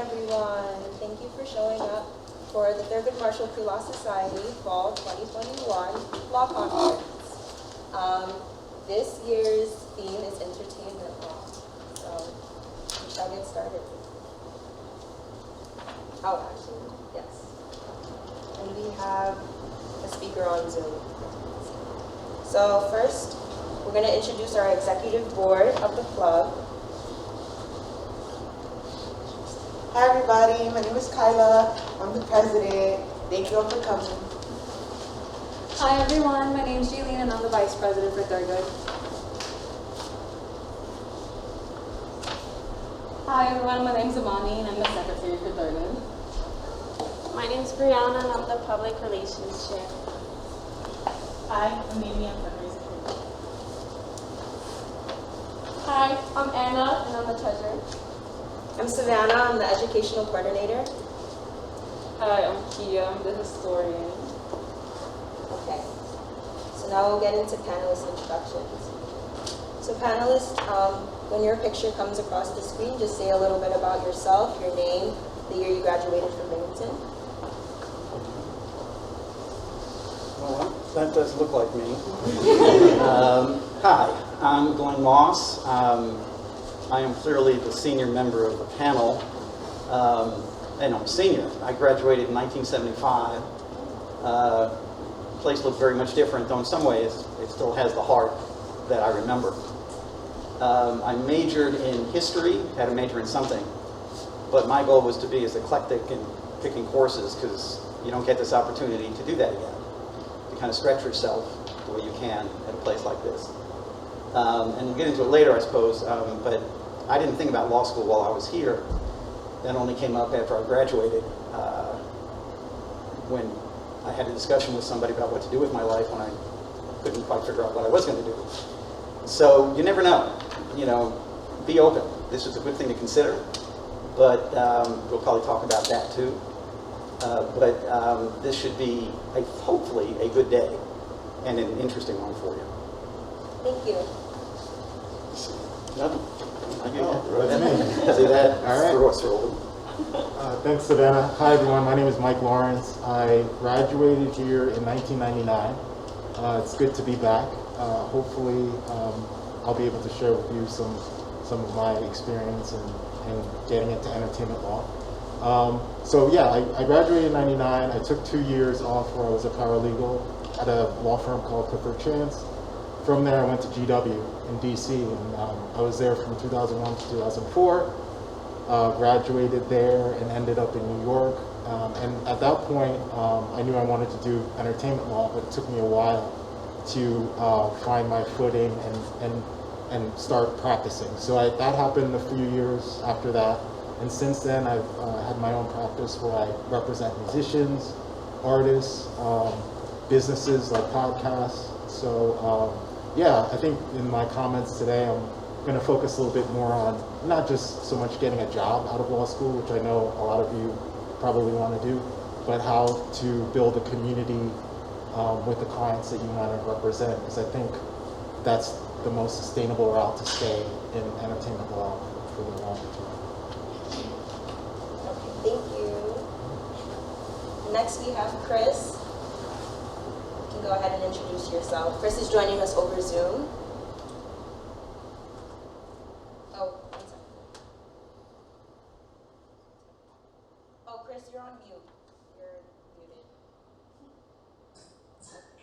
everyone. Thank you for showing up for the Thurgood Marshall Pre-Law Society Fall 2021 Law Conference. This year's theme is entertainment law. So we shall get started. Oh, actually, yes. And we have a speaker on Zoom. So first, we're going to introduce our executive board of the club. Hi everybody, my name is Kyla. I'm the president. Thank you all for coming. Hi everyone, my name is Jaylene and I'm the vice president for Thurgood. Hi everyone, my name is Amani and I'm the secretary for Thurgood. My name is Brianna and I'm the public relations chair. Hi, I'm Mimi, I'm fundraising coordinator. Hi, I'm Anna and I'm the treasurer. I'm Savannah, I'm the educational coordinator. Hi, I'm Kia, I'm the historian. Okay, so now we'll get into panelist introductions. So panelists, when your picture comes across the screen, just say a little bit about yourself, your name, the year you graduated from Binghamton. Well, that does look like me. Hi, I'm Glenn Moss. I am clearly the senior member of the panel, and I'm a senior. I graduated in 1975. The place looked very much different, though in some ways it still has the heart that I remember. I majored in history, had a major in something, but my goal was to be as eclectic in picking courses because you don't get this opportunity to do that again, to kind of stretch yourself the way you can at a place like this. And we'll get into it later, I suppose, but I didn't think about law school while I was here. That only came up after I graduated, when I had a discussion with somebody about what to do with my life when I couldn't quite figure out what I was going to do. So you never know, be open. This is a good thing to consider, but we'll probably talk about that too. But this should be, hopefully, a good day and an interesting one for you. Thank you. Nothing. See that? All right. Thanks, Savannah. Hi, everyone. My name is Mike Lawrence. I graduated here in 1999. It's good to be back. Hopefully, I'll be able to share with you some of my experience in getting into entertainment law. I graduated in 99. I took 2 years off where I was a paralegal at a law firm called Clifford Chance. From there, I went to GW in DC, and I was there from 2001 to 2004. Graduated there and ended up in New York. And at that point, I knew I wanted to do entertainment law, but it took me a while to find my footing and start practicing. So that happened a few years after that. And since then, I've had my own practice where I represent musicians, artists, businesses like podcasts. So I think in my comments today, I'm going to focus a little bit more on not just so much getting a job out of law school, which I know a lot of you probably want to do, but how to build a community with the clients that you want to represent, because I think that's the most sustainable route to stay in entertainment law for the long term. Okay, thank you. Next we have Kris. You can go ahead and introduce yourself. Kris is joining us over Zoom. Oh, one second. Oh, Kris, you're on mute. You're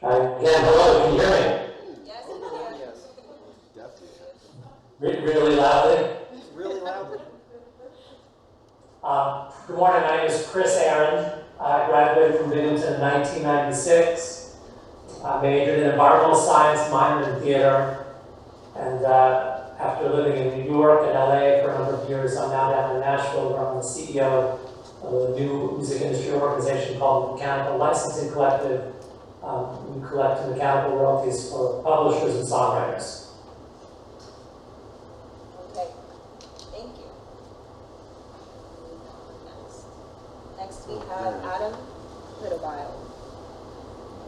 muted. Again, hello, can you hear me? Yes, we can. Yes, definitely. Really loudly? Really loudly. Good morning, my name is Kris Ahrend. I graduated from Binghamton in 1996. I majored in environmental science, minored in theater, and after living in New York and LA for a number of years, I'm now down in Nashville where I'm the CEO of a new music industry organization called the Mechanical Licensing Collective. We collect mechanical royalties for publishers and songwriters. Okay, thank you. Next we have Adam Vitabile.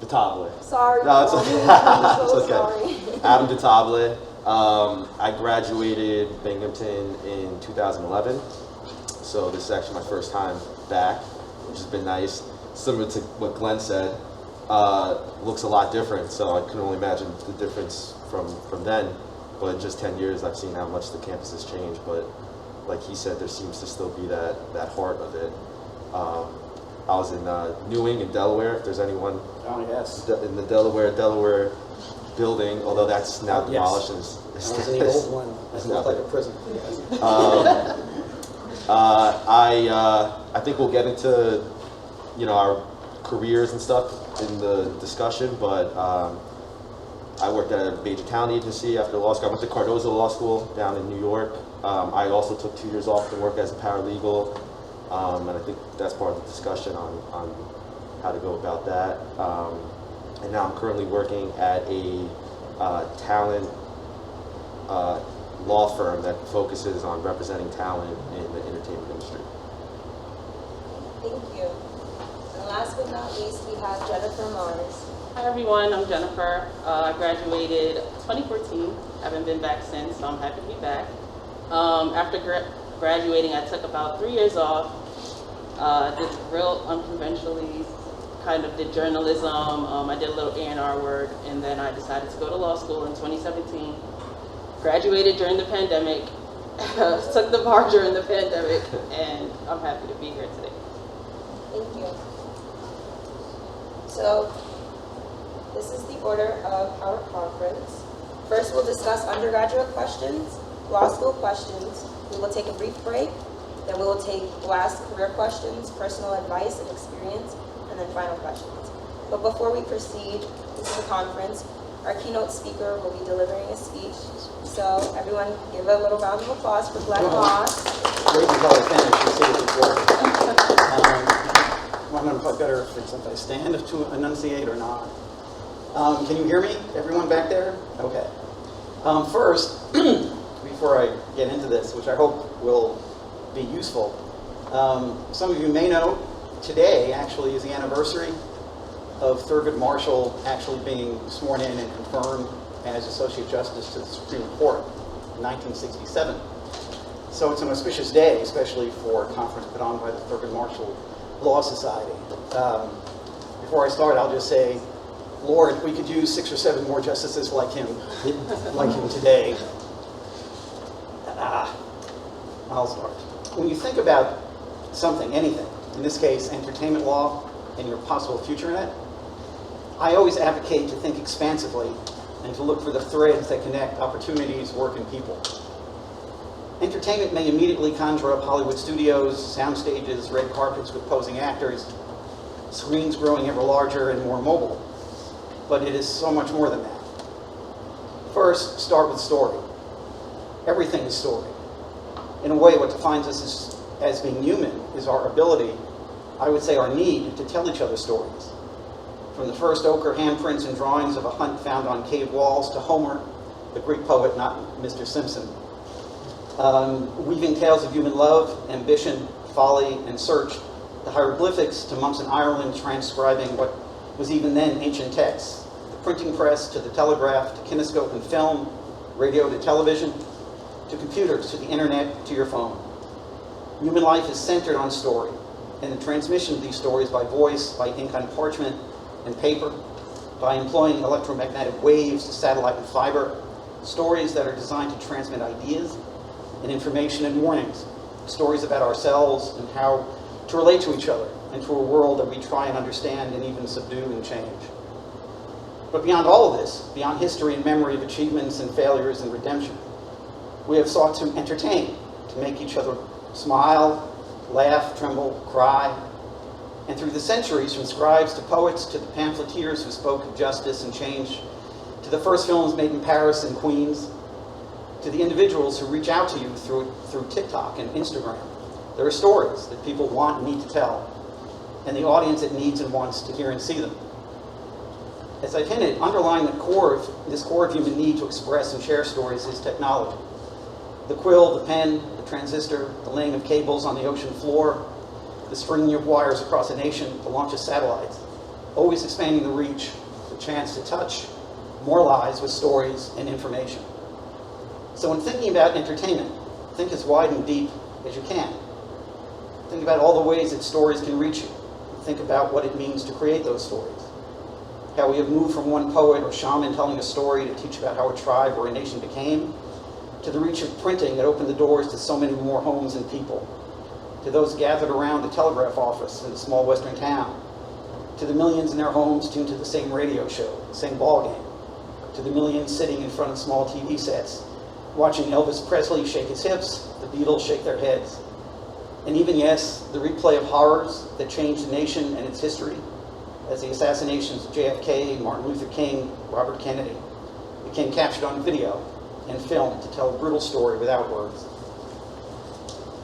Vitabile. Sorry. No, it's okay. okay. I'm so It's okay. sorry. Adam Vitabile. I graduated Binghamton in 2011. So this is actually my first time back, which has been nice. Similar to what Glenn said, looks a lot different. So I can only imagine the difference from then. But in just 10 years, I've seen how much the campus has changed. But like he said, there seems to still be that heart of it. I was in Newing in Delaware, if there's anyone in the Delaware building, although that's now demolished. Yes. I was in the old one. It's not like a prison. I think we'll get into our careers and stuff in the discussion, but I worked at a major talent agency after law school. I went to Cardozo Law School down in New York. I also took 2 years off to work as a paralegal, and I think that's part of the discussion on how to go about that. And now I'm currently working at a talent law firm that focuses on representing talent in the entertainment industry. Thank you. And last but not least, we have Jennifer Mars. Hi everyone, I'm Jennifer. I graduated 2014. Haven't been back since, so I'm happy to be back. After graduating, I took about 3 years off. Did real unconventionally, kind of did journalism. I did a little A&R work, and then I decided to go to law school in 2017. Graduated during the pandemic, took the bar during the pandemic, and I'm happy to be here today. Thank you. So, this is the order of our conference. First, we'll discuss undergraduate questions, law school questions. We will take a brief break. Then we will take last career questions, personal advice and experience, and then final questions. But before we proceed into the conference, our keynote speaker will be delivering a speech. So everyone give a little round of applause for Glenn Moss. Wait until I finish and see if it's working. I'm going to put better if I stand to enunciate or not. Can you hear me? Everyone back there? Okay. First, before I get into this, which I hope will be useful, some of you may know today actually is the anniversary of Thurgood Marshall actually being sworn in and confirmed as Associate Justice to the Supreme Court in 1967. So it's an auspicious day, especially for a conference put on by the Thurgood Marshall Law Society. Before I start, I'll just say, Lord, we could use 6 or 7 more justices like him today. I'll start. When you think about something, anything, in this case, entertainment law and your possible future in it, I always advocate to think expansively and to look for the threads that connect opportunities, work, and people. Entertainment may immediately conjure up Hollywood studios, sound stages, red carpets with posing actors, screens growing ever larger and more mobile. But it is so much more than that. First, start with story. Everything is story. In a way, what defines us as being human is our ability, I would say our need, to tell each other stories. From the first ochre handprints and drawings of a hunt found on cave walls to Homer, the Greek poet, not Mr. Simpson. Weaving tales of human love, ambition, folly, and search, the hieroglyphics to monks in Ireland transcribing what was even then ancient texts, the printing press to the telegraph to kinescope and film, radio to television, to computers, to the internet, to your phone. Human life is centered on story, and the transmission of these stories by voice, by ink on parchment and paper, by employing electromagnetic waves, satellite and fiber, stories that are designed to transmit ideas and information and warnings, stories about ourselves and how to relate to each other and to a world that we try and understand and even subdue and change. But beyond all of this, beyond history and memory of achievements and failures and redemption, we have sought to entertain, to make each other smile, laugh, tremble, cry. And through the centuries, from scribes to poets to the pamphleteers who spoke of justice and change, to the first films made in Paris and Queens, to the individuals who reach out to you through TikTok and Instagram, there are stories that people want and need to tell, and the audience that needs and wants to hear and see them. As I've hinted, underlying this core of human need to express and share stories is technology. The quill, the pen, the transistor, the laying of cables on the ocean floor, the stringing of wires across a nation, the launch of satellites, always expanding the reach, the chance to touch more lives with stories and information. So when thinking about entertainment, think as wide and deep as you can. Think about all the ways that stories can reach you. Think about what it means to create those stories. How we have moved from one poet or shaman telling a story to teach about how a tribe or a nation became, to the reach of printing that opened the doors to so many more homes and people, to those gathered around the telegraph office in a small western town, to the millions in their homes tuned to the same radio show, the same ball game, to the millions sitting in front of small TV sets, watching Elvis Presley shake his hips, the Beatles shake their heads, and even, yes, the replay of horrors that changed the nation and its history, as the assassinations of JFK, Martin Luther King, Robert Kennedy became captured on video and film to tell a brutal story without words.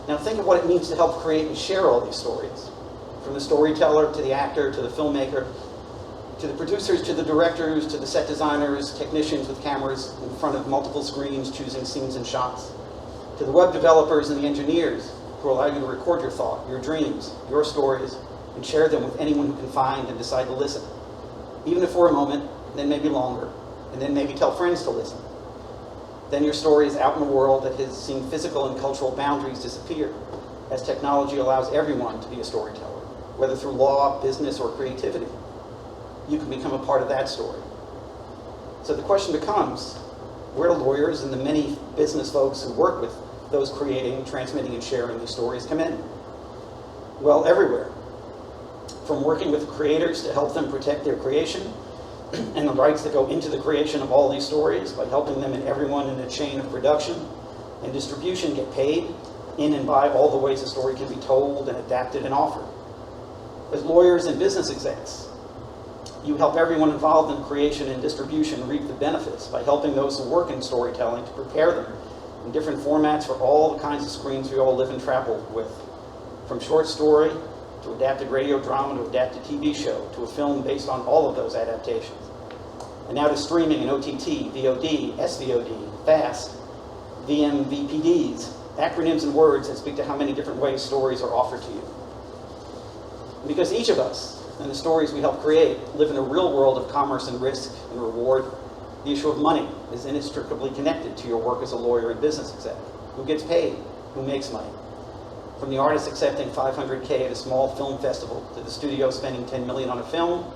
Now think of what it means to help create and share all these stories, from the storyteller to the actor to the filmmaker, to the producers, to the directors, to the set designers, technicians with cameras in front of multiple screens choosing scenes and shots, to the web developers and the engineers who allow you to record your thought, your dreams, your stories, and share them with anyone who can find and decide to listen, even if for a moment, then maybe longer, and then maybe tell friends to listen. Then your story is out in a world that has seen physical and cultural boundaries disappear, as technology allows everyone to be a storyteller, whether through law, business, or creativity. You can become a part of that story. So the question becomes, where do lawyers and the many business folks who work with those creating, transmitting, and sharing these stories come in? Well, everywhere. From working with creators to help them protect their creation and the rights that go into the creation of all these stories by helping them and everyone in the chain of production and distribution get paid in and by all the ways a story can be told and adapted and offered. As lawyers and business execs, you help everyone involved in creation and distribution reap the benefits by helping those who work in storytelling to prepare them in different formats for all the kinds of screens we all live and travel with, from short story to adapted radio drama to adapted TV show to a film based on all of those adaptations. And now to streaming and OTT, VOD, SVOD, FAST, VMVPDs, acronyms and words that speak to how many different ways stories are offered to you. Because each of us and the stories we help create live in a real world of commerce and risk and reward, the issue of money is inextricably connected to your work as a lawyer and business exec. Who gets paid? Who makes money? From the artist accepting $500K at a small film festival, to the studio spending $10 million on a film,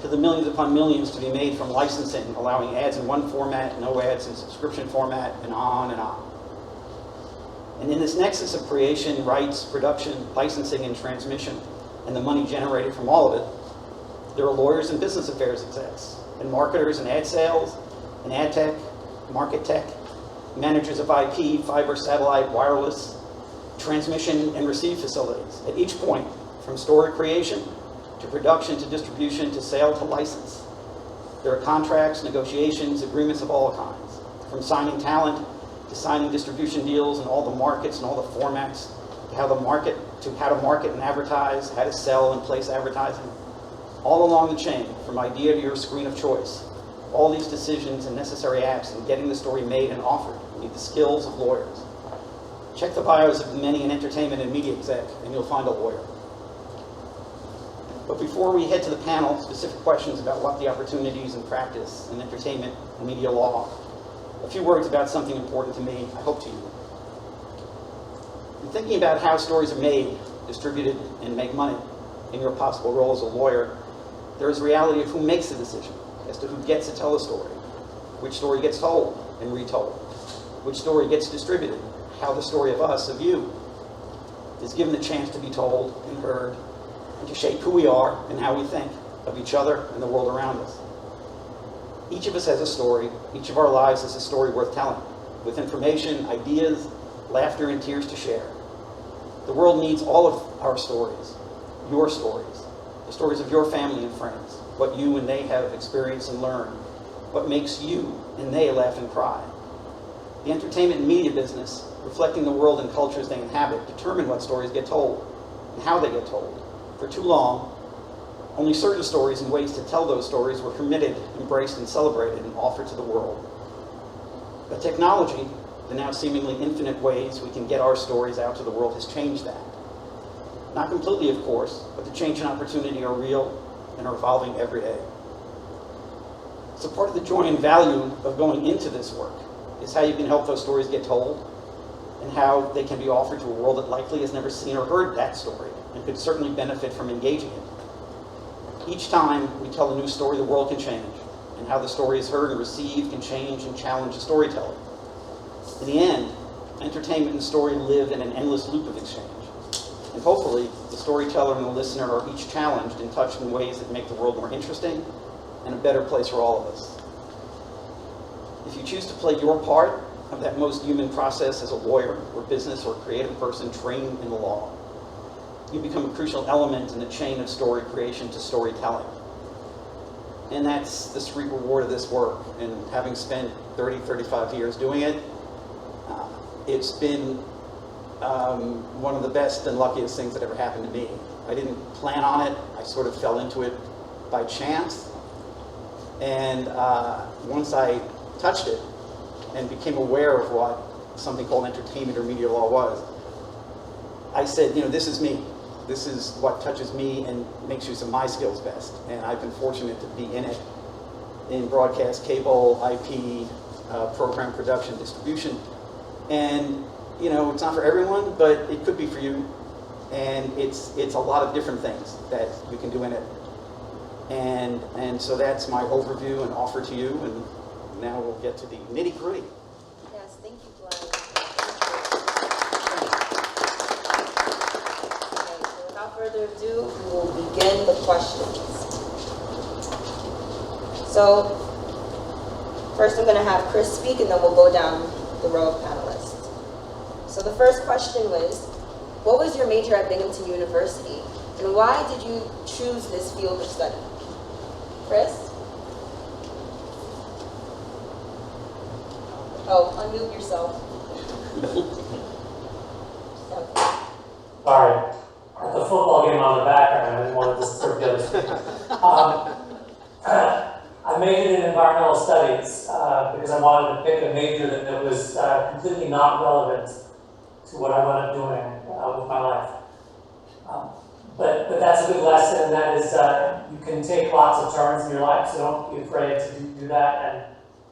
to the millions upon millions to be made from licensing, allowing ads in one format, no ads in subscription format, and on and on. And in this nexus of creation, rights, production, licensing, and transmission, and the money generated from all of it, there are lawyers and business affairs execs, and marketers and ad sales, and ad tech, market tech, managers of IP, fiber, satellite, wireless, transmission, and receive facilities at each point, from story creation to production to distribution to sale to license. There are contracts, negotiations, agreements of all kinds, from signing talent to signing distribution deals and all the markets and all the formats, to how to market and advertise, how to sell and place advertising. All along the chain, from idea to your screen of choice, all these decisions and necessary acts in getting the story made and offered need the skills of lawyers. Check the bios of many an entertainment and media exec, and you'll find a lawyer. But before we head to the panel, specific questions about what the opportunities in practice in entertainment and media law, a few words about something important to me, I hope to you. In thinking about how stories are made, distributed, and make money in your possible role as a lawyer, there is a reality of who makes the decision as to who gets to tell a story, which story gets told and retold, which story gets distributed, how the story of us, of you, is given the chance to be told and heard, and to shape who we are and how we think of each other and the world around us. Each of us has a story. Each of our lives is a story worth telling, with information, ideas, laughter, and tears to share. The world needs all of our stories, your stories, the stories of your family and friends, what you and they have experienced and learned, what makes you and they laugh and cry. The entertainment and media business, reflecting the world and cultures they inhabit, determine what stories get told and how they get told. For too long, only certain stories and ways to tell those stories were permitted, embraced, and celebrated and offered to the world. But technology, the now seemingly infinite ways we can get our stories out to the world, has changed that. Not completely, of course, but the change and opportunity are real and are evolving every day. So part of the joy and value of going into this work is how you can help those stories get told, and how they can be offered to a world that likely has never seen or heard that story and could certainly benefit from engaging it. Each time we tell a new story, the world can change, and how the story is heard and received can change and challenge the storyteller. In the end, entertainment and story live in an endless loop of exchange. And hopefully, the storyteller and the listener are each challenged and touched in ways that make the world more interesting and a better place for all of us. If you choose to play your part of that most human process as a lawyer or business or creative person trained in the law, you become a crucial element in the chain of story creation to storytelling. And that's the sweet reward of this work. And having spent 35 years doing it, it's been one of the best and luckiest things that ever happened to me. I didn't plan on it. I sort of fell into it by chance. And once I touched it and became aware of what something called entertainment or media law was, I said, this is me. This is what touches me and makes use of my skills best. And I've been fortunate to be in it, in broadcast, cable, IP, program production, distribution. And it's not for everyone, but it could be for you. And it's a lot of different things that you can do in it. And so that's my overview and offer to you. And now we'll get to the nitty-gritty. Yes, thank you, Glenn. Okay, so without further ado, we will begin the questions. So first I'm going to have Kris speak, and then we'll go down the row of panelists. So the first question was, what was your major at Binghamton University, and why did you choose this field of study? Kris? Oh, unmute yourself. Okay. Sorry, at the football game on the background, I didn't want to disturb the other speakers. I majored in environmental studies because I wanted to pick a major that was completely not relevant to what I wound up doing with my life. But that's a good lesson, and that is you can take lots of turns in your life, so don't be afraid to do that. And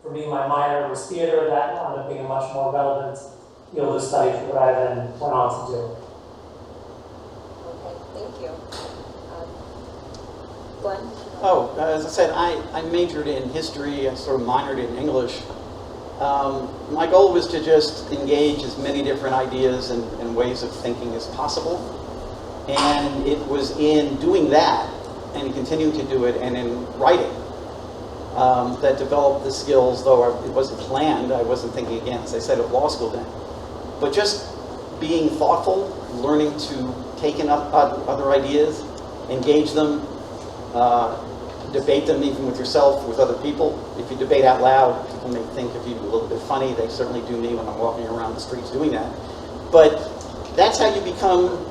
for me, my minor was theater. That wound up being a much more relevant field of study for what I then went on to do. Okay, thank you. Glenn? Oh, as I said, I majored in history. I sort of minored in English. My goal was to just engage as many different ideas and ways of thinking as possible. And it was in doing that and continuing to do it and in writing that developed the skills, though it wasn't planned. I wasn't thinking, again, as I said, of law school then. But just being thoughtful, learning to take in other ideas, engage them, debate them even with yourself, with other people. If you debate out loud, people may think of you a little bit funny. They certainly do me when I'm walking around the streets doing that. But that's how you become,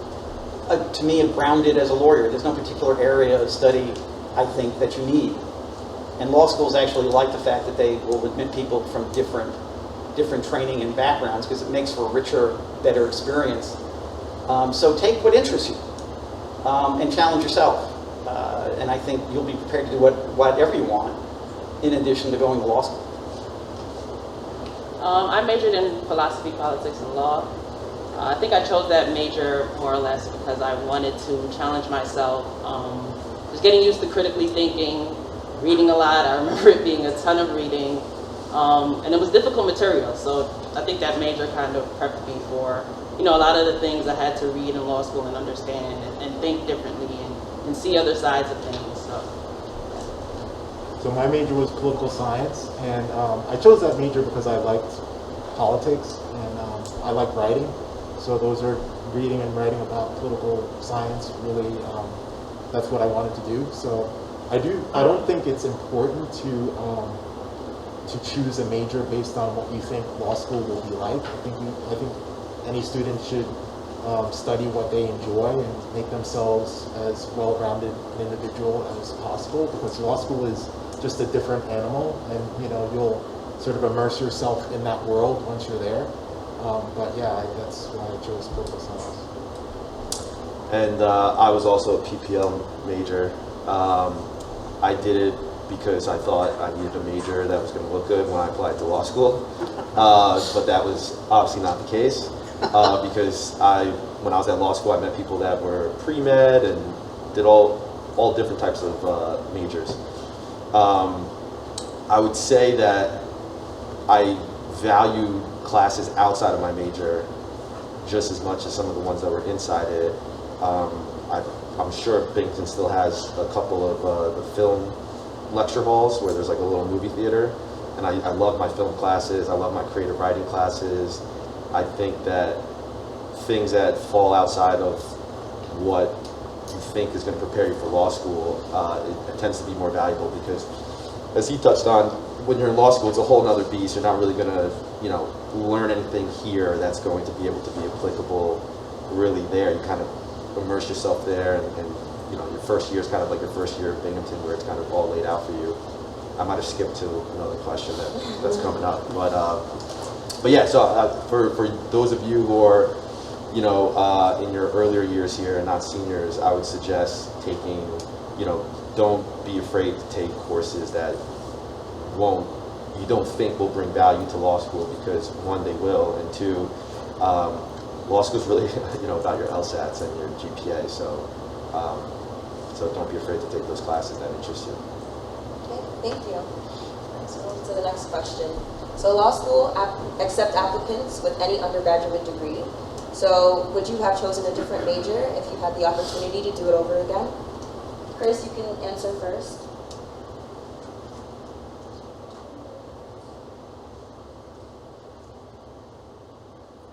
to me, grounded as a lawyer. There's no particular area of study, I think, that you need. And law schools actually like the fact that they will admit people from different training and backgrounds because it makes for a richer, better experience. So take what interests you and challenge yourself. And I think you'll be prepared to do whatever you want in addition to going to law school. I majored in philosophy, politics, and law. I think I chose that major more or less because I wanted to challenge myself. Just getting used to critically thinking, reading a lot. I remember it being a ton of reading. And it was difficult material, so I think that major kind of prepped me for, a lot of the things I had to read in law school and understand and think differently and see other sides of things. So my major was political science, and I chose that major because I liked politics and I like writing. So those are reading and writing about political science. Really, that's what I wanted to do. So I don't think it's important to choose a major based on what you think law school will be like. I think any student should study what they enjoy and make themselves as well-rounded an individual as possible, because law school is just a different animal, and you'll sort of immerse yourself in that world once you're there. But yeah, that's why I chose political science. And I was also a PPL major. I did it because I thought I needed a major that was going to look good when I applied to law school. But that was obviously not the case. because when I was at law school, I met people that were pre-med and did all different types of majors. I would say that I valued classes outside of my major just as much as some of the ones that were inside it. I'm sure Binghamton still has a couple of the film lecture halls where there's like a little movie theater, and I love my film classes. I love my creative writing classes. I think that things that fall outside of what you think is going to prepare you for law school, it tends to be more valuable because, as he touched on, when you're in law school, it's a whole other beast. You're not really going to, learn anything here that's going to be able to be applicable really there. You kind of immerse yourself there, and your first year is kind of like your first year at Binghamton, where it's kind of all laid out for you. I might have skipped to another question that's coming up, but yeah. So for those of you who are in your earlier years here and not seniors, I would suggest taking, don't be afraid to take courses that you don't think will bring value to law school, because one, they will, and two, law school is really about your LSATs and your GPA. So don't be afraid to take those classes that interest you. Okay, thank you. So on to the next question. So law school accept applicants with any undergraduate degree. So would you have chosen a different major if you had the opportunity to do it over again? Kris, you can answer first.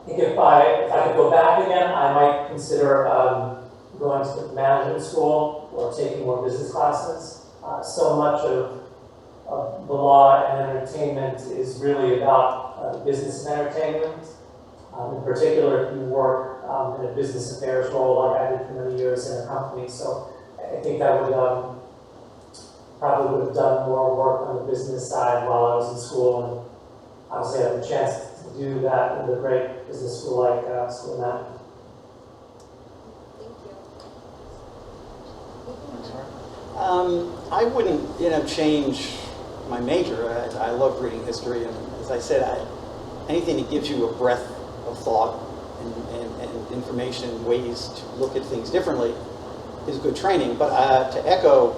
I think if I could go back again, I might consider going to management school or taking more business classes. So much of the law and entertainment is really about business and entertainment. In particular, if you work in a business affairs role like I did for many years in a company. So I think I would probably would have done more work on the business side while I was in school, and obviously I had the chance to do that in a great business school like School of Management. Thank you. I wouldn't, change my major. I love reading history, and as I said, anything that gives you a breadth of thought and information, ways to look at things differently, is good training. But to echo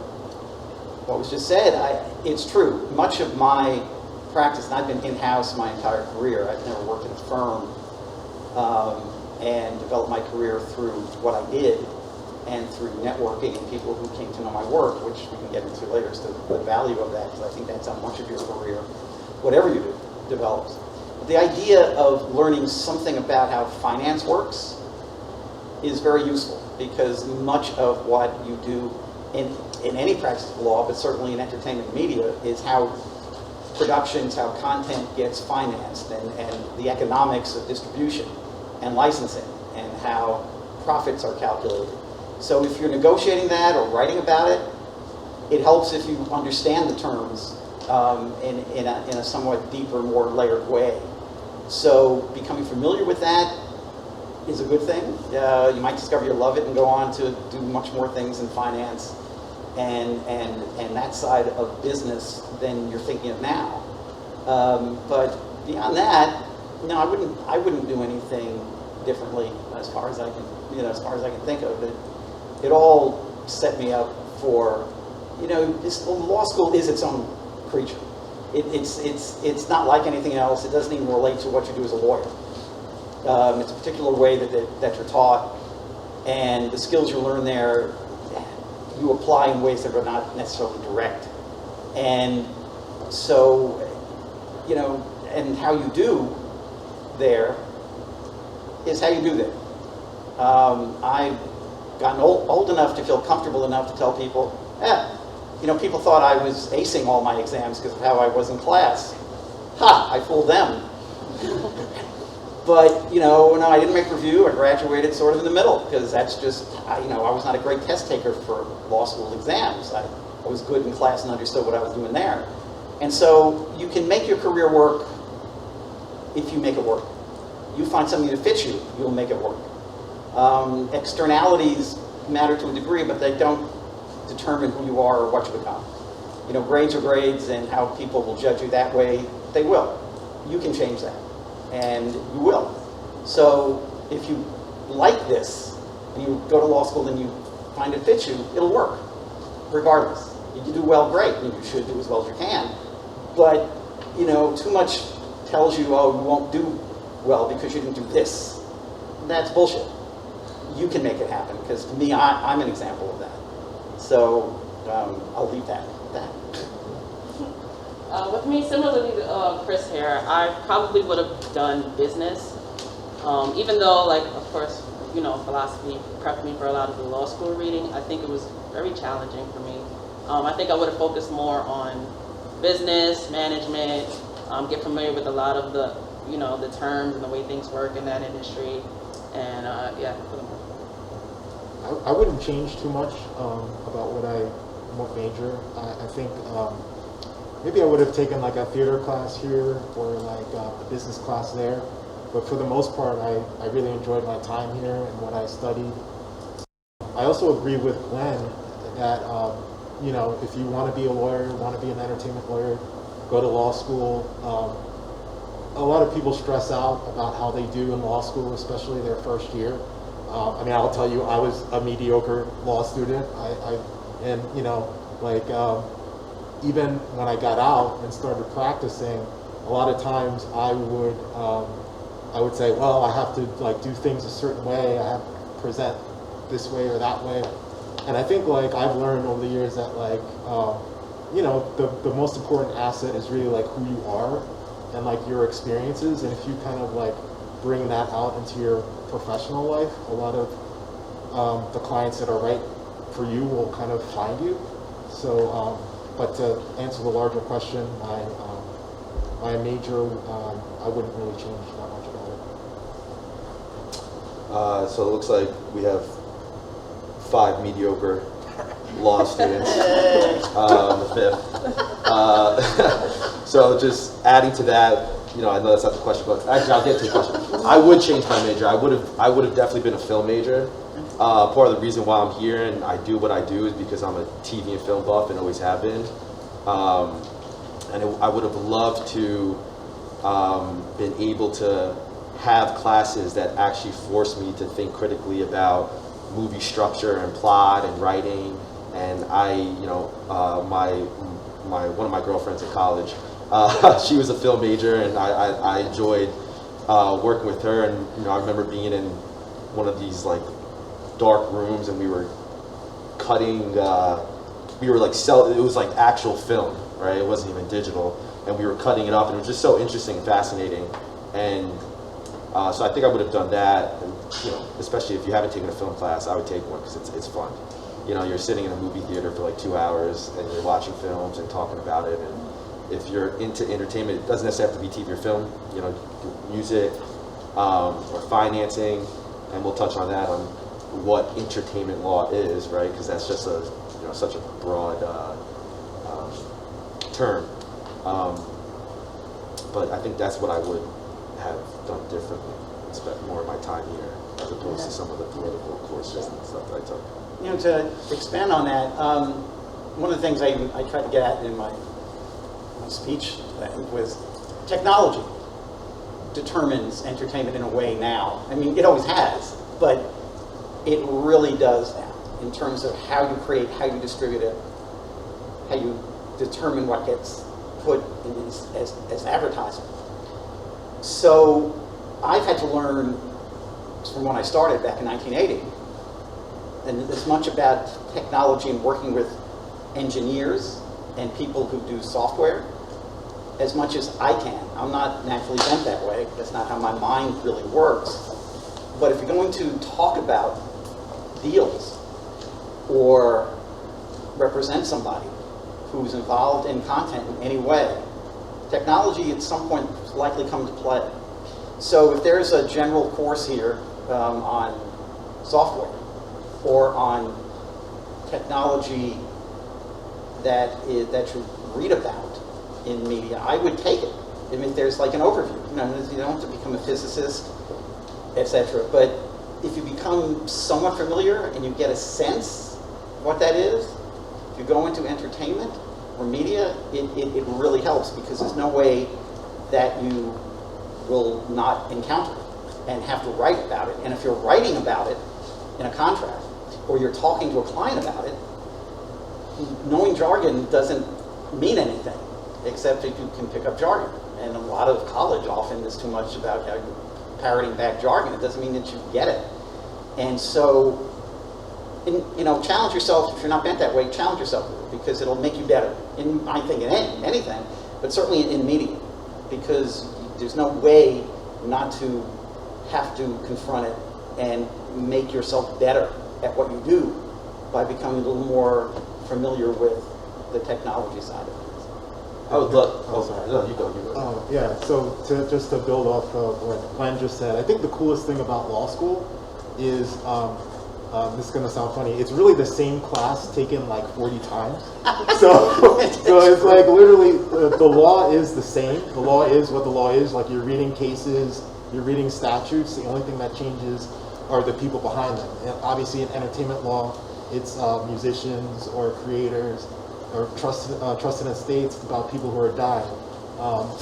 what was just said, it's true. Much of my practice, and I've been in-house my entire career. I've never worked in a firm, and developed my career through what I did and through networking and people who came to know my work, which we can get into later, as to the value of that, because I think that's how much of your career, whatever you do, develops. The idea of learning something about how finance works is very useful, because much of what you do in any practice of law, but certainly in entertainment media, is how productions, how content gets financed, and the economics of distribution and licensing, and how profits are calculated. So if you're negotiating that or writing about it, it helps if you understand the terms in a somewhat deeper, more layered way. So becoming familiar with that is a good thing. You might discover you love it and go on to do much more things in finance and that side of business than you're thinking of now. But beyond that, no, I wouldn't do anything differently as far as I can, think of it. It all set me up for, law school is its own creature. It's not like anything else. It doesn't even relate to what you do as a lawyer. It's a particular way that you're taught, and the skills you learn there, you apply in ways that are not necessarily direct. And so, and how you do there is how you do there. I've gotten old enough to feel comfortable enough to tell people, people thought I was acing all my exams because of how I was in class. Ha! I fooled them. But, no, I didn't make review. I graduated sort of in the middle, because that's just, I was not a great test taker for law school exams. I was good in class and understood what I was doing there. And so you can make your career work if you make it work. You find something that fits you, you'll make it work. Externalities matter to a degree, but they don't determine who you are or what you become. Grades are grades, and how people will judge you that way, they will. You can change that, and you will. So if you like this, and you go to law school and you find it fits you, it'll work, regardless. If you do well, great, and you should do as well as you can. But, you know, too much tells you, oh, you won't do well because you didn't do this. That's bullshit. You can make it happen, because to me, I'm an example of that. So I'll leave that at that. With me, similarly to Kris here, I probably would have done business. Even though, like, of course, you know, philosophy prepped me for a lot of the law school reading, I think it was very challenging for me. I think I would have focused more on business, management, get familiar with a lot of the, you know, the terms and the way things work in that industry. And yeah, for the most part. I wouldn't change too much about what major. I think maybe I would have taken like a theater class here or like a business class there. But for the most part, I really enjoyed my time here and what I studied. I also agree with Glenn that, you know, if you want to be a lawyer, want to be an entertainment lawyer, go to law school. A lot of people stress out about how they do in law school, especially their first year. I mean, I'll tell you, I was a mediocre law student. And you know, like, even when I got out and started practicing, a lot of times I would say, well, I have to like do things a certain way. I have to present this way or that way. And I think like I've learned over the years that like, you know, the most important asset is really like who you are and like your experiences. And if you kind of like bring that out into your professional life, a lot of the clients that are right for you will kind of find you. So, but to answer the larger question, my major, I wouldn't really change that much about it. So it looks like we have 5 mediocre law students, the 5th. So just adding to that, you know, I know that's not the question, but actually I'll get to the question. I would change my major. I would have definitely been a film major. Part of the reason why I'm here and I do what I do is because I'm a TV and film buff and always have been. I would have loved to been able to have classes that actually forced me to think critically about movie structure and plot and writing. And I, you know, one of my girlfriends in college, she was a film major, and I enjoyed working with her. And you know, I remember being in one of these like dark rooms, and we were cutting. We were like it was like actual film, right? It wasn't even digital, and we were cutting it up, and it was just so interesting and fascinating. And so I think I would have done that. And, you know, especially if you haven't taken a film class, I would take one because it's fun. You know, you're sitting in a movie theater for like 2 hours, and you're watching films and talking about it. And if you're into entertainment, it doesn't necessarily have to be TV or film. You know, music or financing, and we'll touch on that on what entertainment law is, right? Because that's just such a broad term. But I think that's what I would have done differently. Spent more of my time here as opposed to some of the political courses and stuff that I took. You know, to expand on that, one of the things I tried to get at in my speech was technology determines entertainment in a way now. I mean, it always has, but it really does now in terms of how you create, how you distribute it, how you determine what gets put in as advertising. So I've had to learn from when I started back in 1980, and as much about technology and working with engineers and people who do software as much as I can. I'm not naturally bent that way. That's not how my mind really works. But if you're going to talk about deals or represent somebody who's involved in content in any way, technology at some point is likely come to play. So if there's a general course here on software or on technology that you read about in media, I would take it. I mean, there's like an overview. You don't have to become a physicist, etc. But if you become somewhat familiar and you get a sense of what that is, if you go into entertainment or media, it really helps because there's no way that you will not encounter it. and have to write about it. And if you're writing about it in a contract, or you're talking to a client about it, knowing jargon doesn't mean anything, except if you can pick up jargon. And a lot of college often is too much about how you're parroting back jargon. It doesn't mean that you get it. And so, challenge yourself. If you're not bent that way, challenge yourself with it, because it'll make you better. I think in anything, but certainly in media, because there's no way not to have to confront it and make yourself better at what you do by becoming a little more familiar with the technology side of things. I would love. Oh, sorry. No, you go. Yeah, so just to build off of what Glenn just said, I think the coolest thing about law school is, this is going to sound funny, it's really the same class taken like 40 times. So it's like literally the law is the same. The law is what the law is. Like, you're reading cases, you're reading statutes. The only thing that changes are the people behind them. And obviously in entertainment law, it's musicians or creators or trusted estates, about people who are dying.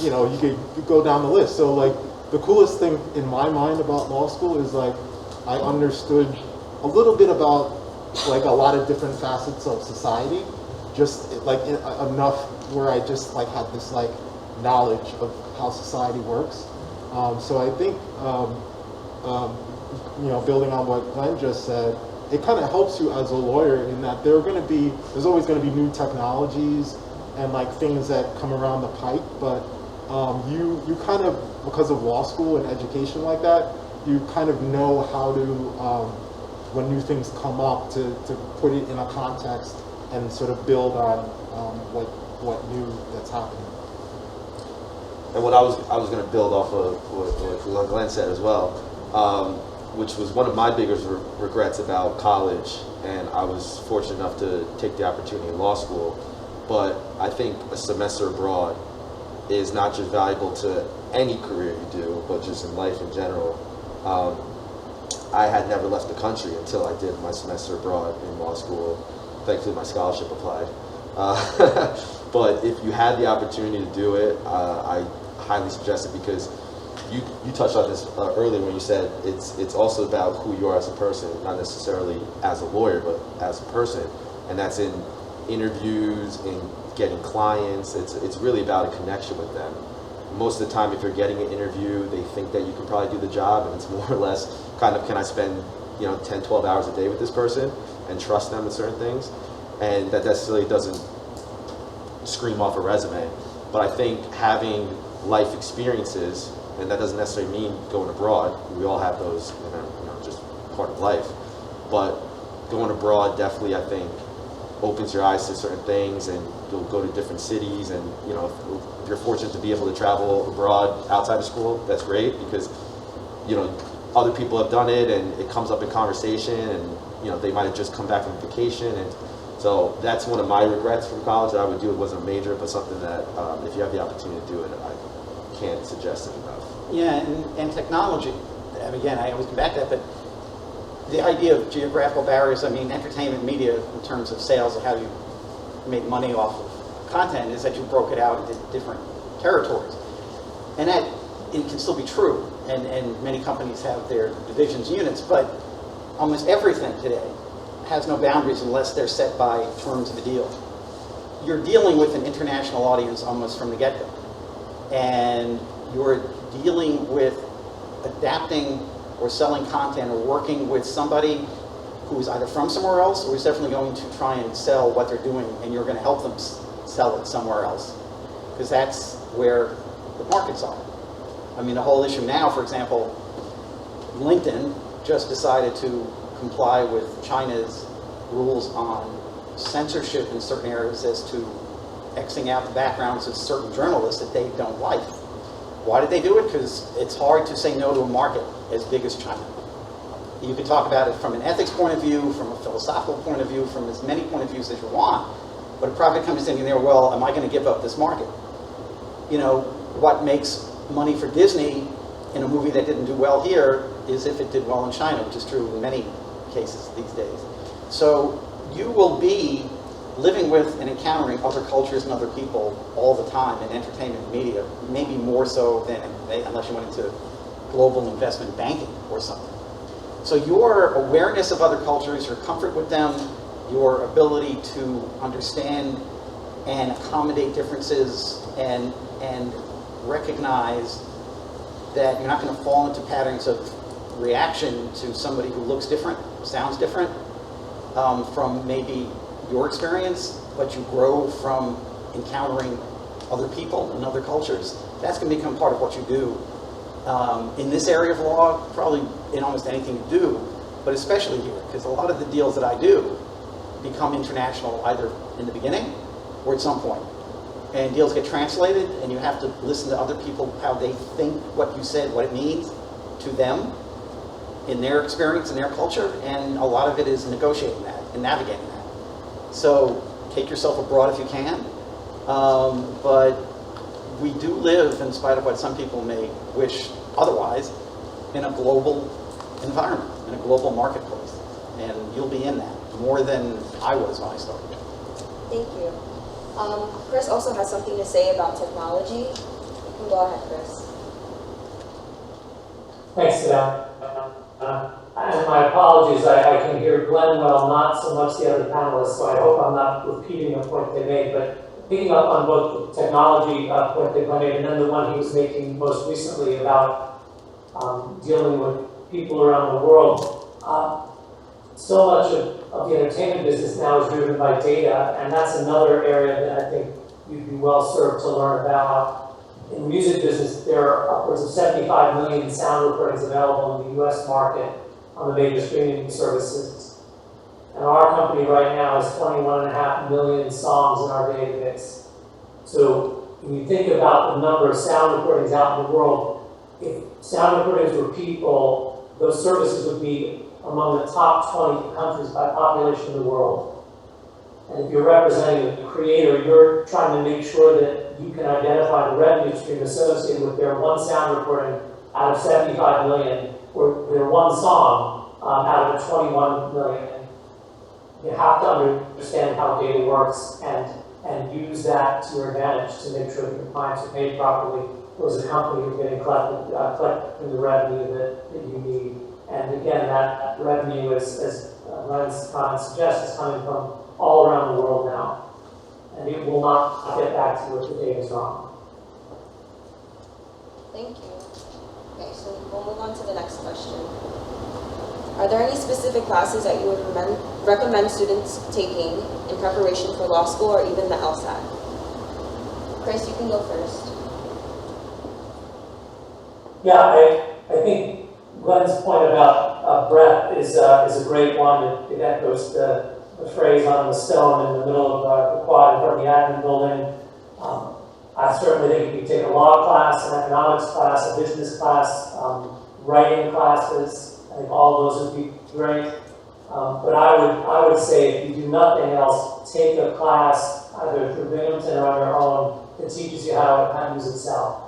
You could go down the list. So like the coolest thing in my mind about law school is like I understood a little bit about like a lot of different facets of society, just like enough where I just like had this like knowledge of how society works. So I think building on what Glenn just said, it kind of helps you as a lawyer in that there's always going to be new technologies and like things that come around the pike, but you kind of, because of law school and education like that, you kind of know how to, when new things come up, to put it in a context and sort of build on what new that's happening. And what I was going to build off of what Glenn said as well, which was one of my biggest regrets about college, and I was fortunate enough to take the opportunity in law school, but I think a semester abroad is not just valuable to any career you do, but just in life in general. I had never left the country until I did my semester abroad in law school. Thankfully, my scholarship applied. But if you had the opportunity to do it, I highly suggest it, because you touched on this earlier when you said it's also about who you are as a person, not necessarily as a lawyer, but as a person. And that's in interviews, in getting clients. It's really about a connection with them. Most of the time, if you're getting an interview, they think that you can probably do the job, and it's more or less kind of, can I spend 10, 12 hours a day with this person and trust them with certain things? And that necessarily doesn't scream off a resume. But I think having life experiences, and that doesn't necessarily mean going abroad. We all have those, just part of life. But going abroad definitely, I think, opens your eyes to certain things, and you'll go to different cities, and if you're fortunate to be able to travel abroad outside of school, that's great, because other people have done it and it comes up in conversation, and they might have just come back from vacation, and so that's one of my regrets from college that I would do. It wasn't a major, but something that if you have the opportunity to do it, I can't suggest it enough. Yeah, and technology, and again, I always come back to that, but the idea of geographical barriers, entertainment media in terms of sales, and how you make money off of content, is that you broke it out into different territories. And that it can still be true, and many companies have their divisions, units, but almost everything today has no boundaries unless they're set by terms of a deal. You're dealing with an international audience almost from the get-go, and you're dealing with adapting or selling content or working with somebody who's either from somewhere else or is definitely going to try and sell what they're doing, and you're going to help them sell it somewhere else, because that's where the markets are. The whole issue now, for example, LinkedIn just decided to comply with China's rules on censorship in certain areas as to Xing out the backgrounds of certain journalists that they don't like. Why did they do it? Because it's hard to say no to a market as big as China. You can talk about it from an ethics point of view, from a philosophical point of view, from as many point of views as you want, but a private company's thinking there, well, am I going to give up this market? What makes money for Disney in a movie that didn't do well here is if it did well in China, which is true in many cases these days. So you will be living with and encountering other cultures and other people all the time in entertainment and media, maybe more so than, unless you went into global investment banking or something. So your awareness of other cultures, your comfort with them, your ability to understand and accommodate differences and recognize that you're not going to fall into patterns of reaction to somebody who looks different, sounds different from maybe your experience, but you grow from encountering other people and other cultures. That's going to become part of what you do in this area of law, probably in almost anything you do, but especially here, because a lot of the deals that I do become international either in the beginning or at some point. And deals get translated, and you have to listen to other people, how they think what you said, what it means to them in their experience, in their culture, and a lot of it is negotiating that and navigating that. So take yourself abroad if you can, but we do live, in spite of what some people may wish otherwise, in a global environment, in a global marketplace, and you'll be in that more than I was when I started. Thank you. Kris also has something to say about technology. You can go ahead, Kris. Thanks, Savannah. And my apologies, I can hear Glenn well, not so much the other panelists, so I hope I'm not repeating a point they made, but picking up on both the technology point that Glenn made and then the one he was making most recently about dealing with people around the world. So much of the entertainment business now is driven by data, and that's another area that I think you'd be well served to learn about. In the music business, there are upwards of 75 million sound recordings available in the US market on the major streaming services. And our company right now has 21.5 million songs in our database. So when you think about the number of sound recordings out in the world, if sound recordings were people, those services would be among the top 20 countries by population in the world. And if you're representing a creator, you're trying to make sure that you can identify the revenue stream associated with their one sound recording out of 75 million, or their one song out of 21 million. You have to understand how data works and use that to your advantage to make sure that your clients are paid properly, or as a company you're getting collecting the revenue that you need. And again, that revenue, as Glenn's comment suggests, is coming from all around the world now. And it will not get back to you if the data is wrong. Thank you. Okay, so we'll move on to the next question. Are there any specific classes that you would recommend students taking in preparation for law school or even the LSAT? Kris, you can go first. Yeah, I think Glenn's point about breadth is a great one. It echoes the phrase on the stone in the middle of the quad in front of the admin building. I certainly think if you take a law class, an economics class, a business class, writing classes, I think all of those would be great. But I would say if you do nothing else, take a class either through Binghamton or on your own that teaches you how to use Excel.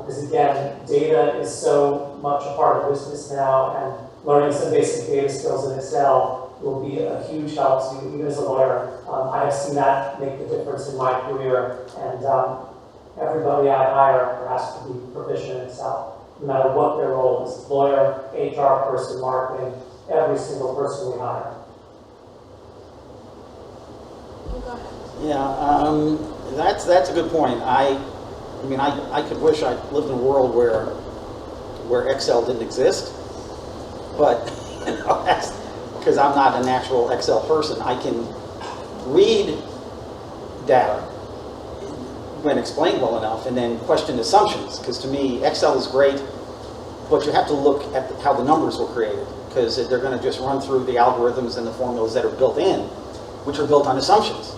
Because again, data is so much a part of business now, and learning some basic data skills in Excel will be a huge help to you, even as a lawyer. I have seen that make the difference in my career, and everybody I hire has to be proficient in Excel, no matter what their role is. Lawyer, HR person, marketing, every single person we hire. Yeah, that's a good point. I mean, I could wish I lived in a world where Excel didn't exist, but you know, because I'm not a natural Excel person. I can read data when explained well enough and then question assumptions, because to me, Excel is great, but you have to look at how the numbers were created, because they're going to just run through the algorithms and the formulas that are built in, which are built on assumptions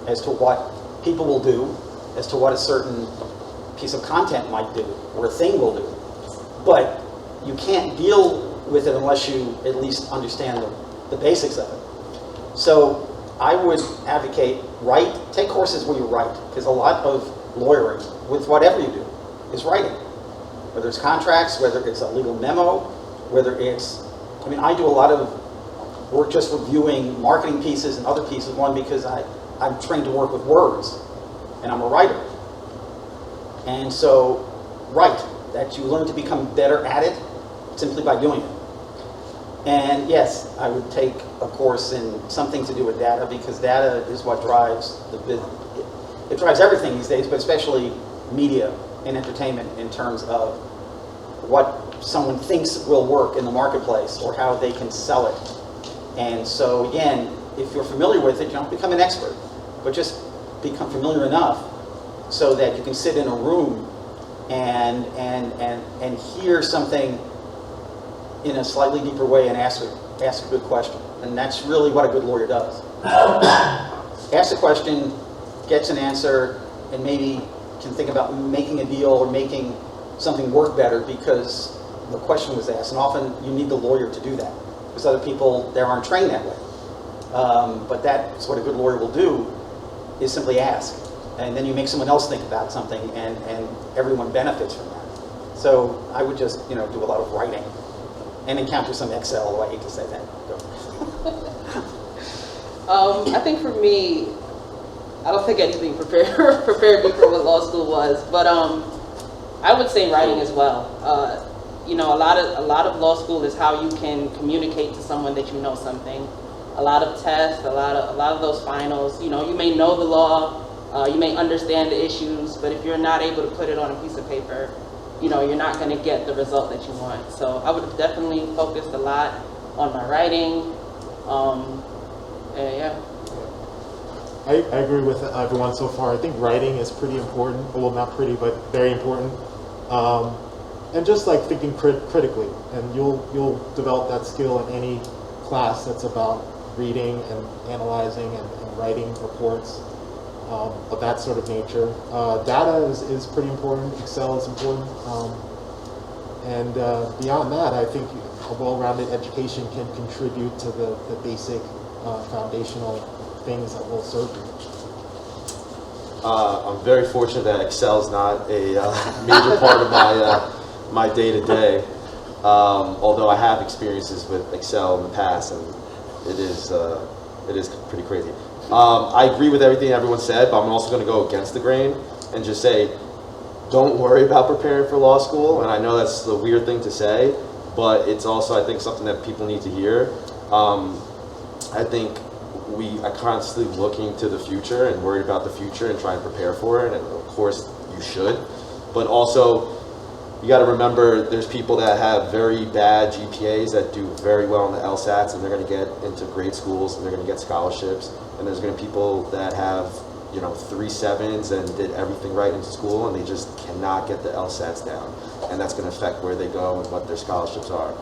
as to what people will do, as to what a certain piece of content might do, or a thing will do. But you can't deal with it unless you at least understand the basics of it. So I would advocate take courses where you write, because a lot of lawyering, with whatever you do, is writing. Whether it's contracts, whether it's a legal memo, whether it's, I mean, I do a lot of work just reviewing marketing pieces and other pieces, one because I'm trained to work with words, and I'm a writer. And so, write. that you learn to become better at it simply by doing it. And yes, I would take a course in something to do with data, because data is what drives the business. It drives everything these days, but especially media and entertainment in terms of what someone thinks will work in the marketplace or how they can sell it. And so again, if you're familiar with it, you don't become an expert, but just become familiar enough so that you can sit in a room and hear something in a slightly deeper way and ask a good question. And that's really what a good lawyer does. Ask a question, gets an answer, and maybe can think about making a deal or making something work better because the question was asked. And often you need the lawyer to do that, because other people there aren't trained that way. But that's what a good lawyer will do, is simply ask. And then you make someone else think about something, and everyone benefits from that. So I would just, do a lot of writing and encounter some Excel, although I hate to say that. I think for me, I don't think anything prepared me for what law school was, but I would say writing as well. A lot of law school is how you can communicate to someone that you know something. A lot of tests, a lot of those finals. You may know the law, you may understand the issues, but if you're not able to put it on a piece of paper, you're not going to get the result that you want. So I would have definitely focused a lot on my writing. Yeah. I agree with everyone so far. I think writing is pretty important. Well, not pretty, but very important. And just like thinking critically, and you'll develop that skill in any class that's about reading and analyzing and writing reports of that sort of nature. Data is pretty important. Excel is important. And beyond that, I think a well-rounded education can contribute to the basic foundational things that will serve you. I'm very fortunate that Excel is not a major part of my day-to-day, although I have experiences with Excel in the past, and it is pretty crazy. I agree with everything everyone said, but I'm also going to go against the grain and just say, don't worry about preparing for law school. And I know that's the weird thing to say, but it's also, I think, something that people need to hear. I think we are constantly looking to the future and worried about the future and trying to prepare for it, and of course you should, but also you got to remember there's people that have very bad GPAs that do very well in the LSATs, and they're going to get into great schools and they're going to get scholarships, and there's going to be people that have 3 7s and did everything right in school and they just cannot get the LSATs down, and that's going to affect where they go and what their scholarships are,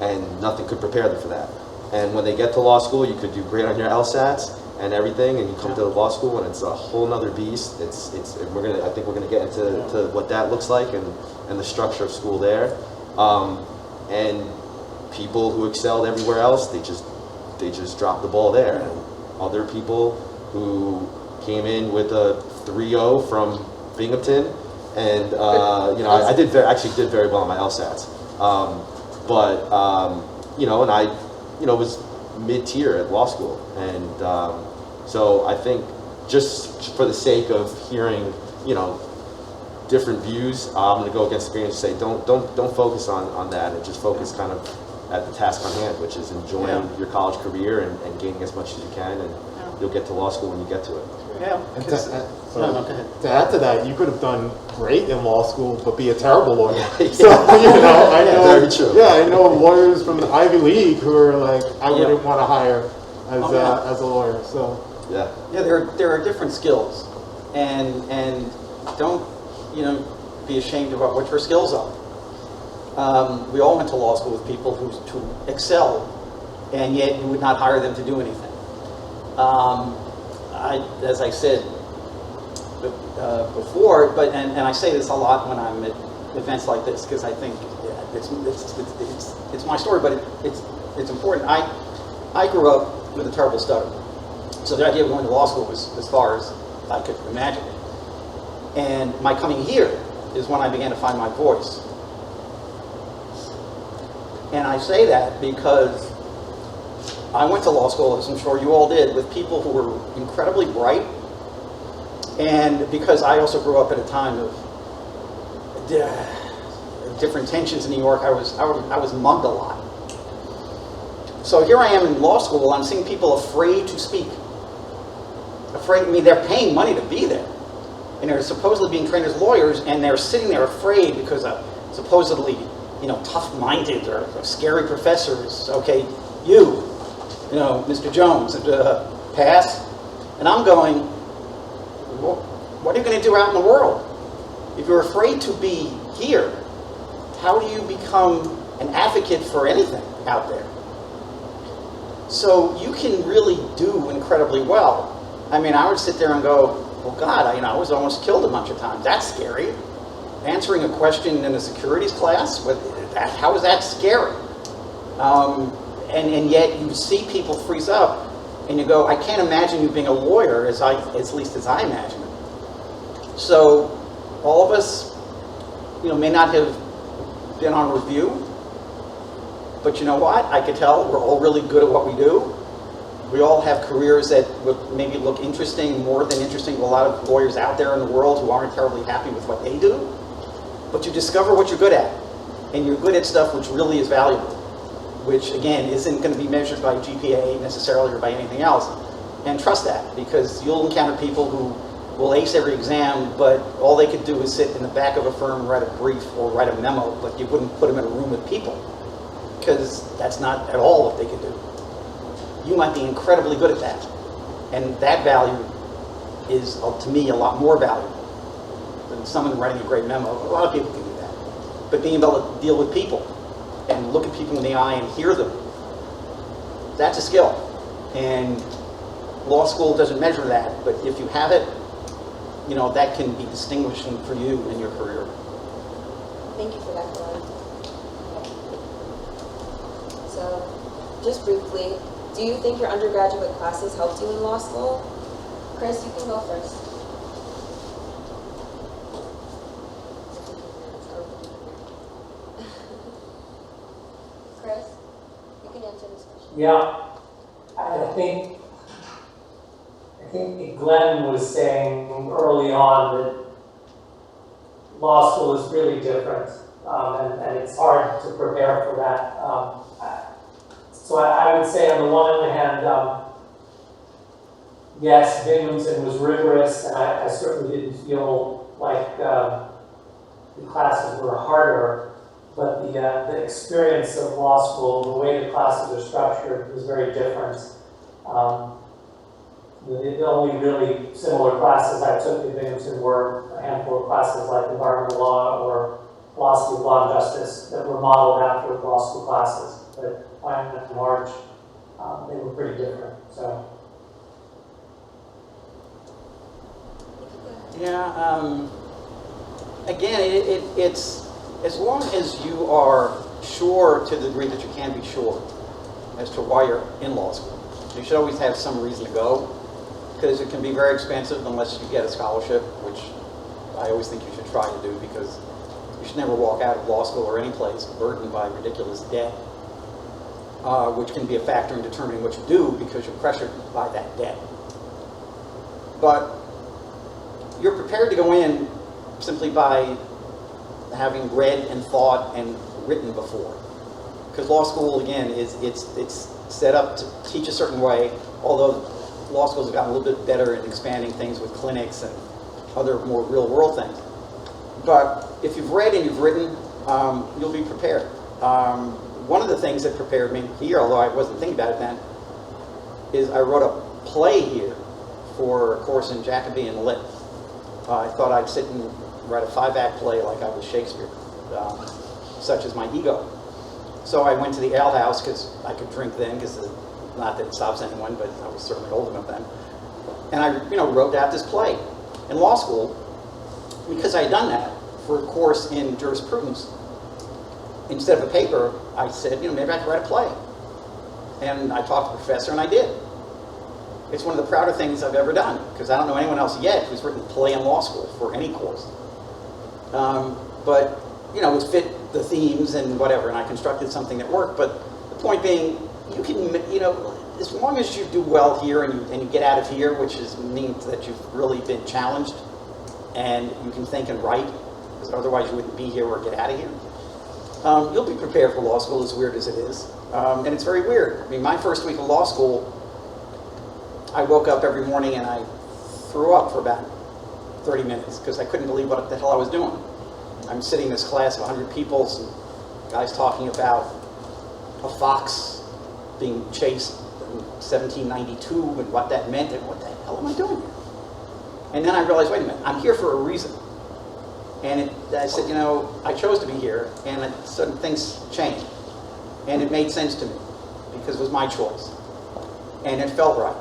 and nothing could prepare them for that. And when they get to law school, you could do great on your LSATs and everything, and you come to law school and it's a whole nother beast. I think we're gonna get into what that looks like and the structure of school there. And people who excelled everywhere else, they just dropped the ball there. And other people who came in with a 3.0 from Binghamton, and I actually did very well on my LSATs. And I was mid-tier at law school, and so I think just for the sake of hearing, different views, I'm going to go against the grain and say don't focus on that, and just focus kind of at the task on hand, which is enjoying your college career and gaining as much as you can, and you'll get to law school when you get to it. Yeah. And to add to that, you could have done great in law school, but be a terrible lawyer. So, I know, very true. Yeah, I know lawyers from the Ivy League who are like, I wouldn't want to hire as a lawyer. So yeah, there are different skills, and don't be ashamed about what your skills are. We all went to law school with people who excel, and yet you would not hire them to do anything. As I said before, and I say this a lot when I'm at events like this, because I think it's my story, but it's important. I grew up with a terrible stutter, so the idea of going to law school was as far as I could imagine it. And my coming here is when I began to find my voice. And I say that because I went to law school, as I'm sure you all did, with people who were incredibly bright, and because I also grew up at a time of different tensions in New York, I was mugged a lot. So here I am in law school, I'm seeing people afraid to speak. Afraid, I mean, they're paying money to be there. And they're supposedly being trained as lawyers, and they're sitting there afraid because of supposedly, tough-minded or scary professors. Okay, you know, Mr. Jones, pass. And I'm going, well, what are you going to do out in the world? If you're afraid to be here, how do you become an advocate for anything out there? So you can really do incredibly well. I mean, I would sit there and go, well, God, I was almost killed a bunch of times. That's scary. Answering a question in a securities class, how is that scary? And yet you see people freeze up, and you go, I can't imagine you being a lawyer at least as I imagine it. So all of us, may not have been on review, but you know what? I could tell we're all really good at what we do. We all have careers that would maybe look interesting, more than interesting to a lot of lawyers out there in the world who aren't terribly happy with what they do. But you discover what you're good at, and you're good at stuff which really is valuable, which again isn't going to be measured by GPA necessarily or by anything else. And trust that, because you'll encounter people who will ace every exam, but all they could do is sit in the back of a firm and write a brief or write a memo, but you wouldn't put them in a room with people, because that's not at all what they could do. You might be incredibly good at that, and that value is, to me, a lot more valuable than someone writing a great memo. A lot of people can do that, but being able to deal with people and look at people in the eye and hear them, that's a skill. And law school doesn't measure that, but if you have it, that can be distinguishing for you in your career. Thank you for that, Glenn. So, just briefly, do you think your undergraduate classes helped you in law school? Kris, you can go first. Kris, you can answer this question. Yeah, I think Glenn was saying early on that law school is really different, and it's hard to prepare for that. So I would say, on the one hand, yes, Binghamton was rigorous, and I certainly didn't feel like the classes were harder, but the experience of law school, the way the classes are structured, was very different. The only really similar classes I took at Binghamton were a handful of classes like environmental law or philosophy of law and justice that were modeled after law school classes. But by and large, they were pretty different. So. Yeah. Again, it's as long as you are sure to the degree that you can be sure as to why you're in law school. You should always have some reason to go, because it can be very expensive unless you get a scholarship, which I always think you should try to do, because you should never walk out of law school or any place burdened by ridiculous debt, which can be a factor in determining what you do because you're pressured by that debt. But you're prepared to go in simply by having read and thought and written before. Because law school, again, it's set up to teach a certain way, although law schools have gotten a little bit better at expanding things with clinics and other more real-world things. But if you've read and you've written, you'll be prepared. One of the things that prepared me here, although I wasn't thinking about it then, is I wrote a play here for a course in Jacobean Lit. I thought I'd sit and write a 5-act play like I was Shakespeare, such as my ego. So I went to the ale house because I could drink then, because not that it stops anyone, but I was certainly old enough then. And I, wrote out this play. In law school, because I had done that for a course in jurisprudence, instead of a paper, I said, maybe I could write a play. And I talked to the professor, and I did. It's one of the prouder things I've ever done, because I don't know anyone else yet who's written a play in law school for any course. But, it fit the themes and whatever, and I constructed something that worked. But the point being, you can, as long as you do well here and you get out of here, which means that you've really been challenged and you can think and write, because otherwise you wouldn't be here or get out of here. You'll be prepared for law school, as weird as it is. And it's very weird. I mean, my first week of law school, I woke up every morning and I threw up for about 30 minutes because I couldn't believe what the hell I was doing. I'm sitting in this class of 100 people, some guys talking about a fox being chased in 1792 and what that meant and what the hell am I doing here? And then I realized, wait a minute, I'm here for a reason. And I said, you know, I chose to be here, and certain things changed. And it made sense to me because it was my choice. And it felt right.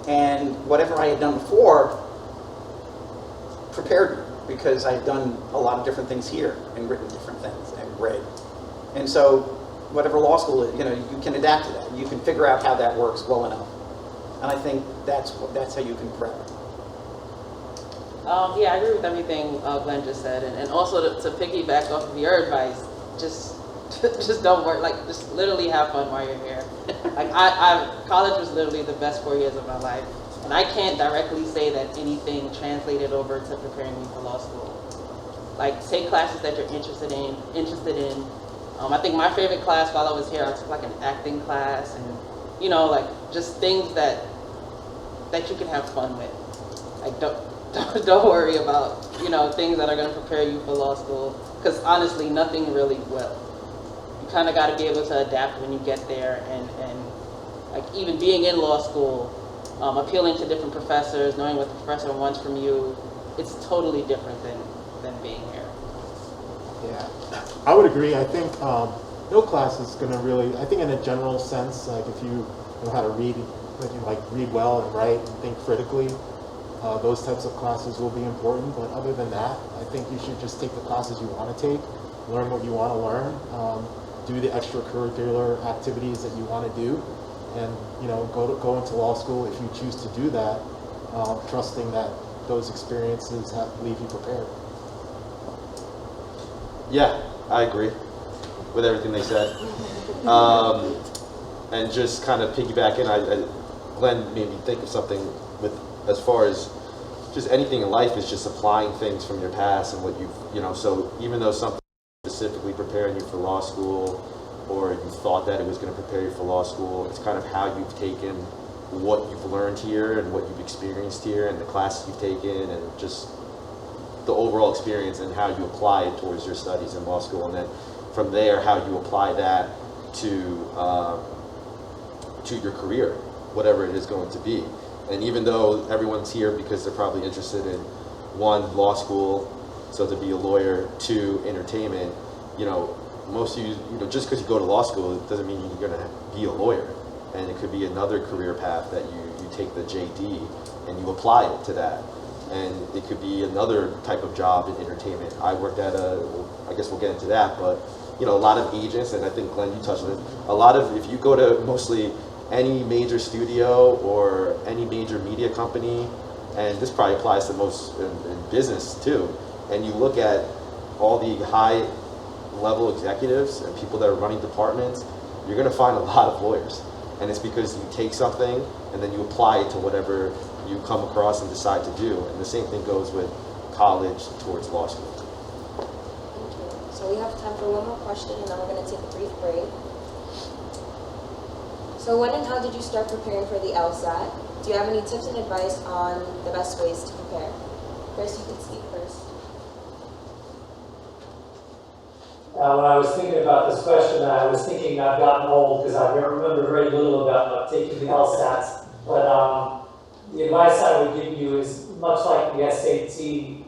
And whatever I had done before prepared me because I had done a lot of different things here and written different things and read. And so whatever law school is, you know, you can adapt to that. You can figure out how that works well enough. And I think that's how you can prep. Yeah, I agree with everything Glenn just said, and also to piggyback off of your advice, just don't work. Like, just literally have fun while you're here. Like, college was literally the best 4 years of my life, and I can't directly say that anything translated over to preparing me for law school. Like, take classes that you're interested in. I think my favorite class while I was here, I took like an acting class, and you know, like just things that you can have fun with. Like, don't worry about, you know, things that are going to prepare you for law school, because honestly, nothing really will. You kind of got to be able to adapt when you get there, and like even being in law school, appealing to different professors, knowing what the professor wants from you, it's totally different than being here. Yeah, I would agree. I think no class is going to really, I think in a general sense, like if you know how to read, like read well and write and think critically, those types of classes will be important. But other than that, I think you should just take the classes you want to take, learn what you want to learn, do the extracurricular activities that you want to do, and you know, go into law school if you choose to do that, trusting that those experiences leave you prepared. Yeah, I agree with everything they said. And just kind of piggybacking, Glenn made me think of something with, as far as just anything in life is just applying things from your past and what you know, so even though something specifically preparing you for law school, or you thought that it was going to prepare you for law school, it's kind of how you've taken what you've learned here and what you've experienced here and the classes you've taken and just the overall experience and how you apply it towards your studies in law school, and then from there how you apply that to your career, whatever it is going to be. And even though everyone's here because they're probably interested in, one, law school, so to be a lawyer, two, entertainment, you know, most of you, you know, just because you go to law school, it doesn't mean you're going to be a lawyer. And it could be another career path that you take the JD and you apply it to that. And it could be another type of job in entertainment. I worked at I guess we'll get into that, but you know, a lot of agents, and I think Glenn, you touched on it, a lot of, if you go to mostly any major studio or any major media company, and this probably applies to most in business too, and you look at all the high level executives and people that are running departments, you're gonna find a lot of lawyers. And it's because you take something and then you apply it to whatever you come across and decide to do. And the same thing goes with college towards law school. Thank you. So we have time for one more question, and then we're going to take a brief break. So when and how did you start preparing for the LSAT? Do you have any tips and advice on the best ways to prepare? Kris, you can speak first. When I was thinking about this question, I was thinking I've gotten old because I remember very little about taking the LSATs. But the advice I would give you is much like the SAT.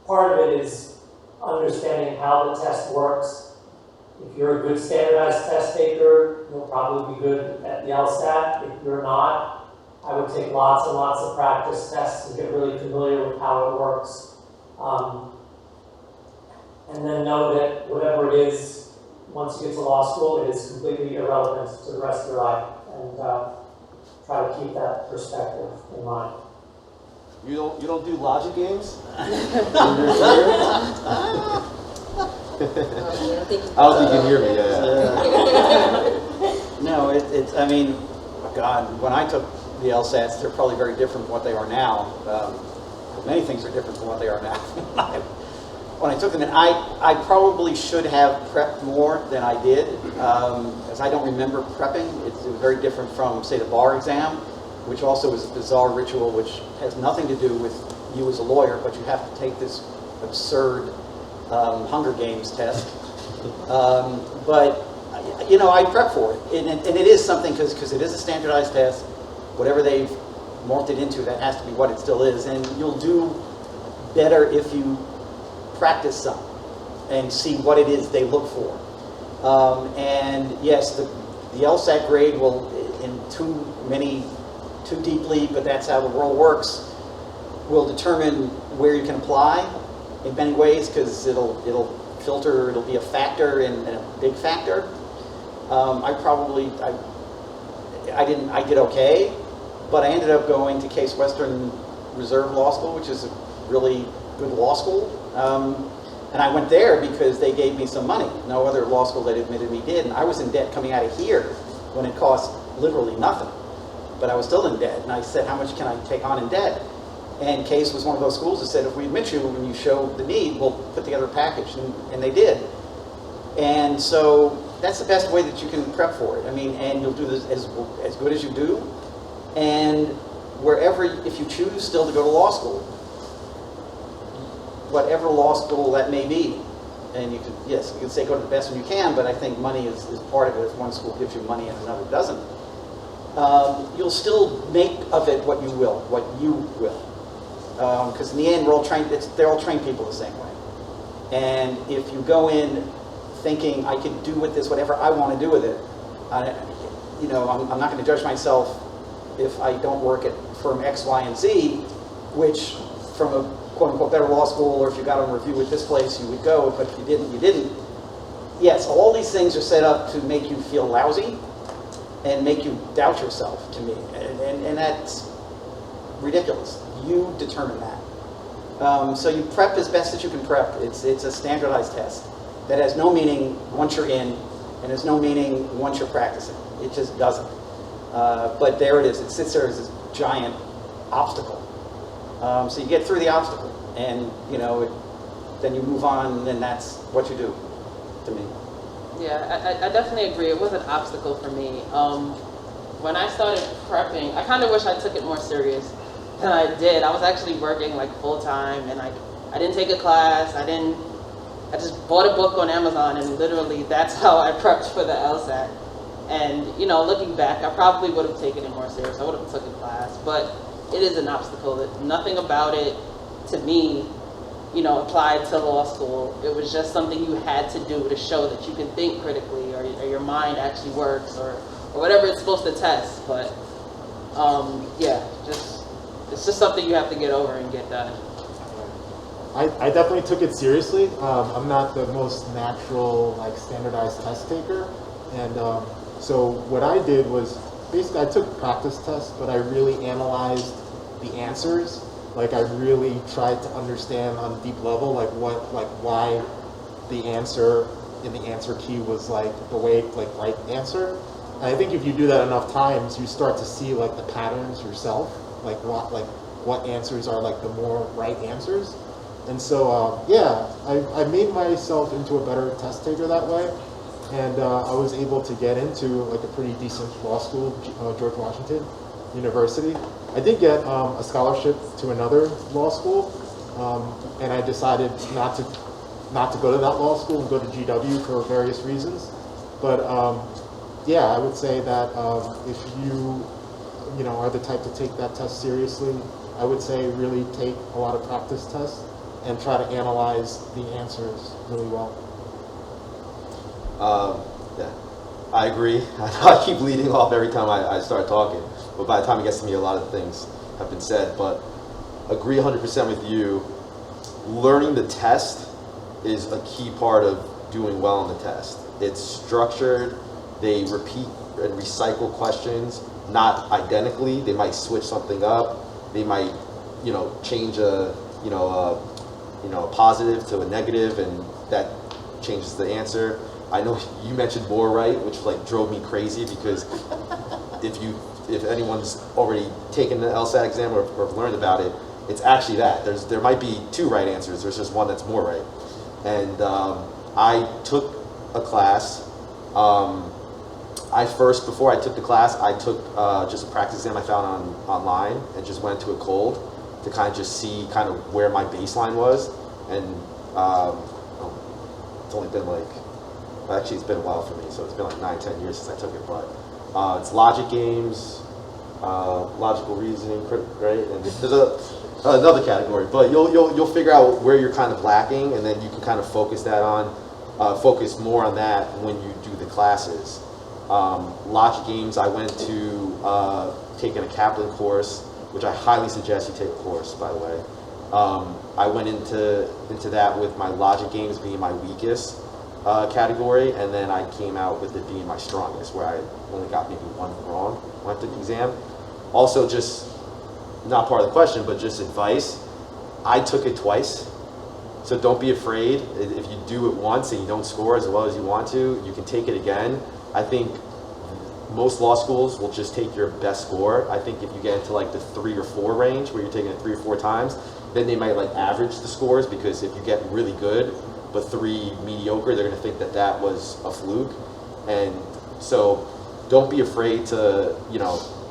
Part of it is understanding how the test works. If you're a good standardized test taker, you'll probably be good at the LSAT. If you're not, I would take lots and lots of practice tests and get really familiar with how it works. And then know that whatever it is, once you get to law school, it is completely irrelevant to the rest of your life. And try to keep that perspective in mind. You don't do logic games? I don't think you can hear me. Yeah. No, it's. I mean, God, when I took the LSATs, they're probably very different from what they are now. Many things are different from what they are now. when I took them, and I probably should have prepped more than I did, as I don't remember prepping. It was very different from, say, the bar exam, which also is a bizarre ritual, which has nothing to do with you as a lawyer, but you have to take this absurd Hunger Games test. But you know, I prep for it, and it is something because it is a standardized test. Whatever they've morphed it into, that has to be what it still is, and you'll do better if you practice some and see what it is they look for. And yes, the LSAT grade will, in too deeply, but that's how the world works, will determine where you can apply in many ways, because it'll filter, it'll be a factor and a big factor. I did okay, but I ended up going to Case Western Reserve Law School, which is a really good law school. And I went there because they gave me some money. No other law school that admitted me did. And I was in debt coming out of here when it cost literally nothing. But I was still in debt. And I said, how much can I take on in debt? And Case was one of those schools that said, if we admit you and you show the need, we'll put together a package. And they did. And so that's the best way that you can prep for it. I mean, and you'll do this as good as you do. And wherever, if you choose still to go to law school, whatever law school that may be, and you can say go to the best one you can, but I think money is part of it. If one school gives you money and another doesn't, you'll still make of it what you will. Because in the end, they're all trained people the same way. And if you go in thinking I can do with this whatever I want to do with it, I'm not going to judge myself if I don't work at firm X, Y, and Z, which from a quote-unquote better law school, or if you got on review with this place, you would go, but if you didn't, you didn't. Yes, all these things are set up to make you feel lousy and make you doubt yourself, to me, and that's ridiculous. You determine that. So you prep as best as you can prep. It's a standardized test that has no meaning once you're in, and has no meaning once you're practicing. It just doesn't. But there it is. It sits there as this giant obstacle. So you get through the obstacle, and then you move on, and then that's what you do, to me. Yeah, I definitely agree. It was an obstacle for me. When I started prepping, I kind of wish I took it more serious than I did. I was actually working like full time, and I didn't take a class. I just bought a book on Amazon, and literally that's how I prepped for the LSAT. And looking back, I probably would have taken it more serious. I would have took a class, but it is an obstacle. That nothing about it, to me, applied to law school. It was just something you had to do to show that you can think critically, or your mind actually works, or whatever it's supposed to test. But it's just something you have to get over and get done. I definitely took it seriously. I'm not the most natural, standardized test taker, and so what I did was basically I took practice tests, but I really analyzed the answers. I really tried to understand on a deep level, why the answer in the answer key was the way, right answer. And I think if you do that enough times, you start to see the patterns yourself, what answers are the more right answers. And so I made myself into a better test taker that way, and I was able to get into a pretty decent law school, George Washington University. I did get a scholarship to another law school, and I decided not to go to that law school and go to GW for various reasons. But I would say that if you are the type to take that test seriously, I would say really take a lot of practice tests and try to analyze the answers really well. I agree. I keep leading off every time I start talking, but by the time it gets to me, a lot of things have been said. But agree 100% with you. Learning the test is a key part of doing well on the test. It's structured. They repeat and recycle questions, not identically. They might switch something up. They might, change a positive to a negative, and that changes the answer. I know you mentioned more right, which drove me crazy, because if anyone's already taken the LSAT exam or learned about it, it's actually that. There might be two right answers. There's just one that's more right. And I took a class. Before I took the class, I took just a practice exam I found online and just went to it cold to kind of just see kind of where my baseline was. And it's only been like, actually it's been a while for me, so it's been like 9-10 years since I took it, but it's logic games, logical reasoning, right? And there's another category, but you'll figure out where you're kind of lacking, and then you can kind of focus more on that when you do the classes. Logic games, I went to taking a Kaplan course, which I highly suggest you take a course, by the way. I went into that with my logic games being my weakest category, and then I came out with it being my strongest, where I only got maybe one wrong when I took the exam. Also, just not part of the question, but just advice. I took it twice, so don't be afraid. If you do it once and you don't score as well as you want to, you can take it again. I think most law schools will just take your best score. I think if you get into like the 3 or 4 range, where you're taking it 3 or 4 times, then they might like average the scores, because if you get really good but 3 mediocre, they're going to think that that was a fluke. And so don't be afraid to,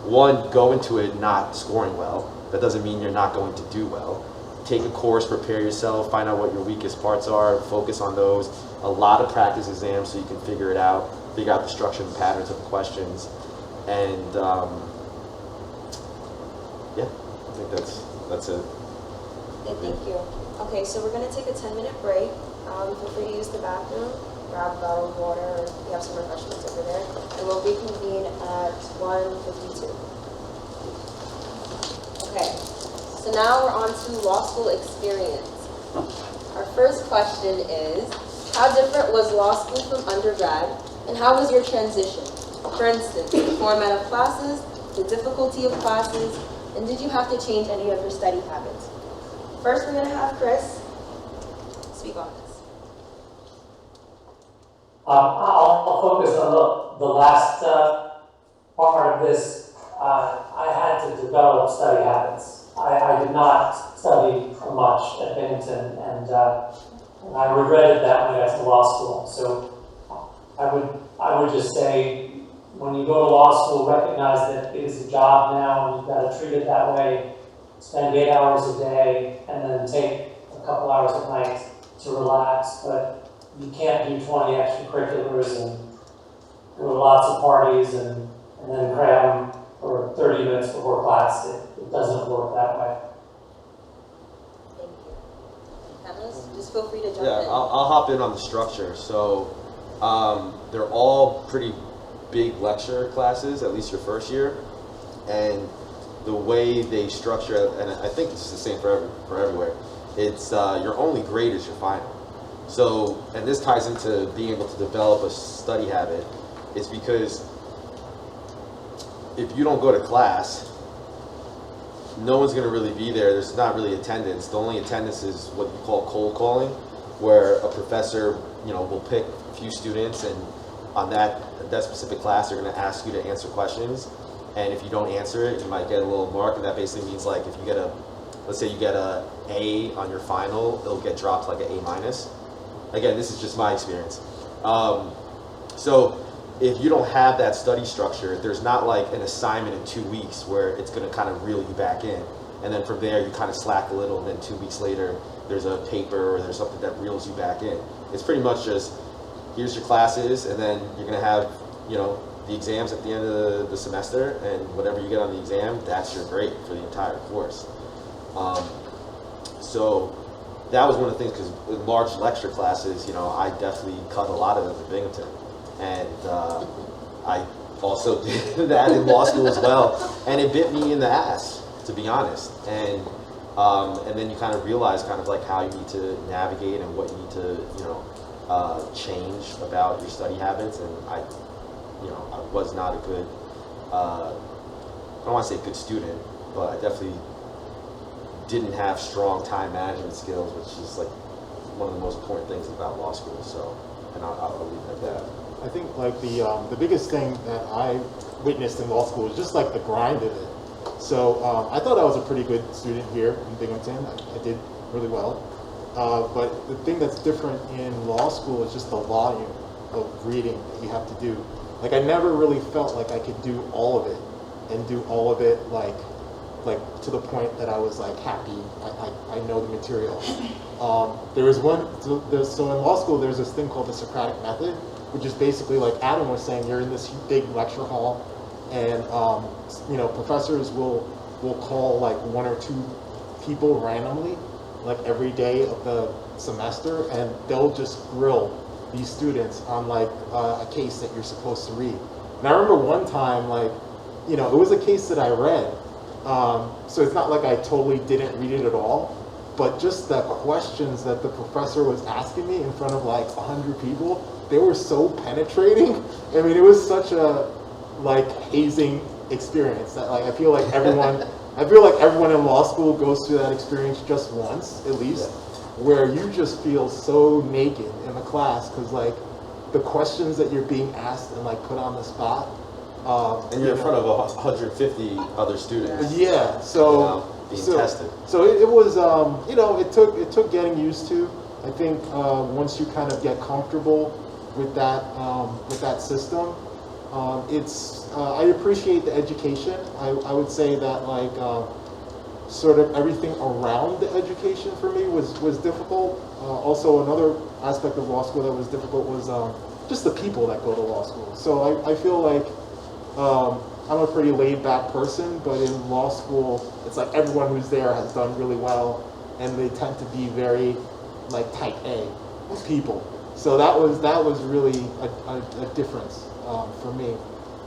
one, go into it not scoring well. That doesn't mean you're not going to do well. Take a course, prepare yourself, find out what your weakest parts are, focus on those. A lot of practice exams so you can figure it out, figure out the structure and patterns of the questions. And yeah, I think that's it. Okay, thank you. Okay, so we're going to take a 10-minute break. Feel free to use the bathroom, grab a bottle of water, or we have some refreshments over there, and we'll reconvene at 1:52. Okay, so now we're on to law school experience. Our first question is, how different was law school from undergrad, and how was your transition? For instance, the format of classes, the difficulty of classes, and did you have to change any of your study habits? First, we're going to have Kris speak on this. I'll focus on the last part of this. I had to develop study habits. I did not study much at Binghamton, and I regretted that when I got to law school. So I would just say, when you go to law school, recognize that it is a job now, and you've got to treat it that way. Spend 8 hours a day, and then take a couple hours at night to relax. But you can't do 20 extracurriculars and go to lots of parties and then cram for 30 minutes before class. It doesn't work that way. Thank you. Panelists, just feel free to jump in. I'll hop in on the structure. So they're all pretty big lecture classes, at least your first year. And the way they structure, and I think this is the same for everywhere, it's your only grade is your final. So, and this ties into being able to develop a study habit, is because if you don't go to class, no one's going to really be there. There's not really attendance. The only attendance is what you call cold calling, where a professor, will pick a few students, and on that specific class, they're going to ask you to answer questions. And if you don't answer it, you might get a little mark, and that basically means, like, if you get let's say you get a A on your final, it'll get dropped like an A-. Again, this is just my experience. So if you don't have that study structure, there's not like an assignment in 2 weeks where it's going to kind of reel you back in. And then from there, you kind of slack a little, and then 2 weeks later, there's a paper or there's something that reels you back in. It's pretty much just, here's your classes, and then you're going to have, the exams at the end of the semester, and whatever you get on the exam, that's your grade for the entire course. So that was one of the things, because in large lecture classes, I definitely cut a lot of them at Binghamton. And I also did that in law school as well. And it bit me in the ass, to be honest. And then you kind of realize kind of like how you need to navigate and what you need to, change about your study habits. And I was not a good, I don't want to say good student, but I definitely didn't have strong time management skills, which is like one of the most important things about law school. So, and I'll leave it at that. I think like the biggest thing that I witnessed in law school was just like the grind of it. So I thought I was a pretty good student here in Binghamton. I did really well. But the thing that's different in law school is just the volume of reading that you have to do. Like, I never really felt like I could do all of it and do all of it like to the point that I was like happy. I know the material. There was one. So in law school, there's this thing called the Socratic method, which is basically like Adam was saying. You're in this big lecture hall, and professors will call like one or two people randomly, like every day of the semester, and they'll just grill these students on like a case that you're supposed to read. And I remember one time, like, it was a case that I read. So it's not like I totally didn't read it at all, but just the questions that the professor was asking me in front of like 100 people, they were so penetrating. I mean, it was such a like hazing experience that like I feel like everyone in law school goes through that experience just once at least, where you just feel so naked in the class because like the questions that you're being asked and like put on the spot. And you're in front of 150 other students. Yeah, so being tested. So it was, it took getting used to. I think once you kind of get comfortable with that system, I appreciate the education. I would say that like sort of everything around the education for me was difficult. Also, another aspect of law school that was difficult was just the people that go to law school. So I feel like I'm a pretty laid-back person, but in law school, it's like everyone who's there has done really well, and they tend to be very like type A people. So that was really a difference for me.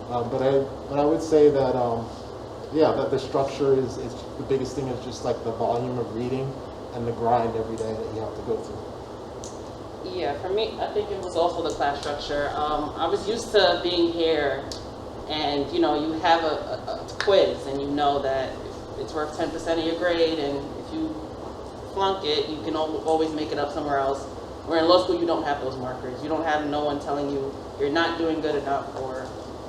But I would say that that the structure is the biggest thing is just like the volume of reading and the grind every day that you have to go through. Yeah, for me, I think it was also the class structure. I was used to being here, and you have a quiz, and you know that it's worth 10% of your grade, and if you flunk it, you can always make it up somewhere else. Where in law school, you don't have those markers. You don't have no one telling you you're not doing good enough, or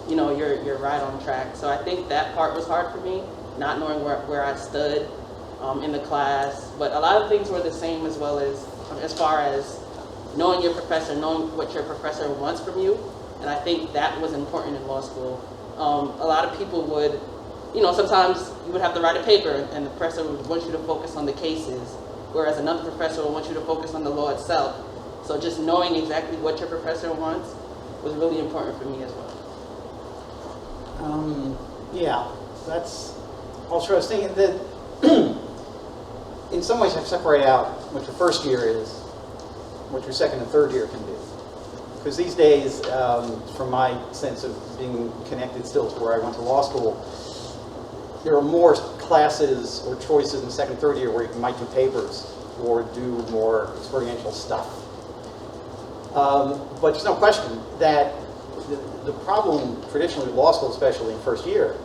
you're right on track. So I think that part was hard for me, not knowing where I stood in the class. But a lot of things were the same as well as far as knowing your professor, knowing what your professor wants from you. And I think that was important in law school. A lot of people would, sometimes you would have to write a paper and the professor would want you to focus on the cases, whereas another professor would want you to focus on the law itself. So just knowing exactly what your professor wants was really important for me as well. That's also I was thinking that in some ways I separate out what your first year is, what your second and third year can do. Because these days, from my sense of being connected still to where I went to law school, there are more classes or choices in second and third year where you might do papers or do more experiential stuff. But there's no question that the problem traditionally with law school, especially in first year,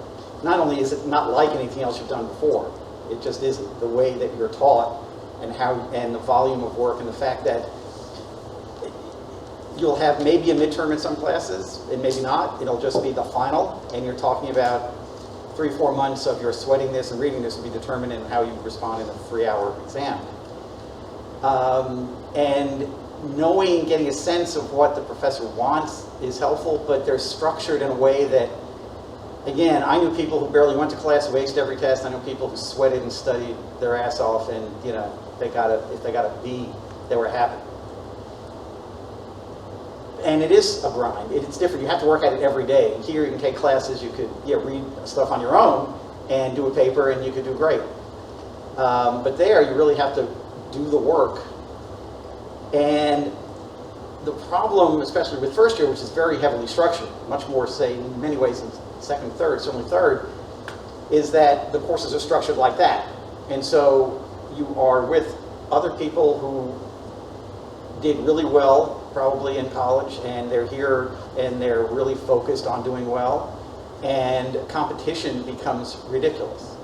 not only is it not like anything else you've done before, it just isn't the way that you're taught and the volume of work and the fact that you'll have maybe a midterm in some classes and maybe not. It'll just be the final, and you're talking about 3-4 months of your sweating this and reading this will be determined in how you respond in a 3-hour exam. And knowing, getting a sense of what the professor wants is helpful, but they're structured in a way that, again, I knew people who barely went to class, who aced every test. I knew people who sweated and studied their ass off, and if they got a B, they were happy. And it is a grind. It's different. You have to work at it every day. Here you can take classes, you could read stuff on your own and do a paper, and you could do great. But there you really have to do the work. And the problem, especially with first year, which is very heavily structured, much more, say, in many ways in second and third, certainly third, is that the courses are structured like that. And so you are with other people who did really well, probably in college, and they're here and they're really focused on doing well, and competition becomes ridiculous.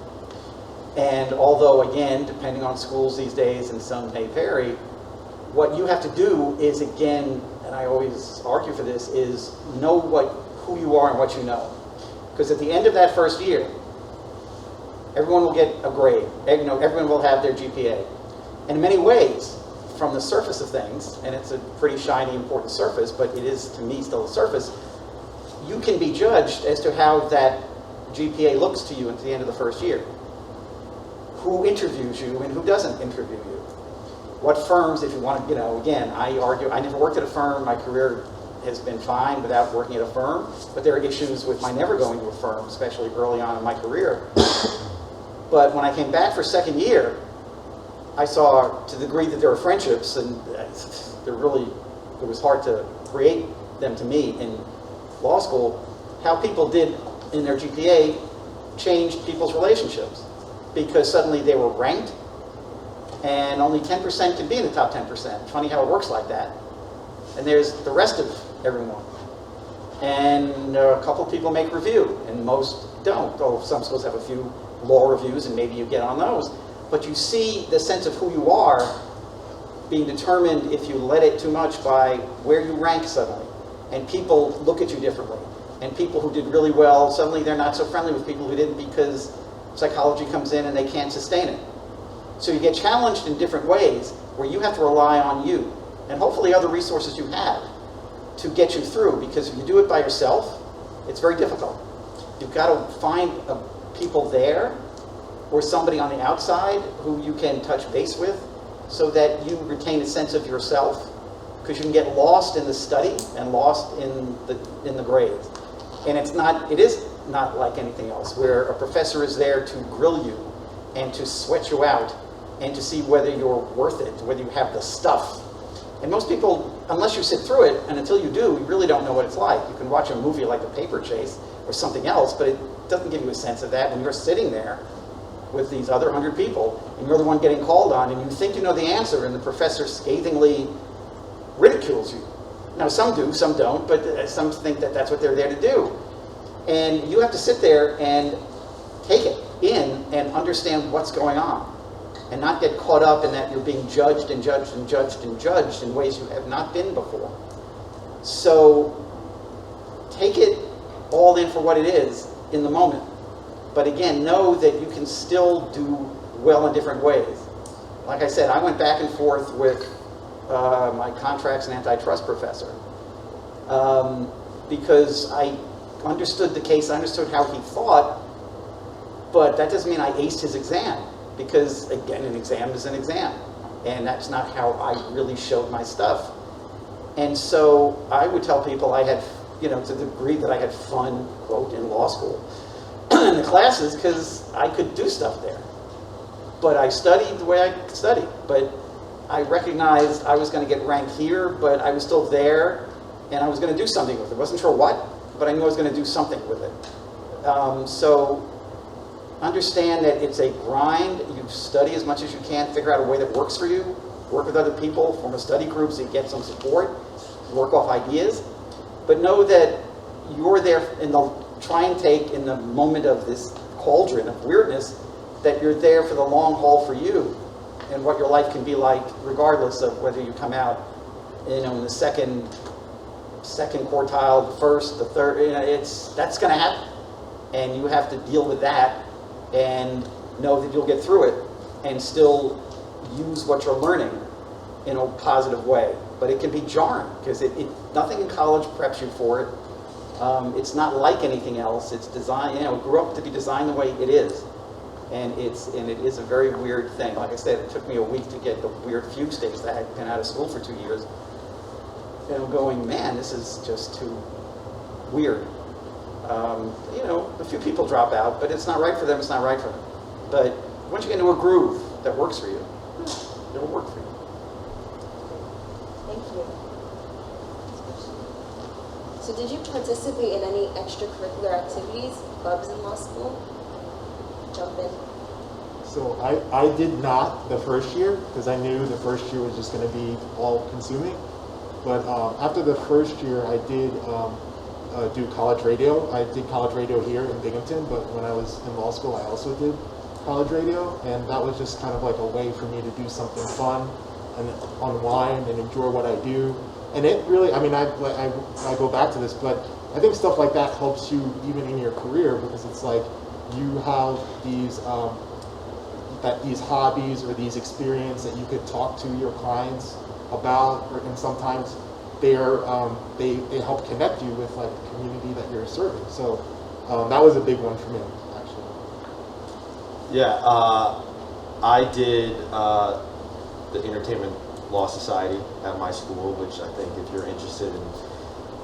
And although, again, depending on schools these days, and some may vary, what you have to do is, again, and I always argue for this, is know who you are and what you know. Because at the end of that first year, everyone will get a grade. Everyone will have their GPA. And in many ways, from the surface of things, and it's a pretty shiny, important surface, but it is, to me, still a surface, you can be judged as to how that GPA looks to you at the end of the first year. Who interviews you and who doesn't interview you. What firms, if you want to, again, I argue, I never worked at a firm. My career has been fine without working at a firm, but there are issues with my never going to a firm, especially early on in my career. But when I came back for second year, I saw, to the degree that there were friendships, and it was hard to create them to me in law school, how people did in their GPA changed people's relationships. Because suddenly they were ranked, and only 10% can be in the top 10%. Funny how it works like that. And there's the rest of everyone. And a couple of people make review, and most don't. Though some schools have a few law reviews, and maybe you get on those. But you see the sense of who you are being determined, if you let it too much, by where you rank suddenly. And people look at you differently. And people who did really well, suddenly they're not so friendly with people who didn't, because psychology comes in and they can't sustain it. So you get challenged in different ways where you have to rely on you and hopefully other resources you have to get you through, because if you do it by yourself, it's very difficult. You've got to find people there or somebody on the outside who you can touch base with so that you retain a sense of yourself, because you can get lost in the study and lost in the grades. And it is not like anything else, where a professor is there to grill you and to sweat you out and to see whether you're worth it, whether you have the stuff. And most people, unless you sit through it, and until you do, you really don't know what it's like. You can watch a movie like The Paper Chase or something else, but it doesn't give you a sense of that when you're sitting there with these other 100 people, and you're the one getting called on, and you think you know the answer, and the professor scathingly ridicules you. Now, some do, some don't, but some think that that's what they're there to do. And you have to sit there and take it in and understand what's going on, and not get caught up in that you're being judged and judged and judged and judged in ways you have not been before. So take it all in for what it is in the moment. But again, know that you can still do well in different ways. Like I said, I went back and forth with my contracts and antitrust professor because I understood the case, I understood how he thought, but that doesn't mean I aced his exam, because again, an exam is an exam, and that's not how I really showed my stuff. And so I would tell people I had, to the degree that I had fun, quote, in law school, in the classes, because I could do stuff there. But I studied the way I could study, but I recognized I was going to get ranked here, but I was still there, and I was going to do something with it. I wasn't sure what, but I knew I was going to do something with it. So understand that it's a grind. You study as much as you can, figure out a way that works for you, work with other people, form a study group so you get some support, work off ideas. But know that you're there in the try and take in the moment of this cauldron of weirdness, that you're there for the long haul for you and what your life can be like, regardless of whether you come out in the second quartile, the first, the third. That's going to happen, and you have to deal with that and know that you'll get through it and still use what you're learning in a positive way. But it can be jarring, because nothing in college preps you for it. It's not like anything else. It's designed, it grew up to be designed the way it is. And it is a very weird thing. Like I said, it took me a week to get the weird fugue states that I had been out of school for 2 years. And I'm going, man, this is just too weird. A few people drop out, but it's not right for them, it's not right for them. But once you get into a groove that works for you, it'll work for you. Thank you. So did you participate in any extracurricular activities, clubs in law school? Jump in. So I did not the first year, because I knew the first year was just going to be all-consuming. But after the first year, I did do college radio. I did college radio here in Binghamton, but when I was in law school, I also did college radio, and that was just kind of like a way for me to do something fun and unwind and enjoy what I do. And it really, I go back to this, but I think stuff like that helps you even in your career, because it's like you have these, that these hobbies or these experiences that you could talk to your clients about, and sometimes they help connect you with like the community that you're serving. So that was a big one for me, actually. Yeah, I did the Entertainment Law Society at my school, which I think if you're interested in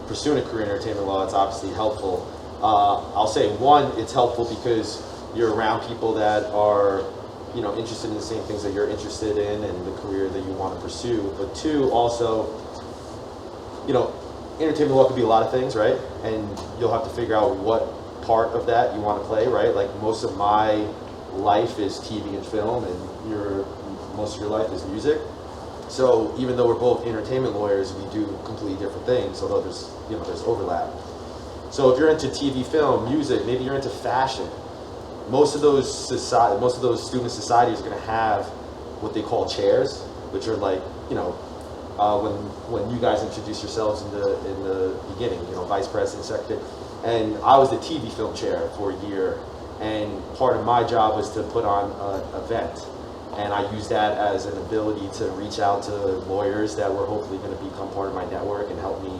pursuing a career in entertainment law, it's obviously helpful. I'll say, one, it's helpful because you're around people that are, you know, interested in the same things that you're interested in and the career that you want to pursue. But two, also, you know, entertainment law could be a lot of things, right? And you'll have to figure out what part of that you want to play, right? Like most of my life is TV and film, and most of your life is music. So even though we're both entertainment lawyers, we do completely different things, although there's, you know, there's overlap. So if you're into TV, film, music, maybe you're into fashion, most of those student societies are going to have what they call chairs, which are like, you know, when you guys introduce yourselves in the beginning, you know, vice president, secretary, and I was the TV film chair for a year, and part of my job was to put on an event, and I used that as an ability to reach out to lawyers that were hopefully going to become part of my network and help me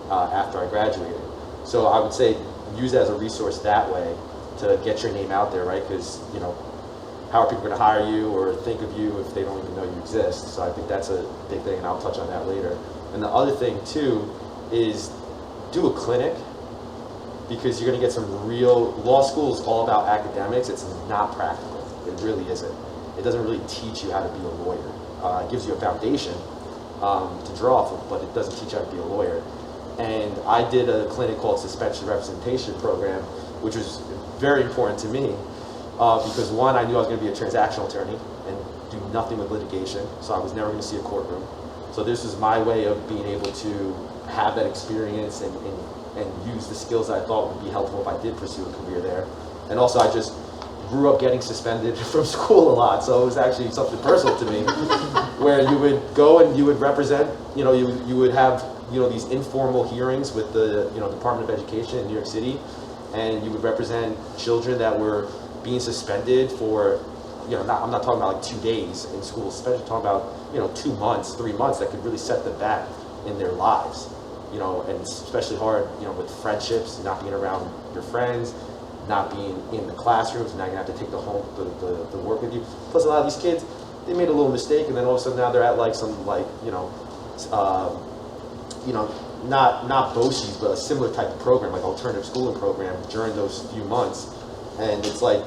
after I graduated. So I would say use it as a resource that way to get your name out there, right? Because, you know, how are people going to hire you or think of you if they don't even know you exist? So I think that's a big thing, and I'll touch on that later. And the other thing too is do a clinic, because you're going to get some real, law school is all about academics. It's not practical. It really isn't. It doesn't really teach you how to be a lawyer. It gives you a foundation to draw off of, but it doesn't teach you how to be a lawyer. And I did a clinic called Suspension Representation Program, which was very important to me because one, I knew I was going to be a transactional attorney and do nothing with litigation, so I was never going to see a courtroom. So this was my way of being able to have that experience and use the skills that I thought would be helpful if I did pursue a career there. And also I just grew up getting suspended from school a lot, so it was actually something personal to me, where you would go and you would represent, you know, you would have, you know, these informal hearings with the, you know, Department of Education in New York City, and you would represent children that were being suspended for, you know, I'm not talking about like 2 days in school, especially talking about, you know, 2 months, 3 months that could really set them back in their lives, you know, and it's especially hard, you know, with friendships, not being around your friends, not being in the classrooms, now you have to take the work with you. Plus a lot of these kids, they made a little mistake, and then all of a sudden now they're at like some, like, you know, not BOCES, but a similar type of program, like alternative schooling program during those few months. And it's like,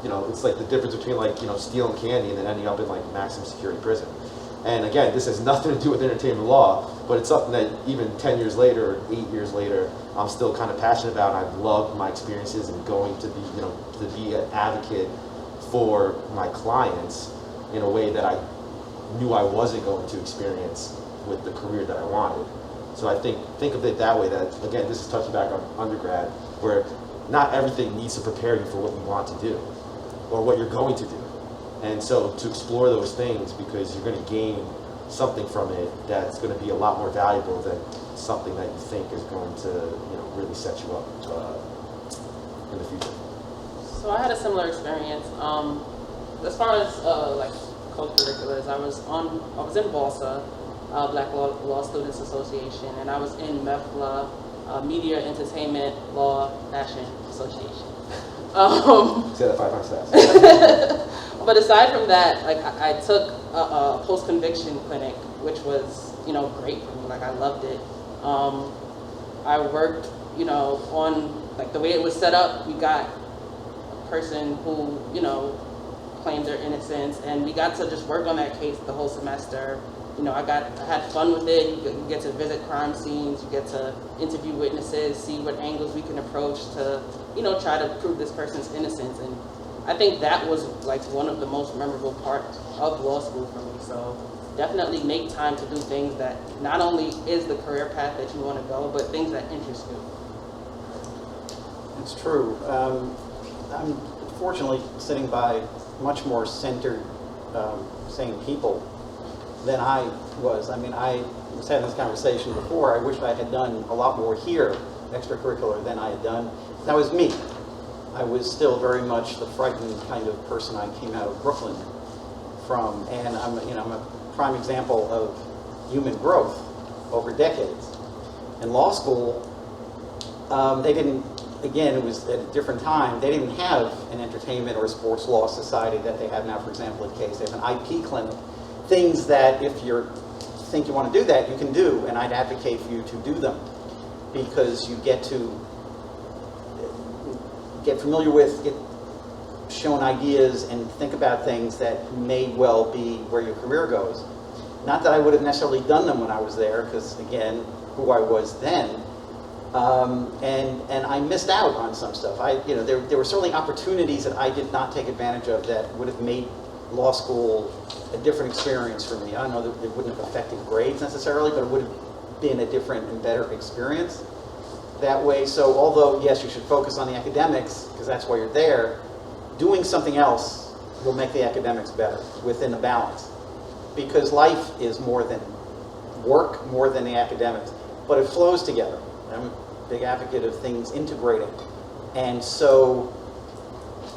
you know, it's like the difference between like, you know, stealing candy and then ending up in like maximum security prison. And again, this has nothing to do with entertainment law, but it's something that even 10 years later, or 8 years later, I'm still kind of passionate about. And I've loved my experiences and going to be, you know, to be an advocate for my clients in a way that I knew I wasn't going to experience with the career that I wanted. So I think of it that way, that again, this is touching back on undergrad, where not everything needs to prepare you for what you want to do or what you're going to do. And so to explore those things, because you're going to gain something from it that's going to be a lot more valuable than something that you think is going to, you know, really set you up in the future. So I had a similar experience. As far as like co-curriculars, I was in BALSA, Black Law Students Association, and I was in MEFLA, Media, Entertainment, Law, Fashion Association. Say that 5 times fast. But aside from that, like I took a post-conviction clinic, which was, you know, great for me. Like I loved it. I worked, you know, on like the way it was set up. We got a person who, you know, claimed their innocence, and we got to just work on that case the whole semester. You know, I had fun with it. You get to visit crime scenes, you get to interview witnesses, see what angles we can approach to, you know, try to prove this person's innocence. And I think that was like one of the most memorable parts of law school for me. So definitely make time to do things that not only is the career path that you want to go, but things that interest you. It's true. I'm fortunately sitting by much more centered, sane people than I was. I mean, I was having this conversation before. I wish I had done a lot more here, extracurricular, than I had done. That was me. I was still very much the frightened kind of person I came out of Brooklyn from, and I'm a prime example of human growth over decades. In law school, they didn't, again, it was at a different time, they didn't have an entertainment or a sports law society that they have now, for example, at Case. They have an IP clinic. Things that if you think you want to do that, you can do, and I'd advocate for you to do them, because you get to get familiar with, get shown ideas, and think about things that may well be where your career goes. Not that I would have necessarily done them when I was there, because again, who I was then, and I missed out on some stuff. There were certainly opportunities that I did not take advantage of that would have made law school a different experience for me. I don't know that it wouldn't have affected grades necessarily, but it would have been a different and better experience that way. So although, yes, you should focus on the academics, because that's why you're there, doing something else will make the academics better within the balance. Because life is more than work, more than the academics, but it flows together. I'm a big advocate of things integrating. And so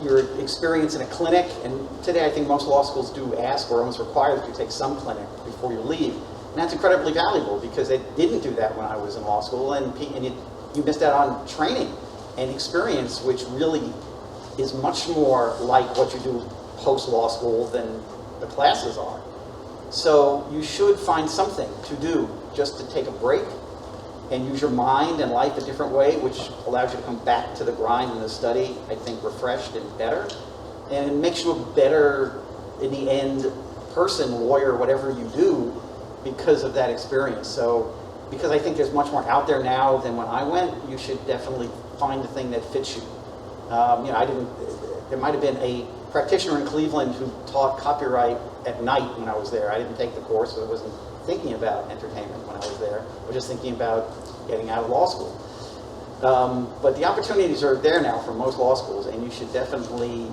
your experience in a clinic, and today I think most law schools do ask or almost require that you take some clinic before you leave. And that's incredibly valuable, because they didn't do that when I was in law school, and you missed out on training and experience, which really is much more like what you do post-law school than the classes are. So you should find something to do just to take a break and use your mind and life a different way, which allows you to come back to the grind and the study, I think, refreshed and better. And it makes you a better, in the end, person, lawyer, whatever you do, because of that experience. So, because I think there's much more out there now than when I went, you should definitely find the thing that fits you. There might have been a practitioner in Cleveland who taught copyright at night when I was there. I didn't take the course, so I wasn't thinking about entertainment when I was there. I was just thinking about getting out of law school. But the opportunities are there now for most law schools, and you should definitely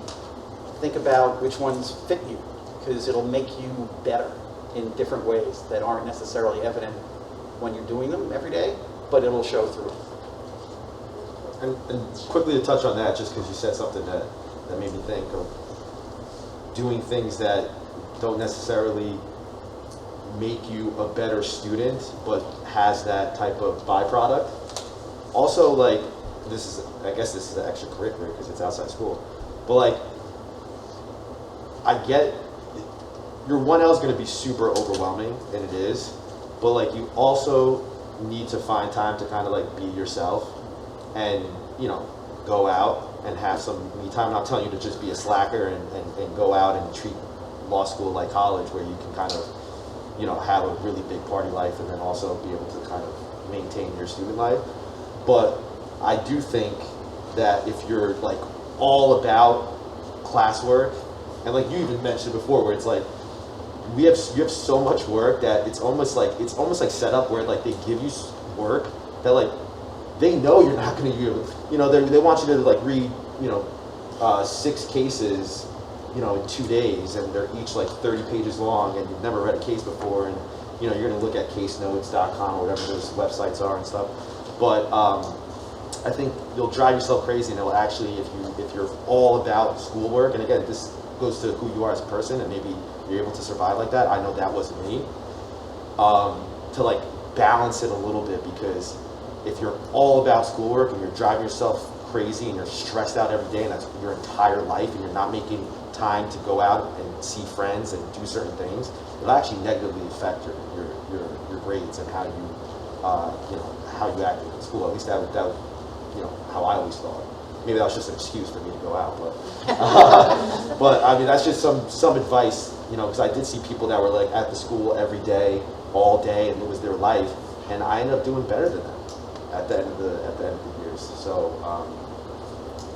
think about which ones fit you, because it'll make you better in different ways that aren't necessarily evident when you're doing them every day, but it'll show through. And quickly to touch on that, just because you said something that made me think of doing things that don't necessarily make you a better student, but has that type of byproduct. Also, like, I guess this is an extracurricular because it's outside school, but like, I get your 1L is going to be super overwhelming, and it is, but like, you also need to find time to kind of like be yourself and, go out and have some me time. I'm not telling you to just be a slacker and go out and treat law school like college, where you can kind of, have a really big party life and then also be able to kind of maintain your student life. But I do think that if you're like all about classwork, and like you even mentioned before, where it's like you have so much work that it's almost like set up where like they give you work that like they know you're not going to use. They want you to like read 6 cases in 2 days, and they're each like 30 pages long, and you've never read a case before, and you're going to look at casenotes.com or whatever those websites are and stuff. But I think you'll drive yourself crazy, and it'll actually, if you're all about schoolwork, and again, this goes to who you are as a person, and maybe you're able to survive like that. I know that wasn't me. To like balance it a little bit, because if you're all about schoolwork and you're driving yourself crazy and you're stressed out every day, and that's your entire life, and you're not making time to go out and see friends and do certain things, it'll actually negatively affect your grades and how you act in school. At least that how I always thought. Maybe that was just an excuse for me to go out, but but I mean, that's just some advice, because I did see people that were like at the school every day, all day, and it was their life, and I ended up doing better than them at the end of the years. So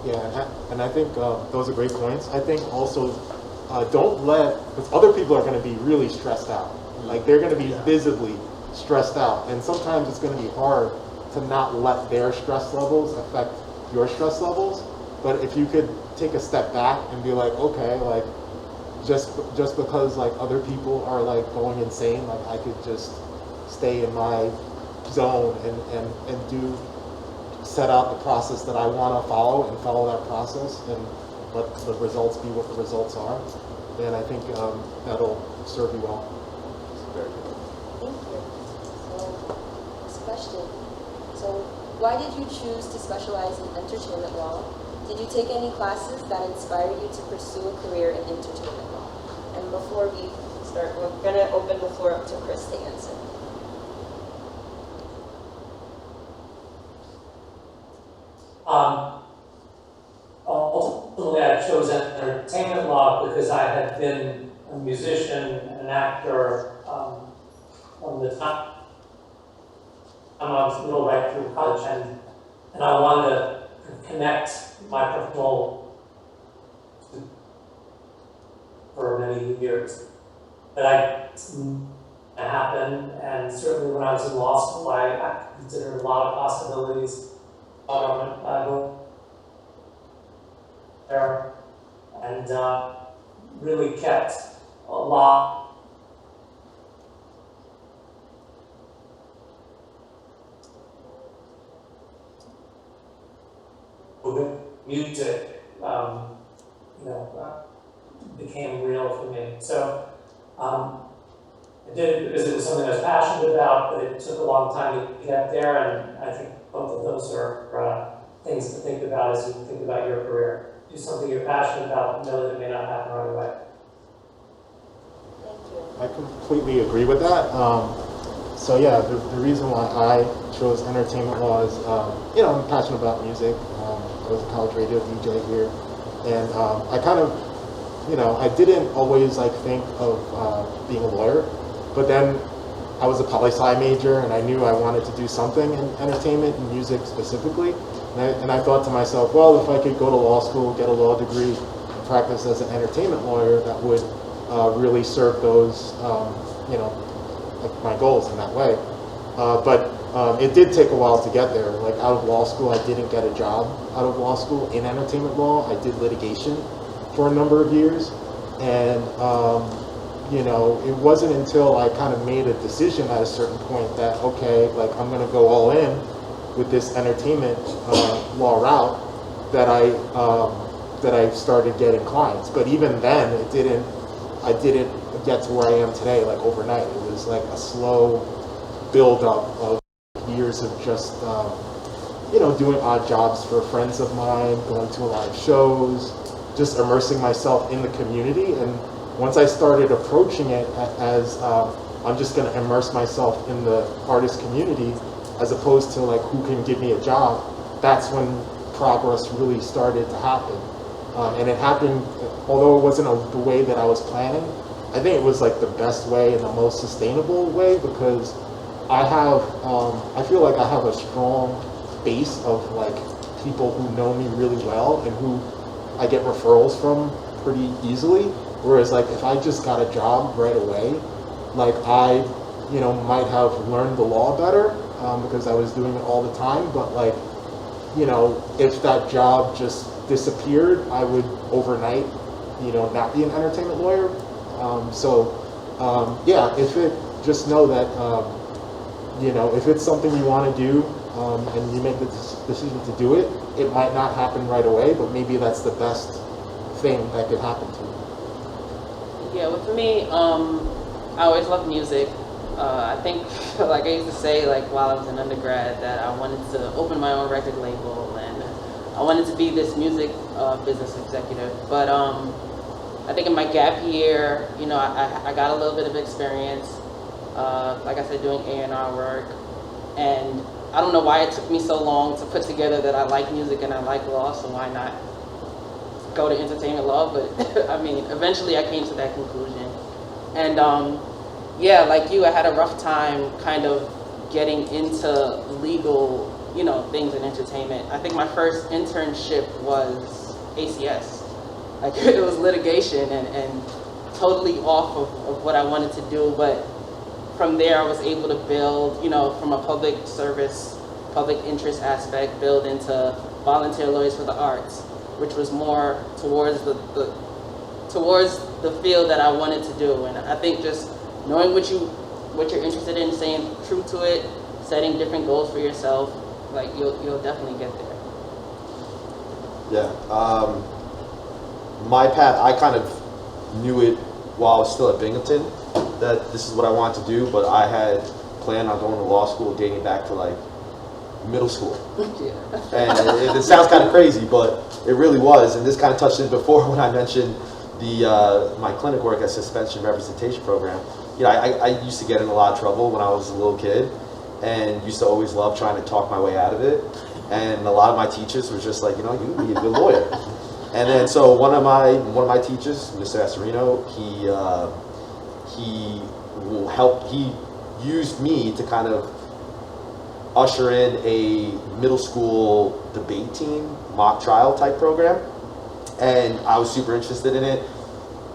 yeah, and I think those are great points. I think also don't let, because other people are going to be really stressed out. Like they're going to be visibly stressed out, and sometimes it's going to be hard to not let their stress levels affect your stress levels. But if you could take a step back and be like, okay, like just because like other people are like going insane, like I could just stay in my zone and do set out the process that I want to follow and follow that process and let the results be what the results are. And I think that'll serve you well. Very good. Thank you. So, next question. So, why did you choose to specialize in entertainment law? Did you take any classes that inspired you to pursue a career in entertainment law? And before we start, we're going to open the floor up to Kris to answer. Ultimately, I chose entertainment law because I had been a musician, an actor from the time I was middle right through college, and I wanted to connect my professional for many years. But it happened, and certainly when I was in law school, I considered a lot of possibilities. There and really kept a lot of music, became real for me. So I did it because it was something I was passionate about, but it took a long time to get there, and I think both of those are things to think about as you think about your career. Do something you're passionate about, know that it may not happen right away. Thank you. I completely agree with that. So yeah, the reason why I chose entertainment law is, I'm passionate about music. I was a college radio DJ here, and I kind of, I didn't always think of being a lawyer, but then I was a poli-sci major, and I knew I wanted to do something in entertainment and music specifically. And I thought to myself, well, if I could go to law school, get a law degree, and practice as an entertainment lawyer, that would really serve those, my goals in that way. But it did take a while to get there. Out of law school, I didn't get a job out of law school in entertainment law. I did litigation for a number of years. And, it wasn't until I kind of made a decision at a certain point that, okay, I'm going to go all in with this entertainment law route that I started getting clients. But even then, I didn't get to where I am today overnight. It was a slow build up of years of just doing odd jobs for friends of mine, going to a lot of shows, just immersing myself in the community. And once I started approaching it as I'm just going to immerse myself in the artist community, as opposed to who can give me a job, that's when progress really started to happen. And it happened, although it wasn't the way that I was planning, I think it was the best way and the most sustainable way, because I feel like I have a strong base of people who know me really well and who I get referrals from pretty easily. Whereas if I just got a job right away, I might have learned the law better because I was doing it all the time. But if that job just disappeared, I would overnight, not be an entertainment lawyer. Just know that, if it's something you want to do and you make the decision to do it, it might not happen right away, but maybe that's the best thing that could happen to you. Yeah, well, for me, I always loved music. I think, I used to say, while I was an undergrad, that I wanted to open my own record label, and I wanted to be this music business executive. But I think in my gap year, I got a little bit of experience, like I said, doing A&R work. And I don't know why it took me so long to put together that I like music and I like law, so why not go to entertainment law? But eventually I came to that conclusion. And like you, I had a rough time kind of getting into legal, things in entertainment. I think my first internship was ACS. It was litigation and totally off of what I wanted to do. But from there, I was able to build, from a public service, public interest aspect, build into volunteer lawyers for the arts, which was more towards the field that I wanted to do. And I think just knowing what you're interested in, staying true to it, setting different goals for yourself, like you'll definitely get there. Yeah. My path, I kind of knew it while I was still at Binghamton, that this is what I wanted to do, but I had planned on going to law school dating back to like middle school. And it sounds kind of crazy, but it really was. And this kind of touched in before when I mentioned my clinic work at suspension representation program. You know, I used to get in a lot of trouble when I was a little kid, and used to always love trying to talk my way out of it. And a lot of my teachers were just like, you know, you be a good lawyer. And then so one of my teachers, Mr. Astorino, he used me to kind of usher in a middle school debate team mock trial type program, and I was super interested in it.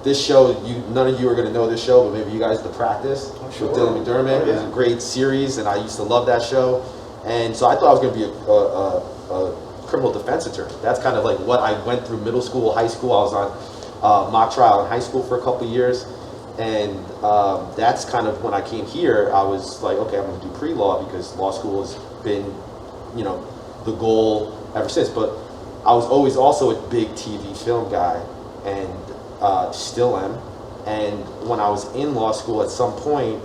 This show, none of you are going to know this show, but maybe you guys, The Practice, with Dylan McDermott. It was a great series, and I used to love that show. And so I thought I was going to be a criminal defense attorney. That's kind of like what I went through middle school, high school. I was on mock trial in high school for a couple of years. And that's kind of when I came here, I was like, okay, I'm going to do pre-law because law school has been, you know, the goal ever since. But I was always also a big TV film guy, and still am. And when I was in law school, at some point,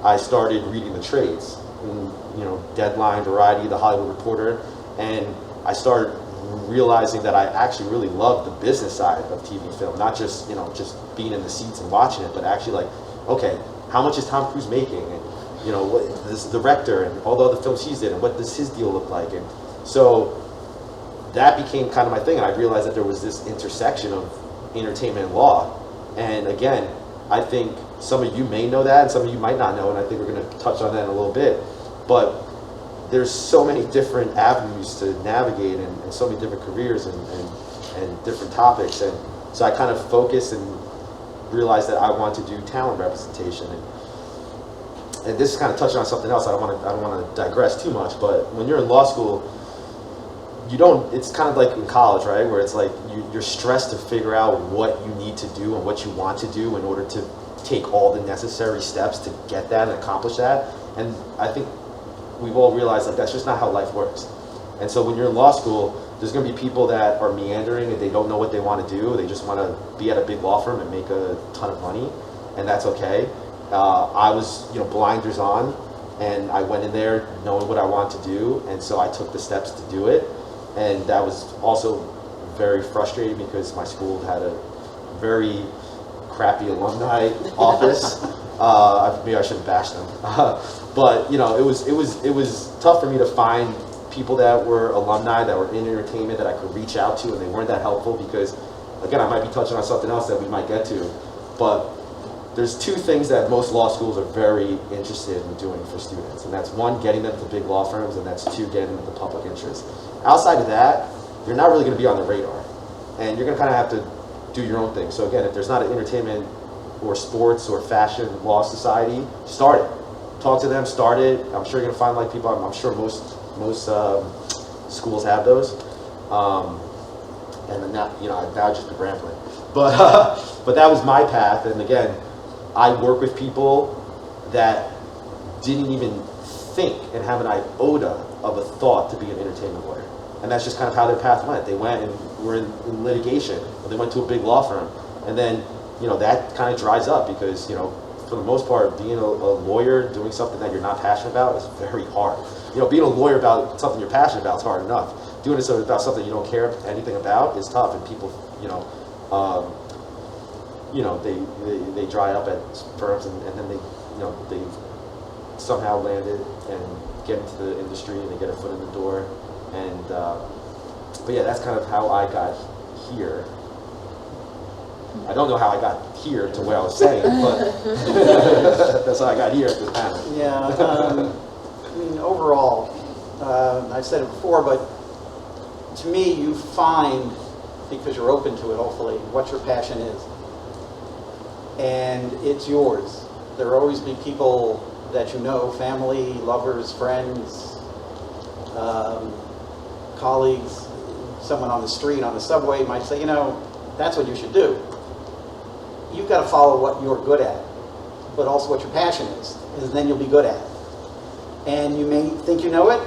I started reading the trades, you know, Deadline, Variety, The Hollywood Reporter, and I started realizing that I actually really loved the business side of TV film, not just, you know, just being in the seats and watching it, but actually like, okay, how much is Tom Cruise making, and you know, what this director and all the other films he's in, and what does his deal look like? And so that became kind of my thing, and I realized that there was this intersection of entertainment and law. And again, I think some of you may know that, and some of you might not know, and I think we're going to touch on that in a little bit. But there's so many different avenues to navigate, and so many different careers and different topics. And so I kind of focused and realized that I want to do talent representation. And this is kind of touching on something else. I don't want to digress too much, but when you're in law school, it's kind of like in college, right? Where it's like you're stressed to figure out what you need to do and what you want to do in order to take all the necessary steps to get that and accomplish that. And I think we've all realized like that's just not how life works. And so when you're in law school, there's going to be people that are meandering and they don't know what they want to do. They just want to be at a big law firm and make a ton of money, and that's okay. I was, you know, blinders on, and I went in there knowing what I wanted to do, and so I took the steps to do it. And that was also very frustrating because my school had a very crappy alumni office. Maybe I shouldn't bash them, but you know, it was tough for me to find people that were alumni that were in entertainment that I could reach out to, and they weren't that helpful because, again, I might be touching on something else that we might get to, but there's two things that most law schools are very interested in doing for students, and that's one, getting them to big law firms, and that's two, getting them to public interest. Outside of that, you're not really going to be on the radar, and you're going to kind of have to do your own thing. So again, if there's not an entertainment or sports or fashion law society, start it. Talk to them, start it. I'm sure you're going to find like people. I'm sure most schools have those. And then that, you know, I've now just been rambling, but that was my path. And again, I work with people that didn't even think and have an iota of a thought to be an entertainment lawyer. And that's just kind of how their path went. They went and were in litigation, or they went to a big law firm. And then, you know, that kind of dries up because, you know, for the most part, being a lawyer, doing something that you're not passionate about is very hard. You know, being a lawyer about something you're passionate about is hard enough. Doing it about something you don't care anything about is tough, and people, they dry up at firms, and then they somehow land it and get into the industry, and they get a foot in the door. And but yeah, that's kind of how I got here. I don't know how I got here to where I was saying, but that's how I got here at this panel. Yeah, I mean, overall, I've said it before, but to me, you find, because you're open to it, hopefully, what your passion is. And it's yours. There will always be people that you know, family, lovers, friends, colleagues, someone on the street, on the subway might say, you know, that's what you should do. You've got to follow what you're good at, but also what your passion is, and then you'll be good at it. And you may think you know it,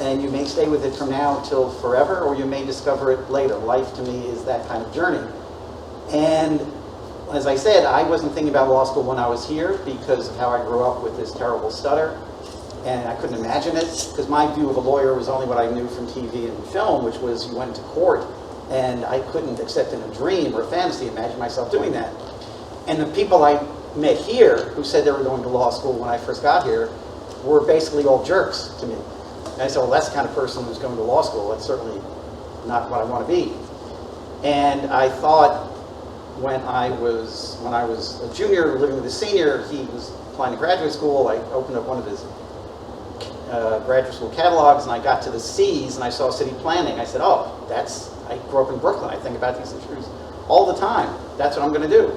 and you may stay with it from now till forever, or you may discover it later. Life to me is that kind of journey. And as I said, I wasn't thinking about law school when I was here because of how I grew up with this terrible stutter, and I couldn't imagine it, because my view of a lawyer was only what I knew from TV and film, which was you went to court, and I couldn't, except in a dream or a fantasy, imagine myself doing that. And the people I met here who said they were going to law school when I first got here were basically all jerks to me. And I said, well, that's the kind of person who's going to law school. That's certainly not what I want to be. And I thought when I was a junior living with a senior, he was applying to graduate school. I opened up one of his graduate school catalogs, and I got to the C's, and I saw city planning. I said, oh, I grew up in Brooklyn. I think about these issues all the time. That's what I'm going to do.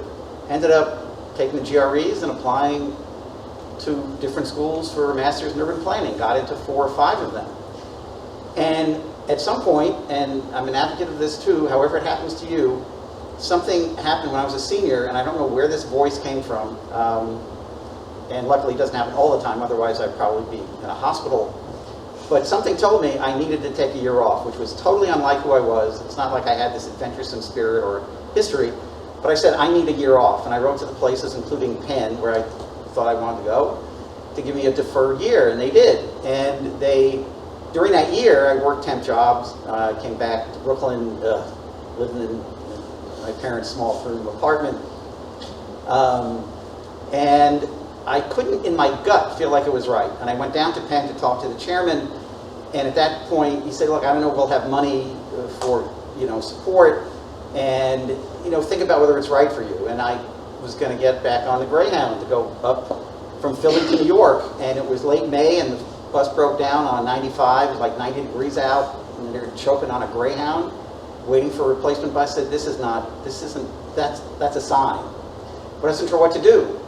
Ended up taking the GREs and applying to different schools for a master's in urban planning. Got into 4 or 5 of them. And at some point, and I'm an advocate of this too, however it happens to you, something happened when I was a senior, and I don't know where this voice came from. And luckily it doesn't happen all the time, otherwise I'd probably be in a hospital. But something told me I needed to take a year off, which was totally unlike who I was. It's not like I had this adventuresome spirit or history, but I said I need a year off. And I wrote to the places, including Penn, where I thought I wanted to go, to give me a deferred year, and they did. And during that year, I worked temp jobs, came back to Brooklyn, living in my parents' small 3-room apartment. And I couldn't, in my gut, feel like it was right. And I went down to Penn to talk to the chairman, and at that point, he said, look, I don't know if we'll have money for, support, and, think about whether it's right for you. And I was going to get back on the Greyhound to go up from Philly to New York, and it was late May, and the bus broke down on 95. It was like 90 degrees out, and they're choking on a Greyhound, waiting for a replacement bus. I said, that's a sign. But I wasn't sure what to do.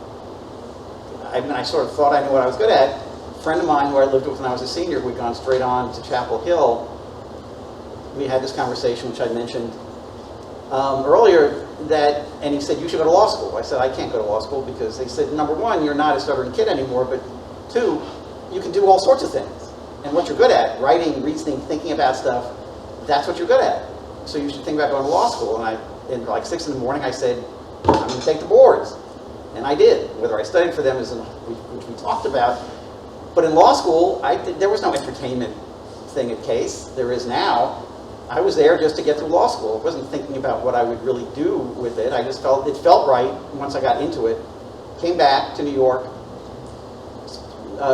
I sort of thought I knew what I was good at. A friend of mine who I lived with when I was a senior, who had gone straight on to Chapel Hill, we had this conversation, which I mentioned earlier, and he said, you should go to law school. I said, I can't go to law school, because they said, number one, you're not a stubborn kid anymore, but 2, you can do all sorts of things. And what you're good at, writing, reasoning, thinking about stuff, that's what you're good at. So you should think about going to law school. And in like 6 in the morning, I said, I'm going to take the boards. And I did. Whether I studied for them is which we talked about. But in law school, there was no entertainment thing at Case. There is now. I was there just to get through law school. I wasn't thinking about what I would really do with it. I just felt it felt right once I got into it. Came back to New York,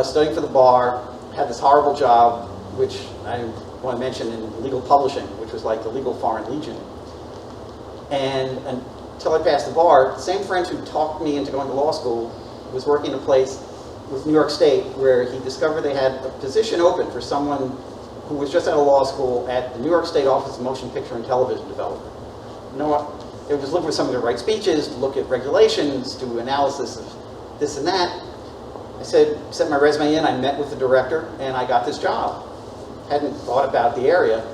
studying for the bar, had this horrible job, which I want to mention, in legal publishing, which was like the legal Foreign Legion. And until I passed the bar, the same friend who talked me into going to law school was working in a place with New York State where he discovered they had a position open for someone who was just out of law school at the New York State Office of Motion Picture and Television Development. It was looking for someone to write speeches, to look at regulations, do analysis of this and that. I sent my resume in, I met with the director, and I got this job. Hadn't thought about the area,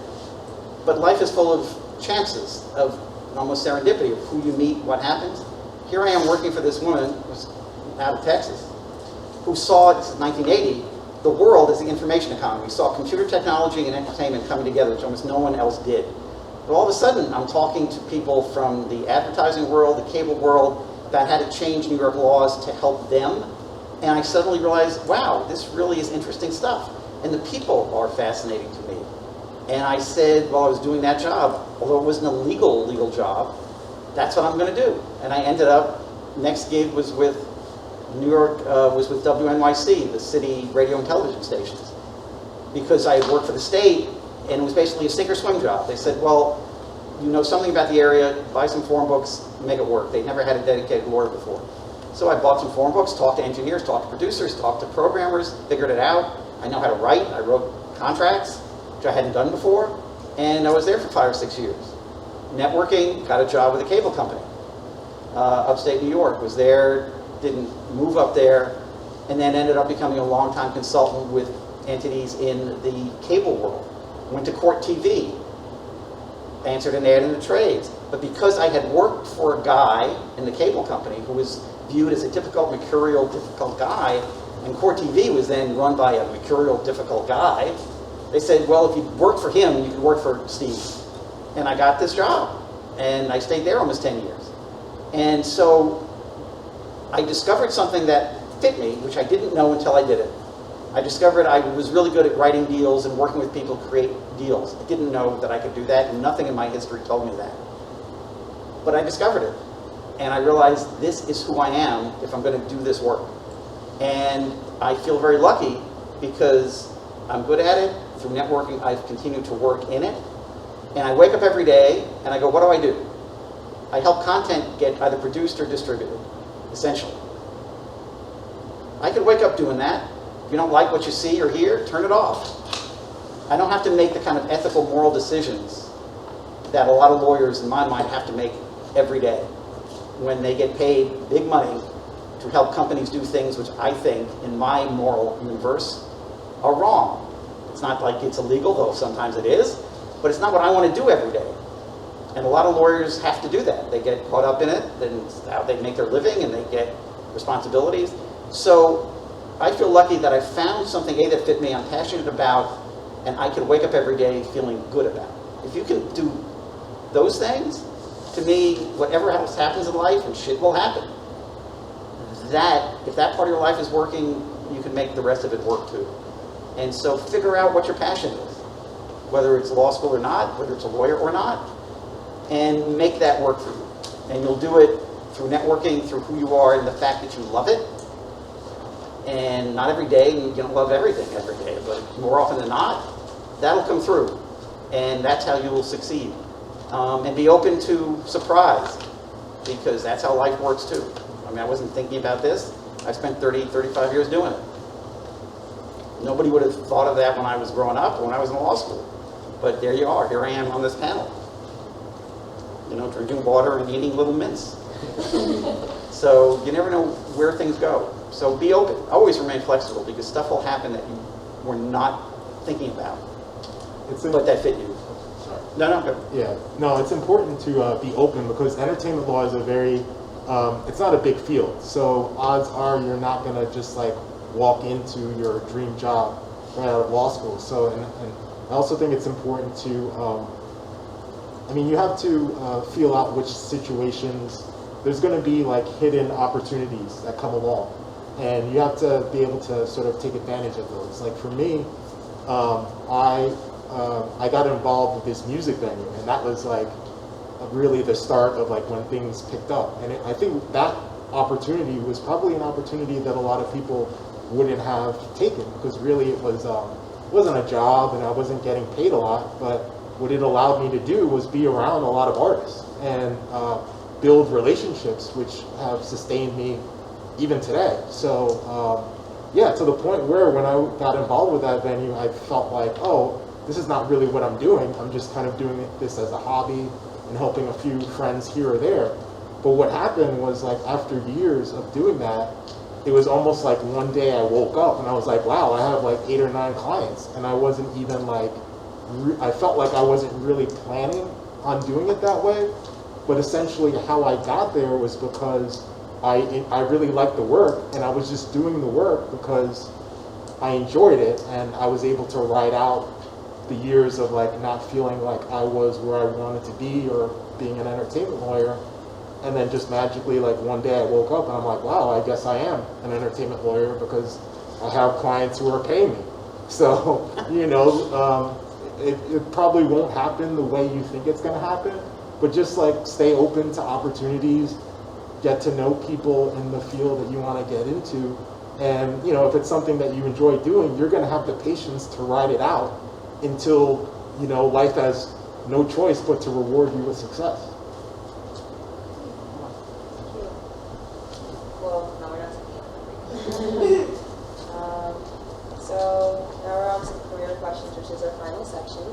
but life is full of chances, of almost serendipity, of who you meet, what happens. Here I am working for this woman who's out of Texas, who saw, this is 1980, the world as the information economy. We saw computer technology and entertainment coming together, which almost no one else did. But all of a sudden, I'm talking to people from the advertising world, the cable world, about how to change New York laws to help them. And I suddenly realized, wow, this really is interesting stuff. And the people are fascinating to me. And I said, while I was doing that job, although it wasn't a legal job, that's what I'm going to do. And I ended up, next gig was with New York, was with WNYC, the city radio and television stations. Because I had worked for the state, and it was basically a sink or swim job. They said, well, you know something about the area, buy some form books, make it work. They'd never had a dedicated lawyer before. So I bought some form books, talked to engineers, talked to producers, talked to programmers, figured it out. I know how to write. I wrote contracts, which I hadn't done before. And I was there for 5 or 6 years. Networking, got a job with a cable company. Upstate New York, was there, didn't move up there, and then ended up becoming a longtime consultant with entities in the cable world. Went to Court TV, answered an ad in the trades. But because I had worked for a guy in the cable company who was viewed as a typical mercurial, difficult guy, and Court TV was then run by a mercurial, difficult guy, They said, well, if you work for him, you could work for Steve. And I got this job. And I stayed there almost 10 years. And so I discovered something that fit me, which I didn't know until I did it. I discovered I was really good at writing deals and working with people to create deals. I didn't know that I could do that, and nothing in my history told me that. But I discovered it. And I realized this is who I am if I'm going to do this work. And I feel very lucky because I'm good at it. Through networking, I've continued to work in it. And I wake up every day and I go, what do I do? I help content get either produced or distributed, essentially. I could wake up doing that. If you don't like what you see or hear, turn it off. I don't have to make the kind of ethical, moral decisions that a lot of lawyers, in my mind, have to make every day when they get paid big money to help companies do things which I think, in my moral universe, are wrong. It's not like it's illegal, though sometimes it is, but it's not what I want to do every day. And a lot of lawyers have to do that. They get caught up in it, and it's how they make their living, and they get responsibilities. So I feel lucky that I found something, A, that fit me, I'm passionate about, and I can wake up every day feeling good about. If you can do those things, to me, whatever else happens in life, and shit will happen, if that part of your life is working, you can make the rest of it work too. And so figure out what your passion is, whether it's law school or not, whether it's a lawyer or not, and make that work for you. And you'll do it through networking, through who you are, and the fact that you love it. And not every day, you don't love everything every day, but more often than not, that'll come through. And that's how you will succeed. And be open to surprise, because that's how life works too. I mean, I wasn't thinking about this. I spent 30, 35 years doing it. Nobody would have thought of that when I was growing up or when I was in law school. But there you are. Here I am on this panel. You know, drinking water and eating little mints. So you never know where things go. So be open. Always remain flexible, because stuff will happen that you were not thinking about. But that fit you. Sorry. No, go. Yeah. No, it's important to be open, because entertainment law is a very, it's not a big field. So odds are you're not going to just like walk into your dream job right out of law school. So, and I also think it's important to, I mean, you have to feel out which situations, there's going to be like hidden opportunities that come along. And you have to be able to sort of take advantage of those. Like for me, I got involved with this music venue, and that was like really the start of like when things picked up. And I think that opportunity was probably an opportunity that a lot of people wouldn't have taken, because really it wasn't a job and I wasn't getting paid a lot, but what it allowed me to do was be around a lot of artists and build relationships which have sustained me even today. So yeah, to the point where when I got involved with that venue, I felt like, oh, this is not really what I'm doing. I'm just kind of doing this as a hobby and helping a few friends here or there. But what happened was, like, after years of doing that, it was almost like one day I woke up and I was like, wow, I have like 8 or 9 clients. And I wasn't even like, I felt like I wasn't really planning on doing it that way. But essentially how I got there was because I really liked the work, and I was just doing the work because I enjoyed it, and I was able to ride out the years of like not feeling like I was where I wanted to be or being an entertainment lawyer. And then just magically, like one day I woke up and I'm like, wow, I guess I am an entertainment lawyer because I have clients who are paying me. So, you know, it probably won't happen the way you think it's going to happen, but just like stay open to opportunities, get to know people in the field that you want to get into. And, you know, if it's something that you enjoy doing, you're going to have the patience to ride it out until, you know, life has no choice but to reward you with success. Well, no, we're not saying so now we're on to career questions, which is our final section,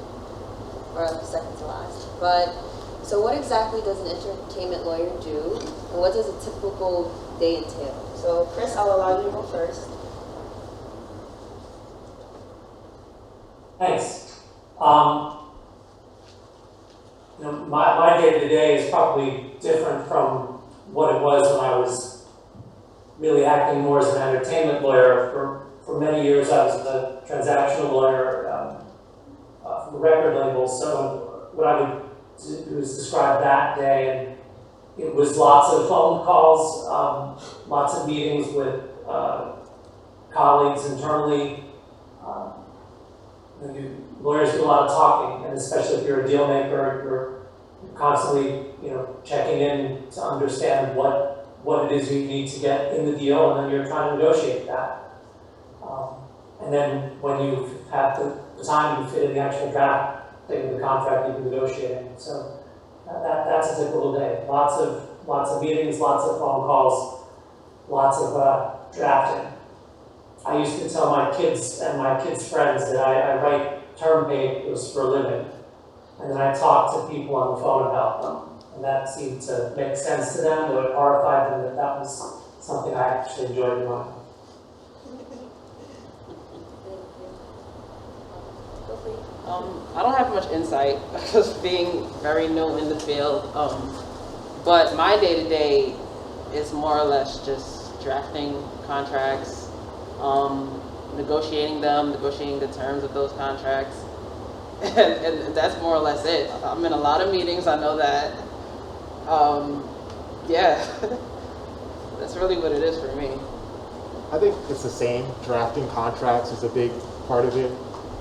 or second to last. But so what exactly does an entertainment lawyer do, and what does a typical day entail? So Kris, I'll allow you to go first. Thanks. You know, my day-to-day is probably different from what it was when I was really acting more as an entertainment lawyer. For many years, I was a transactional lawyer, from the record label. So what I would do is describe that day, and it was lots of phone calls, lots of meetings with colleagues internally. Lawyers do a lot of talking, and especially if you're a deal maker, you're constantly, checking in to understand what it is you need to get in the deal, and then you're trying to negotiate that. And then when you have the time, you fit in the actual draft thing of the contract you've been negotiating. So that's a typical day. Lots of meetings, lots of phone calls, lots of drafting. I used to tell my kids and my kids' friends that I write term papers for a living, and then I talk to people on the phone about them, and that seemed to make sense to them, or it horrified them that was something I actually enjoyed doing. I don't have much insight because being very new in the field, but my day-to-day is more or less just drafting contracts, negotiating the terms of those contracts, and that's more or less it. I'm in a lot of meetings, I know that. Yeah, that's really what it is for me. I think it's the same. Drafting contracts is a big part of it.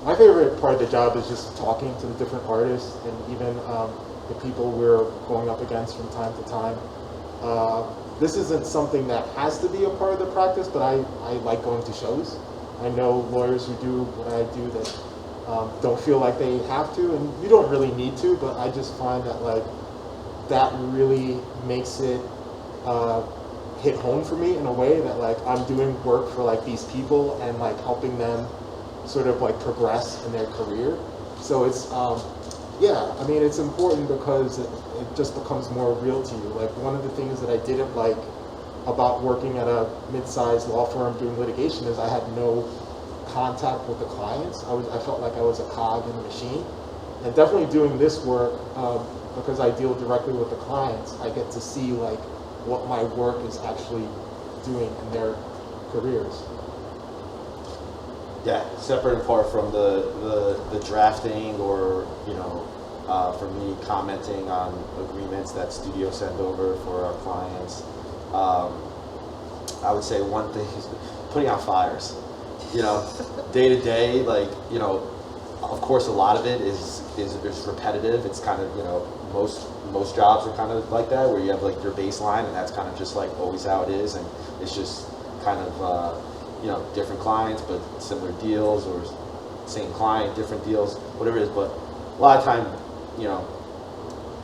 My favorite part of the job is just talking to the different artists and even the people we're going up against from time to time. This isn't something that has to be a part of the practice, but I like going to shows. I know lawyers who do what I do that don't feel like they have to, and you don't really need to, but I just find that that really makes it hit home for me in a way that I'm doing work for these people and helping them sort of progress in their career. So it's it's important because it just becomes more real to you. One of the things that I didn't like about working at a mid-sized law firm doing litigation is I had no contact with the clients. I felt like I was a cog in the machine. And definitely doing this work, because I deal directly with the clients, I get to see what my work is actually doing in their careers. Yeah, separate and apart from the drafting or, for me commenting on agreements that studios send over for our clients. I would say one thing is putting out fires. Day to day, of course a lot of it is repetitive. It's kind of, most jobs are kind of like that, where you have your baseline, and that's kind of just always how it is, and it's just kind of different clients but similar deals, or same client, different deals, whatever it is. But a lot of time,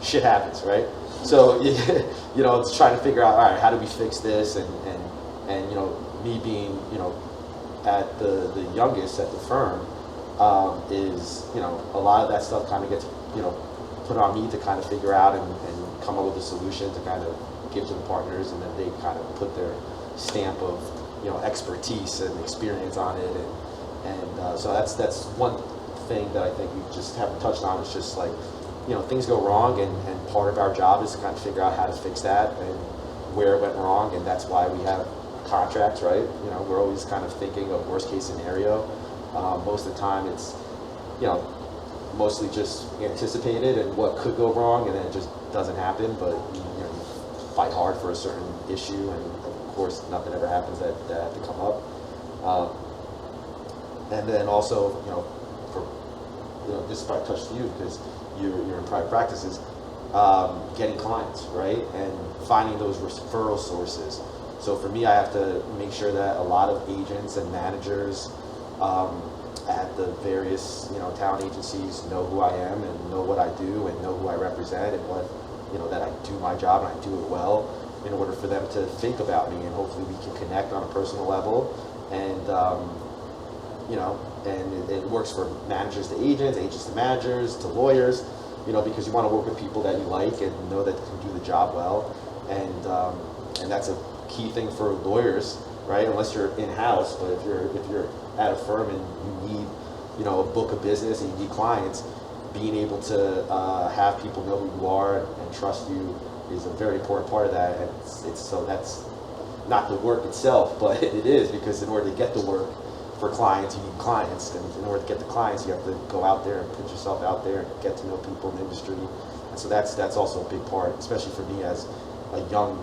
shit happens, right? So it's trying to figure out, all right, how do we fix this? And me being at the youngest at the firm, is a lot of that stuff kind of gets put on me to kind of figure out and come up with a solution to kind of give to the partners, and then they kind of put their stamp of expertise and experience on it, and so that's one thing that I think we just haven't touched on. It's just things go wrong, and part of our job is to kind of figure out how to fix that and where it went wrong, and that's why we have contracts, right? We're always kind of thinking of worst case scenario. Most of the time it's mostly just anticipated and what could go wrong, and then it just doesn't happen, but you fight hard for a certain issue, and of course nothing ever happens that had to come up. And then also, this probably touched you because you're in private practices, getting clients, right? And finding those referral sources. So for me, I have to make sure that a lot of agents and managers at the various talent agencies know who I am and know what I do and know who I represent, and what that I do my job and I do it well, in order for them to think about me, and hopefully we can connect on a personal level. And and it works for managers to agents, agents to managers, to lawyers, because you want to work with people that you like and know that can do the job well. And that's a key thing for lawyers, right? Unless you're in-house, but if you're at a firm and you need, a book of business and you need clients, being able to have people know who you are and trust you is a very important part of that. And it's so that's not the work itself, but it is, because in order to get the work, for clients, you need clients. And in order to get the clients, you have to go out there and put yourself out there and get to know people in the industry. And so that's also a big part, especially for me as a young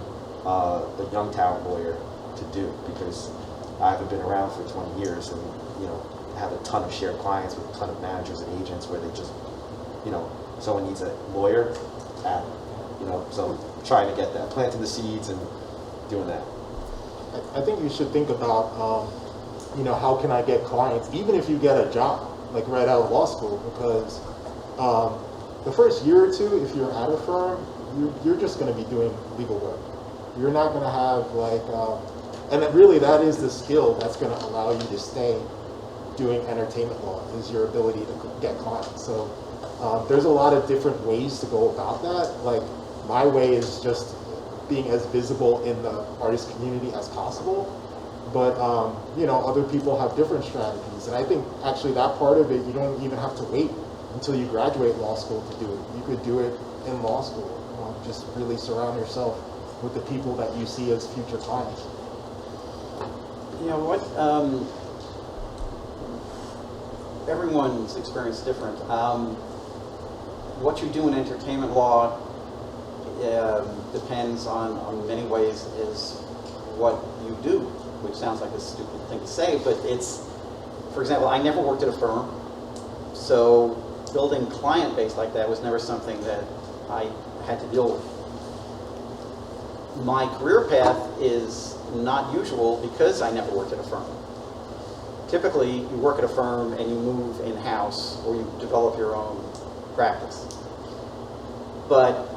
talent lawyer to do, because I haven't been around for 20 years and, you know, have a ton of shared clients with a ton of managers and agents where they just, you know, someone needs a lawyer, you know, so trying to get that, planting the seeds and doing that. I think you should think about, you know, how can I get clients, even if you get a job, like right out of law school, because the first year or two, if you're at a firm, you're just going to be doing legal work. You're not going to have like, and really that is the skill that's going to allow you to stay doing entertainment law, is your ability to get clients. So there's a lot of different ways to go about that. Like my way is just being as visible in the artist community as possible. But you know, other people have different strategies. And I think actually that part of it, you don't even have to wait until you graduate law school to do it. You could do it in law school. Just really surround yourself with the people that you see as future clients. You know what? Everyone's experience is different. What you do in entertainment law depends on many ways is what you do, which sounds like a stupid thing to say, but it's, for example, I never worked at a firm, so building client base like that was never something that I had to deal with. My career path is not usual because I never worked at a firm. Typically, you work at a firm and you move in-house or you develop your own practice. But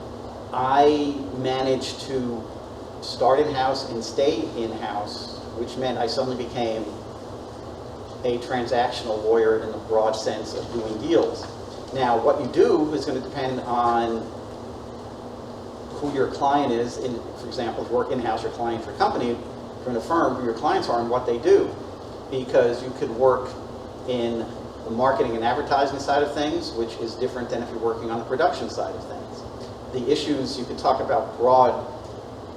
I managed to start in-house and stay in-house, which meant I suddenly became a transactional lawyer in the broad sense of doing deals. Now, what you do is going to depend on who your client is. For example, if you work in-house, your client, your company, if you're in a firm, who your clients are and what they do. Because you could work in the marketing and advertising side of things, which is different than if you're working on the production side of things. The issues, you could talk about broad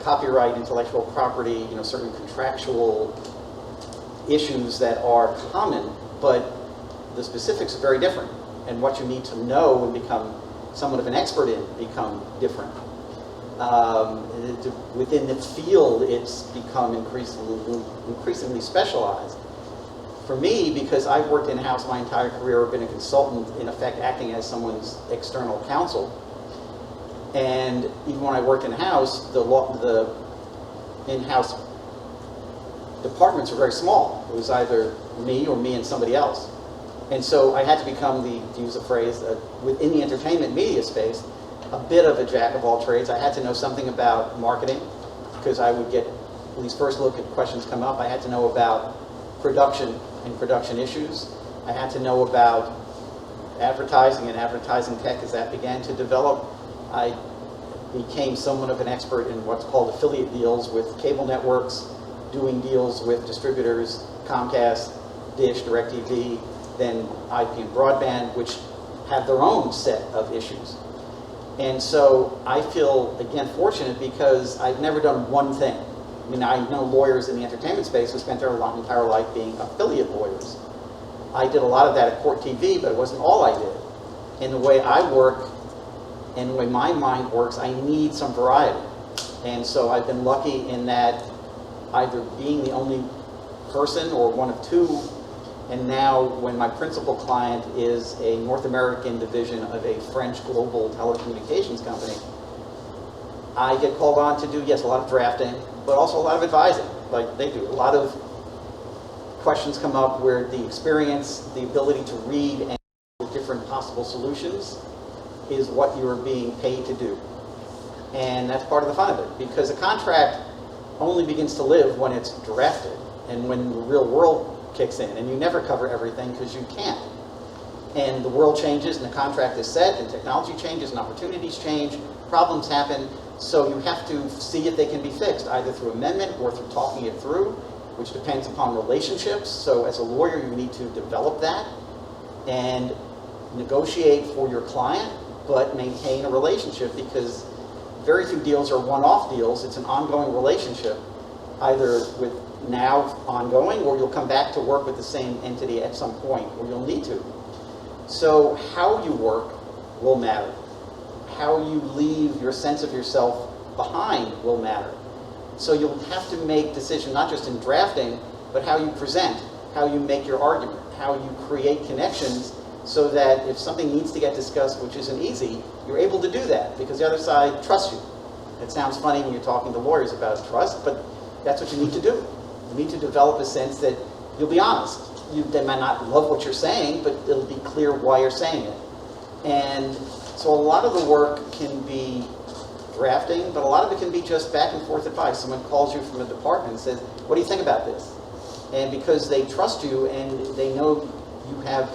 copyright, intellectual property, you know, certain contractual issues that are common, but the specifics are very different. And what you need to know and become somewhat of an expert in become different. Within the field, it's become increasingly specialized. For me, because I've worked in-house my entire career, I've been a consultant, in effect acting as someone's external counsel. And even when I worked in-house, the in-house departments were very small. It was either me or me and somebody else. And so I had to become to use a phrase, within the entertainment media space, a bit of a jack of all trades. I had to know something about marketing because I would get at least first look at questions come up. I had to know about production and production issues. I had to know about advertising and advertising tech as that began to develop. I became somewhat of an expert in what's called affiliate deals with cable networks, doing deals with distributors, Comcast, Dish, DirecTV, then IP and broadband, which have their own set of issues. And so I feel, again, fortunate because I've never done one thing. I mean, I know lawyers in the entertainment space who spent their entire life being affiliate lawyers. I did a lot of that at Court TV, but it wasn't all I did. And the way I work and the way my mind works, I need some variety. And so I've been lucky in that either being the only person or one of two, and now when my principal client is a North American division of a French global telecommunications company, I get called on to do, yes, a lot of drafting, but also a lot of advising, like they do. A lot of questions come up where the experience, the ability to read and different possible solutions is what you're being paid to do. And that's part of the fun of it, because a contract only begins to live when it's drafted and when the real world kicks in, and you never cover everything because you can't. And the world changes and the contract is set and technology changes and opportunities change, problems happen, so you have to see if they can be fixed, either through amendment or through talking it through, which depends upon relationships. So as a lawyer, you need to develop that and negotiate for your client, but maintain a relationship, because very few deals are one-off deals. It's an ongoing relationship, either with now ongoing, or you'll come back to work with the same entity at some point, or you'll need to. So how you work will matter. How you leave your sense of yourself behind will matter. So you'll have to make decisions, not just in drafting, but how you present, how you make your argument, how you create connections, so that if something needs to get discussed, which isn't easy, you're able to do that because the other side trusts you. It sounds funny when you're talking to lawyers about trust, but that's what you need to do. You need to develop a sense that you'll be honest. They might not love what you're saying, but it'll be clear why you're saying it. And so a lot of the work can be drafting, but a lot of it can be just back and forth advice. Someone calls you from a department and says, what do you think about this? And because they trust you and they know you have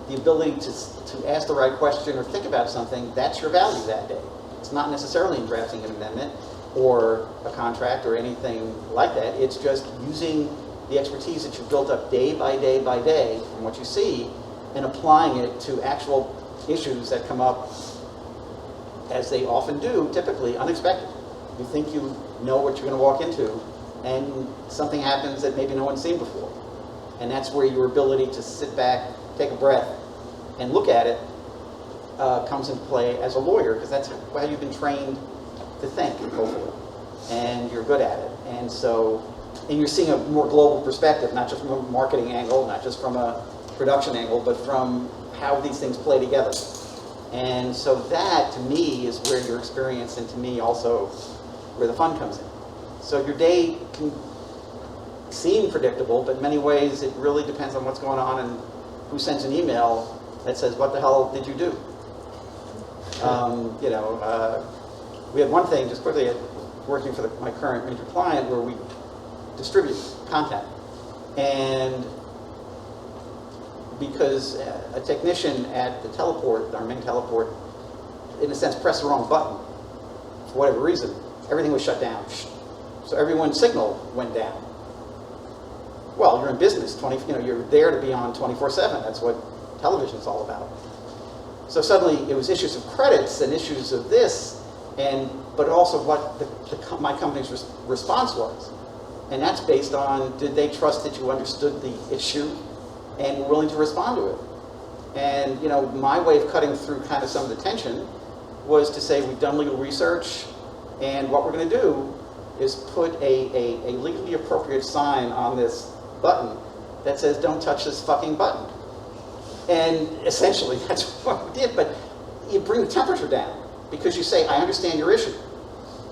the ability to ask the right question or think about something, that's your value that day. It's not necessarily in drafting an amendment or a contract or anything like that. It's just using the expertise that you've built up day by day by day from what you see and applying it to actual issues that come up, as they often do, typically unexpected. You think you know what you're going to walk into, and something happens that maybe no one's seen before. And that's where your ability to sit back, take a breath, and look at it comes into play as a lawyer, because that's how you've been trained to think, hopefully. And you're good at it. And so, and you're seeing a more global perspective, not just from a marketing angle, not just from a production angle, but from how these things play together. And so that, to me, is where your experience, and to me also where the fun comes in. So your day can seem predictable, but in many ways it really depends on what's going on and who sends an email that says, what the hell did you do? We had one thing, just quickly, working for my current major client, where we distribute content. And because a technician at the teleport, our main teleport, in a sense pressed the wrong button, for whatever reason, everything was shut down. So everyone's signal went down. Well, you're in business, you're there to be on 24/7. That's what television's all about. So suddenly it was issues of credits and issues of this, but also what my company's response was. And that's based on, did they trust that you understood the issue and were willing to respond to it? And my way of cutting through kind of some of the tension was to say, we've done legal research, and what we're going to do is put a legally appropriate sign on this button that says, don't touch this fucking button. And essentially that's what we did, but you bring the temperature down because you say, I understand your issue.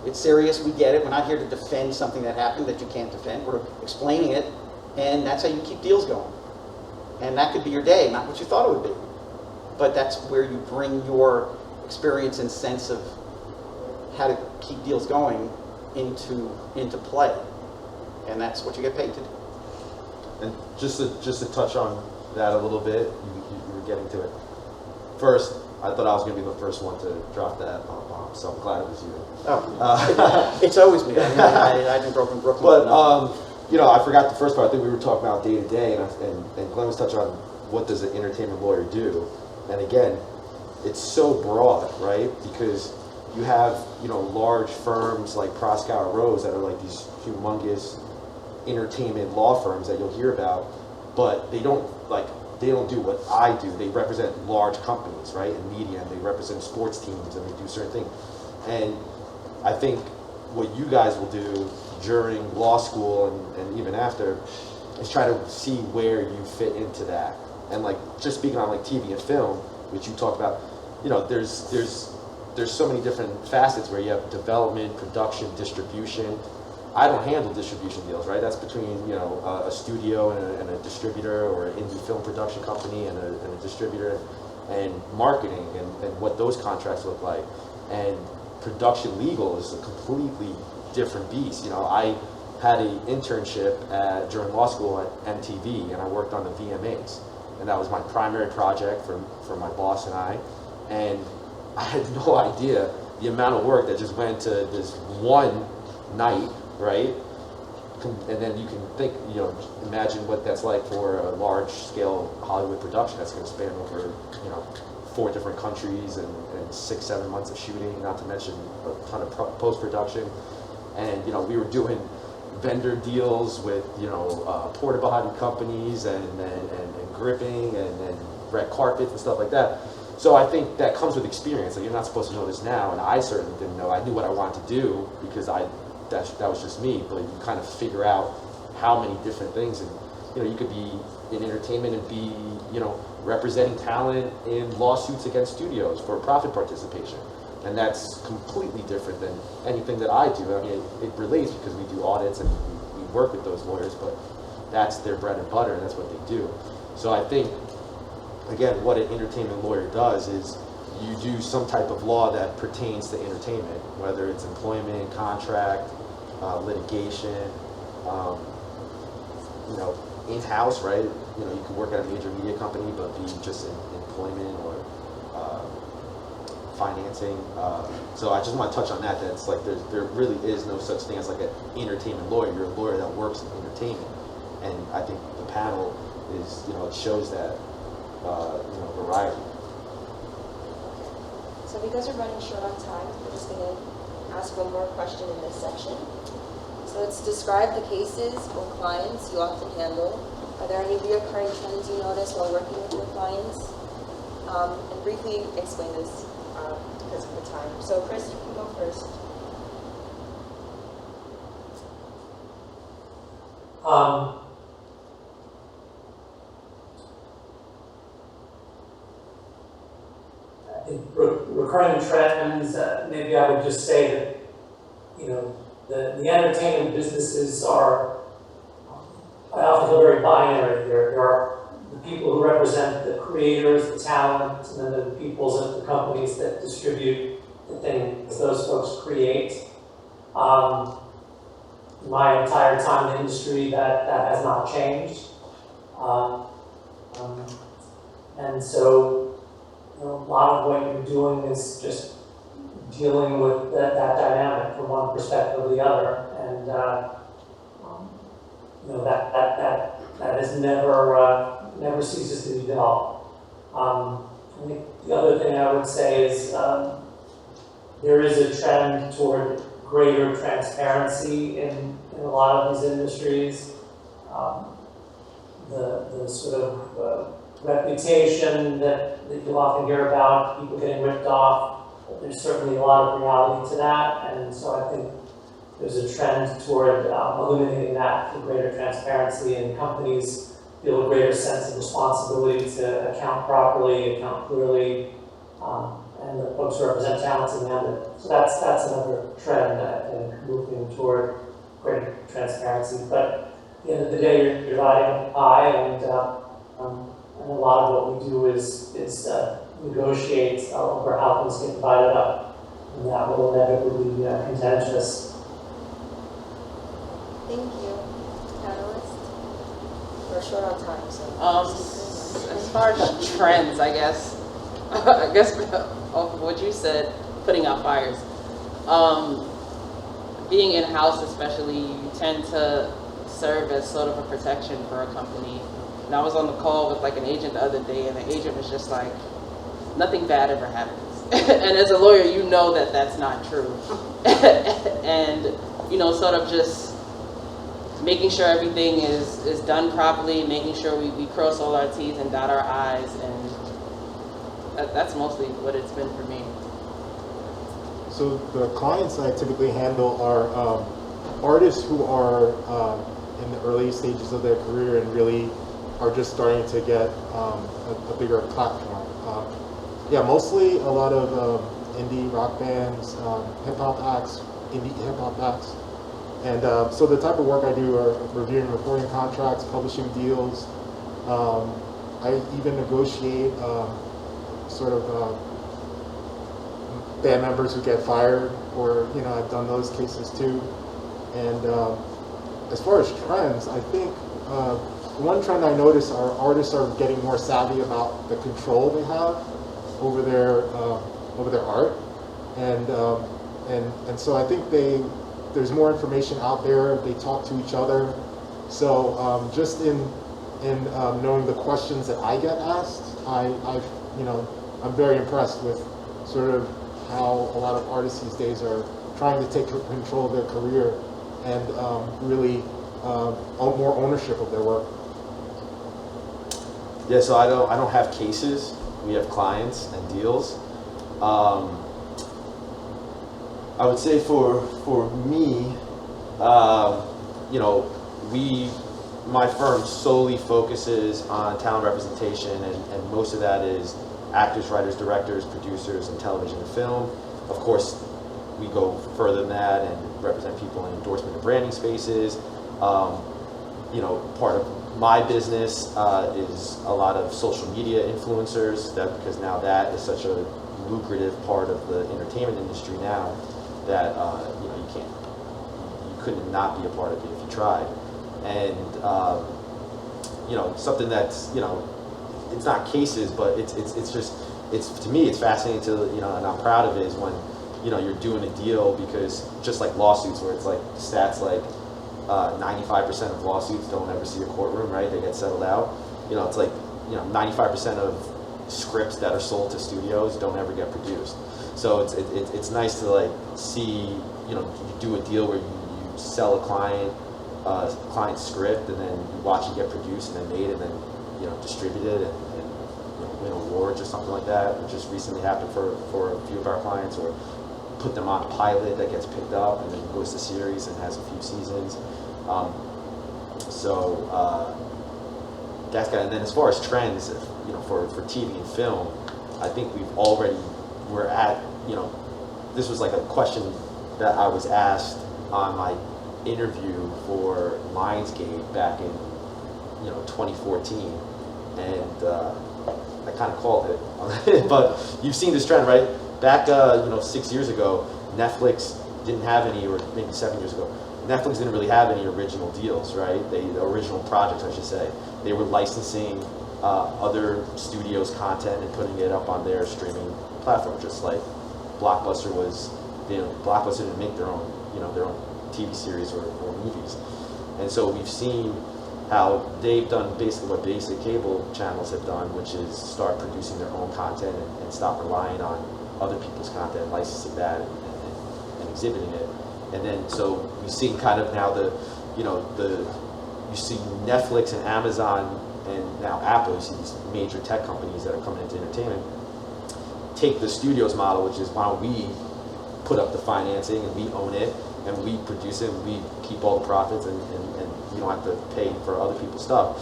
It's serious, we get it. We're not here to defend something that happened that you can't defend. We're explaining it, and that's how you keep deals going. And that could be your day, not what you thought it would be. But that's where you bring your experience and sense of how to keep deals going into play. And that's what you get paid to do. And just to touch on that a little bit, you were getting to it. First, I thought I was going to be the first one to drop that bomb, so I'm glad it was you. Oh, it's always me. I didn't grow up in Brooklyn. But I forgot the first part. I think we were talking about day to day, and Glenn was touching on what does an entertainment lawyer do. And again, it's so broad, right? Because you have large firms like Proskauer Rose that are like these humongous entertainment law firms that you'll hear about, but they don't do what I do. They represent large companies, right, in media, and they represent sports teams, and they do certain things. And I think what you guys will do during law school and even after is try to see where you fit into that. And just speaking on TV and film, which you talked about, there's so many different facets where you have development, production, distribution. I don't handle distribution deals, right? That's between a studio and a distributor, or an indie film production company and a distributor, and marketing and what those contracts look like. And production legal is a completely different beast. I had an internship during law school at MTV, and I worked on the VMAs, and that was my primary project for my boss and I. And I had no idea the amount of work that just went to this one night, right? And then you can think, imagine what that's like for a large-scale Hollywood production that's going to span over, 4 different countries and 6-7 months of shooting, not to mention a ton of post-production. And we were doing vendor deals with, porta potty companies and gripping and red carpets and stuff like that. So I think that comes with experience. Like, you're not supposed to know this now, and I certainly didn't know. I knew what I wanted to do because that was just me. But you kind of figure out how many different things, and you could be in entertainment and be representing talent in lawsuits against studios for profit participation, and that's completely different than anything that I do. I mean, it relates because we do audits and we work with those lawyers, but that's their bread and butter, and that's what they do. So I think, again, what an entertainment lawyer does is you do some type of law that pertains to entertainment, whether it's employment, contract, litigation, in-house, right? You can work at a major media company, but be just in employment or financing. So I just want to touch on that. That's like there really is no such thing as like an entertainment lawyer. You're a lawyer that works in entertainment, and I think the panel is, it shows that variety. So because we're running short on time, we're just going to ask one more question in this section. So let's describe the cases or clients you often handle. Are there any recurring trends you notice while working with your clients? And briefly explain this because of the time. So Kris, you can go first. I think recurring trends, maybe I would just say that, the entertainment businesses are, I often feel very binary. There are the people who represent the creators, the talent, and then the peoples of the companies that distribute the things those folks create. My entire time in the industry, that has not changed. And so, a lot of what you're doing is just dealing with that dynamic from one perspective or the other, and that is never ceases to be dealt. I think the other thing I would say is there is a trend toward greater transparency in a lot of these industries. The sort of reputation that you often hear about, people getting ripped off, there's certainly a lot of reality to that, and so I think there's a trend toward eliminating that for greater transparency, and companies feel a greater sense of responsibility to account properly, account clearly, and the folks who represent talents in them. So that's another trend, I think, moving toward greater transparency. But at the end of the day, you're dividing a pie, and a lot of what we do is negotiate over how things get divided up, and that will inevitably be contentious. Thank you, panelists. We're short on time, so. As far as trends, I guess off of what you said, putting out fires. Being in-house especially, you tend to serve as sort of a protection for a company. And I was on the call with like an agent the other day, and the agent was just like, nothing bad ever happens. And as a lawyer, you know that that's not true. And, sort of just making sure everything is done properly, making sure we cross all our T's and dot our I's, and that's mostly what it's been for me. So the clients I typically handle are artists who are in the early stages of their career and really are just starting to get a bigger platform. Mostly a lot of indie rock bands, hip-hop acts, indie hip-hop acts. And so the type of work I do are reviewing recording contracts, publishing deals. I even negotiate sort of band members who get fired, or I've done those cases too. And as far as trends, I think one trend I notice are artists are getting more savvy about the control they have over their art, and so I think there's more information out there. They talk to each other. So just in knowing the questions that I get asked, I'm very impressed with sort of how a lot of artists these days are trying to take control of their career and really more ownership of their work. Yeah, so I don't have cases. We have clients and deals. I would say for me, you know, my firm solely focuses on talent representation, and most of that is actors, writers, directors, producers, and television and film. Of course, we go further than that and represent people in endorsement and branding spaces. You know, part of my business is a lot of social media influencers, because now that is such a lucrative part of the entertainment industry now that you know, you couldn't not be a part of it if you tried. And you know, something that's, you know, it's not cases, but it's just, to me it's fascinating to, you know, and I'm proud of it, is when, you know, you're doing a deal, because just like lawsuits, where it's like stats like 95% of lawsuits don't ever see a courtroom, right? They get settled out. You know, it's like, you know, 95% of scripts that are sold to studios don't ever get produced. So it's nice to like see, you know, you do a deal where you sell a client's script, and then you watch it get produced and then made, and then, you know, distributed, and you know, win awards or something like that, which just recently happened for a few of our clients, or put them on a pilot that gets picked up and then goes to series and has a few seasons. That's kind of, and then as far as trends, you know, for TV and film, I think we're at, you know, this was like a question that I was asked on my interview for Lionsgate back in, you know, 2014, and I kind of called it. But you've seen this trend, right? Back, you know, 6 years ago, Netflix didn't have any, or maybe 7 years ago, Netflix didn't really have any original deals, right? The original projects, I should say. They were licensing other studios' content and putting it up on their streaming platform, just like Blockbuster was. You know, Blockbuster didn't make their own, you know, their own TV series or movies, and so we've seen how they've done basically what basic cable channels have done, which is start producing their own content and stop relying on other people's content, licensing that and exhibiting it. And then so we've seen kind of now you see Netflix and Amazon and now Apple, you see these major tech companies that are coming into entertainment, take the studios model, which is, why don't we put up the financing and we own it and we produce it and we keep all the profits and you don't have to pay for other people's stuff.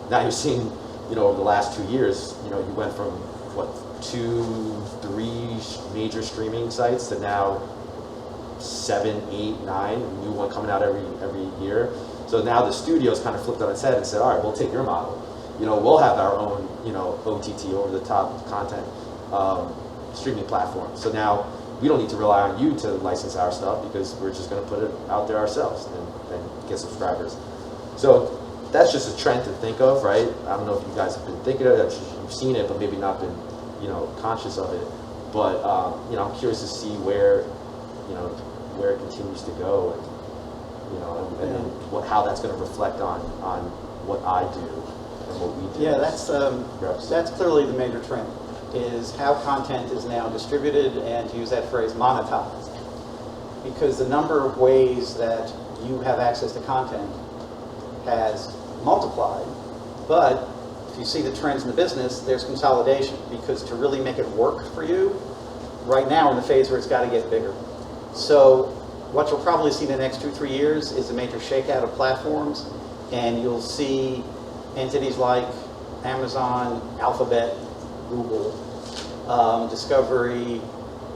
Now you're seeing, you know, over the last 2 years, you know, you went from what, 2, 3 major streaming sites to now 7, 8, 9, a new one coming out every year. So now the studios kind of flipped on its head and said, all right, we'll take your model. You know, we'll have our own, you know, OTT, over-the-top content streaming platform. So now we don't need to rely on you to license our stuff, because we're just going to put it out there ourselves and get subscribers. So that's just a trend to think of, right? I don't know if you guys have been thinking of it, you've seen it, but maybe not been, you know, conscious of it. But you know, I'm curious to see where it continues to go, and you know, and how that's going to reflect on what I do and what we do. Yeah, that's clearly the major trend, is how content is now distributed, and to use that phrase, monetized. Because the number of ways that you have access to content has multiplied, but if you see the trends in the business, there's consolidation, because to really make it work for you, right now we're in the phase where it's got to get bigger. So what you'll probably see in the next 2-3 years is a major shakeout of platforms, and you'll see entities like Amazon, Alphabet, Google, Discovery,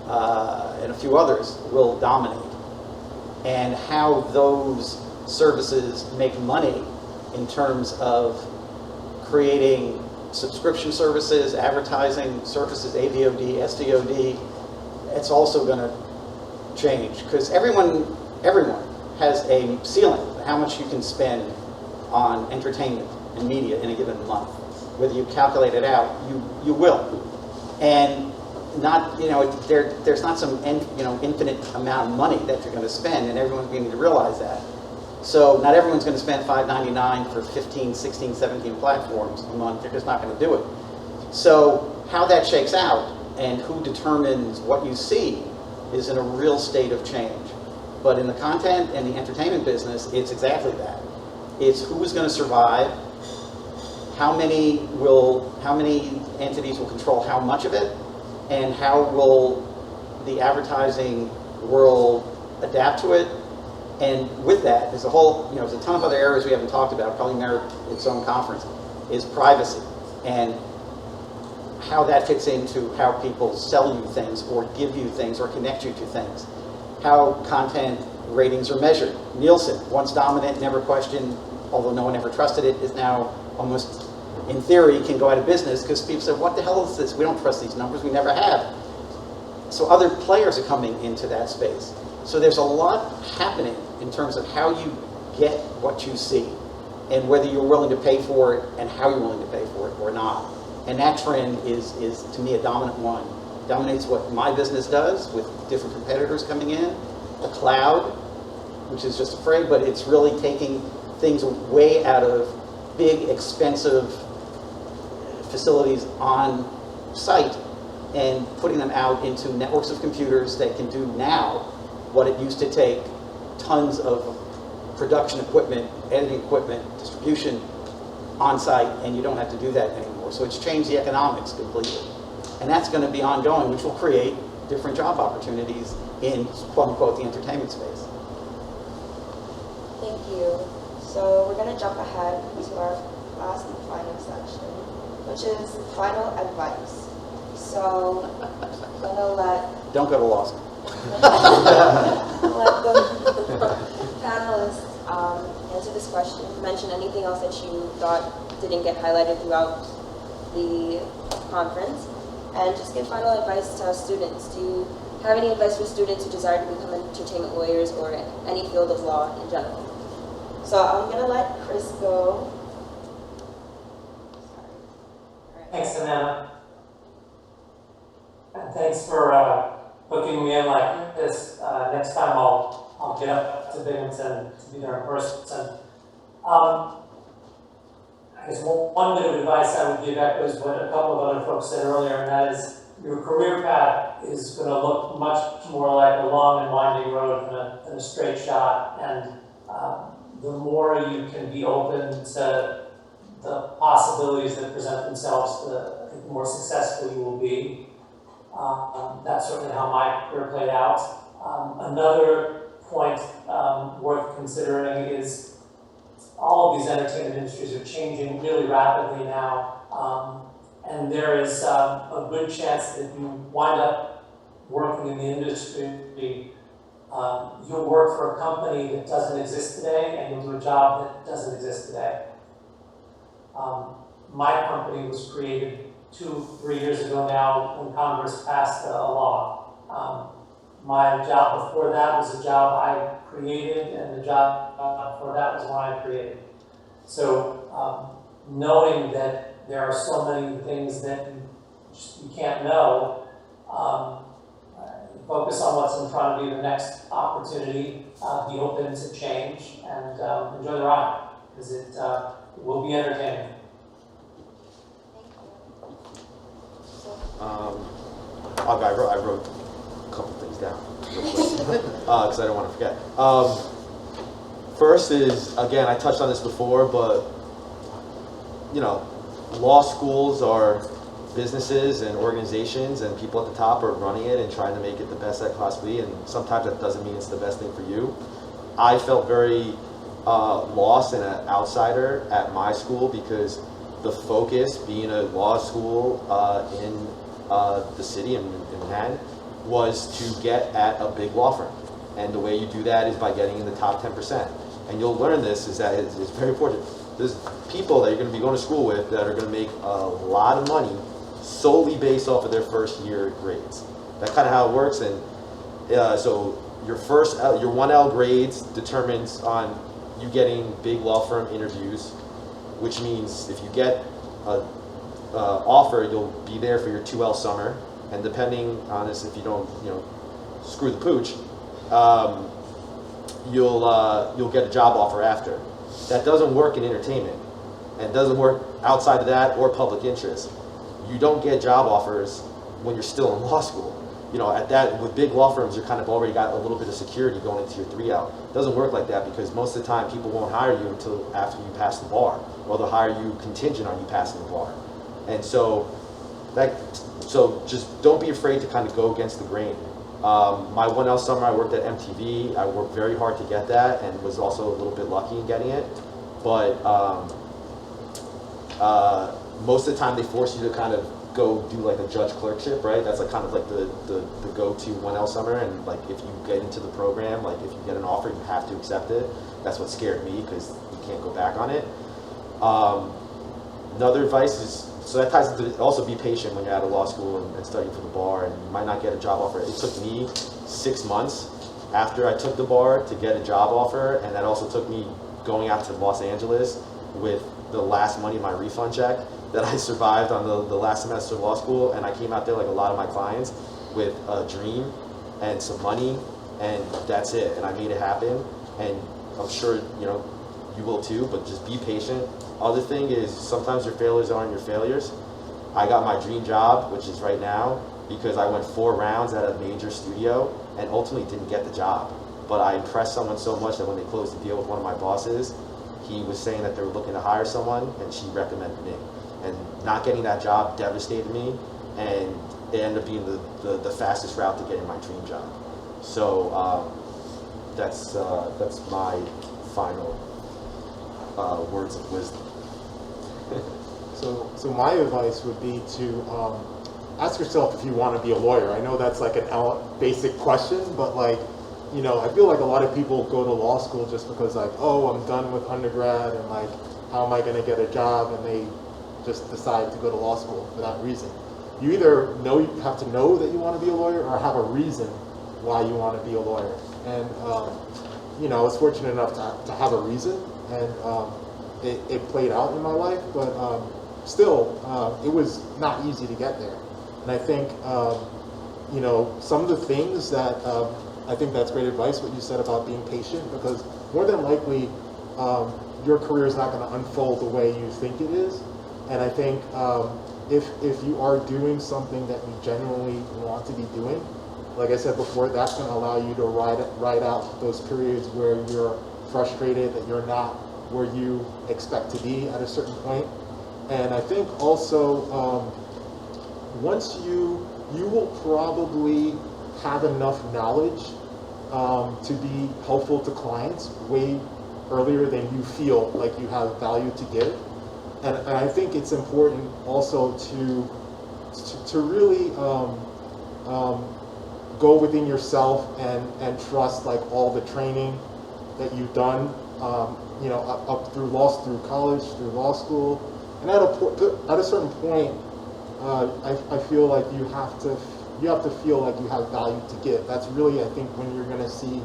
and a few others will dominate. And how those services make money in terms of creating subscription services, advertising services, AVOD, SVOD, it's also going to change, because everyone has a ceiling how much you can spend on entertainment and media in a given month. Whether you calculate it out, you will, and not, you know, there's not some infinite amount of money that you're going to spend, and everyone's going to realize that. So not everyone's going to spend $5.99 for 15, 16, 17 platforms a month. They're just not going to do it. So how that shakes out and who determines what you see is in a real state of change. But in the content and the entertainment business, it's exactly that. It's who is going to survive, how many entities will control how much of it, and how will the advertising world adapt to it. And with that, there's a whole, there's a ton of other areas we haven't talked about, probably merit its own conference, is privacy and how that fits into how people sell you things or give you things or connect you to things. How content ratings are measured. Nielsen, once dominant, never questioned, although no one ever trusted it, is now almost, in theory, can go out of business because people say, what the hell is this? We don't trust these numbers, we never have. So other players are coming into that space. So there's a lot happening in terms of how you get what you see and whether you're willing to pay for it and how you're willing to pay for it or not. And that trend is to me, a dominant one. Dominates what my business does with different competitors coming in. The cloud, which is just a phrase, but it's really taking things way out of big, expensive facilities on site and putting them out into networks of computers that can do now what it used to take tons of production equipment, editing equipment, distribution on site, and you don't have to do that anymore. So it's changed the economics completely. And that's going to be ongoing, which will create different job opportunities in, quote unquote, the entertainment space. Thank you. So we're going to jump ahead to our last and final section, which is final advice. So I'm going to let... Don't go to law school. let the panelists answer this question. Mention anything else that you thought didn't get highlighted throughout the conference. And just give final advice to students. Do you have any advice for students who desire to become entertainment lawyers or any field of law in general? So I'm going to let Kris go. Thanks, Savannah. And thanks for hooking me in like this. Next time I'll get up to Binghamton to be there in person. I guess one bit of advice I would give echoes what a couple of other folks said earlier, and that is your career path is going to look much more like a long and winding road than a straight shot. And the more you can be open to the possibilities that present themselves, the more successful you will be. That's certainly how my career played out. Another point worth considering is all of these entertainment industries are changing really rapidly now, and there is a good chance that you wind up working in the industry. You'll work for a company that doesn't exist today, and you'll do a job that doesn't exist today. My company was created 2-3 years ago now when Congress passed a law. My job before that was a job I created, and the job before that was one I created. So knowing that there are so many things that you can't know, focus on what's in front of you, the next opportunity, be open to change, and enjoy the ride, because it will be entertaining. I wrote a couple things down real quick because I don't want to forget. First is, again, I touched on this before, but law schools are businesses and organizations, and people at the top are running it and trying to make it the best that possibly, and sometimes that doesn't mean it's the best thing for you. I felt very lost and an outsider at my school because the focus, being a law school in the city in Manhattan, was to get at a big law firm. And the way you do that is by getting in the top 10%. And you'll learn this, is that it's very important. There's people that you're going to be going to school with that are going to make a lot of money solely based off of their first year grades. That's kind of how it works. And so your 1L grades determines on you getting big law firm interviews, which means if you get an offer, you'll be there for your 2L summer. And depending on this, if you don't, screw the pooch, you'll get a job offer after. That doesn't work in entertainment, and doesn't work outside of that or public interest. You don't get job offers when you're still in law school. you know, at that, with big law firms, you're kind of already got a little bit of security going into your 3-out. It doesn't work like that because most of the time people won't hire you until after you pass the bar, or they'll hire you contingent on you passing the bar. And so just don't be afraid to kind of go against the grain. My 1L summer, I worked at MTV. I worked very hard to get that and was also a little bit lucky in getting it. But most of the time they force you to kind of go do like a judge clerkship, right? That's like kind of like the go-to 1L summer. And like if you get into the program, like if you get an offer, you have to accept it. That's what scared me because you can't go back on it. Another advice is, so that ties into also be patient when you're out of law school and studying for the bar, and you might not get a job offer. It took me 6 months after I took the bar to get a job offer, and that also took me going out to Los Angeles with the last money of my refund check that I survived on the last semester of law school, and I came out there like a lot of my clients with a dream and some money, and that's it, and I made it happen, and I'm sure, you know, you will too, but just be patient. Other thing is, sometimes your failures aren't your failures. I got my dream job, which is right now, because I went 4 rounds at a major studio and ultimately didn't get the job. But I impressed someone so much that when they closed the deal with one of my bosses, he was saying that they were looking to hire someone, and she recommended me. And not getting that job devastated me, and it ended up being the fastest route to getting my dream job. So that's my final words of wisdom. So my advice would be to ask yourself if you want to be a lawyer. I know that's like an basic question, but like, you know, I feel like a lot of people go to law school just because like, oh, I'm done with undergrad and like, how am I going to get a job? And they just decide to go to law school for that reason. You either know, you have to know that you want to be a lawyer or have a reason why you want to be a lawyer. And, you know, I was fortunate enough to have a reason, and it played out in my life, but still, it was not easy to get there. And I think, you know, some of the things that, I think that's great advice, what you said about being patient, because more than likely, your career is not going to unfold the way you think it is. And I think if you are doing something that you genuinely want to be doing, like I said before, that's going to allow you to ride out those periods where you're frustrated, that you're not where you expect to be at a certain point. And I think also, once you will probably have enough knowledge to be helpful to clients way earlier than you feel like you have value to give. And I think it's important also to really go within yourself and trust like all the training that you've done, you know, up through college, through law school, and at a certain point, I feel like you have to feel like you have value to give. That's really, I think, when you're going to see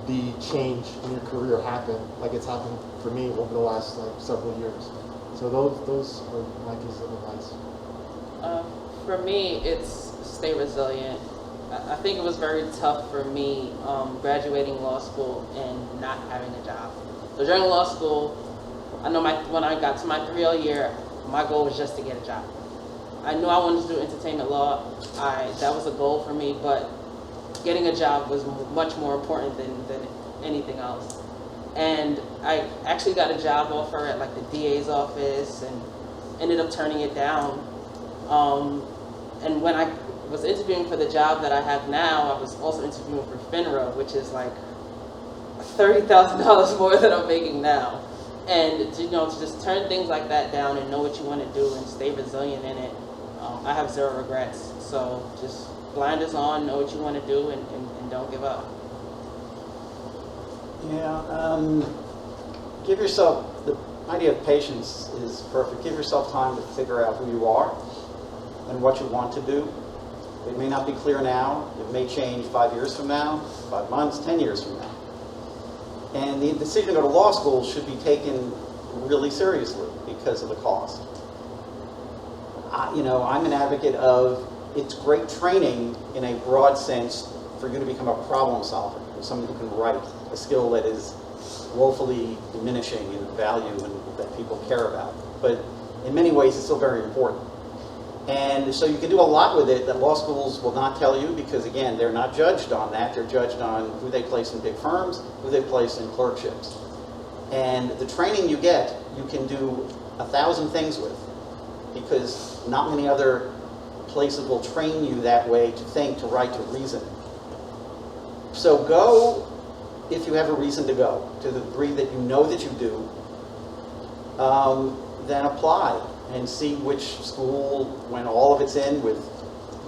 the change in your career happen, like it's happened for me over the last like several years. So those are my pieces of advice. For me, it's stay resilient. I think it was very tough for me graduating law school and not having a job. So during law school, I know when I got to my 3L year, my goal was just to get a job. I knew I wanted to do entertainment law. That was a goal for me, but getting a job was much more important than anything else. And I actually got a job offer at like the DA's office and ended up turning it down. And when I was interviewing for the job that I have now, I was also interviewing for FINRA, which is like $30,000 more than I'm making now. And you know, to just turn things like that down and know what you want to do and stay resilient in it, I have zero regrets. So just blinders on, know what you want to do, and don't give up. Yeah, give yourself, the idea of patience is perfect. Give yourself time to figure out who you are and what you want to do. It may not be clear now. It may change 5 years from now, 5 months, 10 years from now. And the decision to go to law school should be taken really seriously because of the cost. You know, I'm an advocate of, it's great training in a broad sense for you to become a problem solver, someone who can write, a skill that is woefully diminishing in value and that people care about. But in many ways, it's still very important. And so you can do a lot with it that law schools will not tell you because, again, they're not judged on that. They're judged on who they place in big firms, who they place in clerkships. And the training you get, you can do 1,000 things with because not many other places will train you that way to think, to write, to reason. So go if you have a reason to go, to the degree that you know that you do, then apply and see which school, when all of it's in with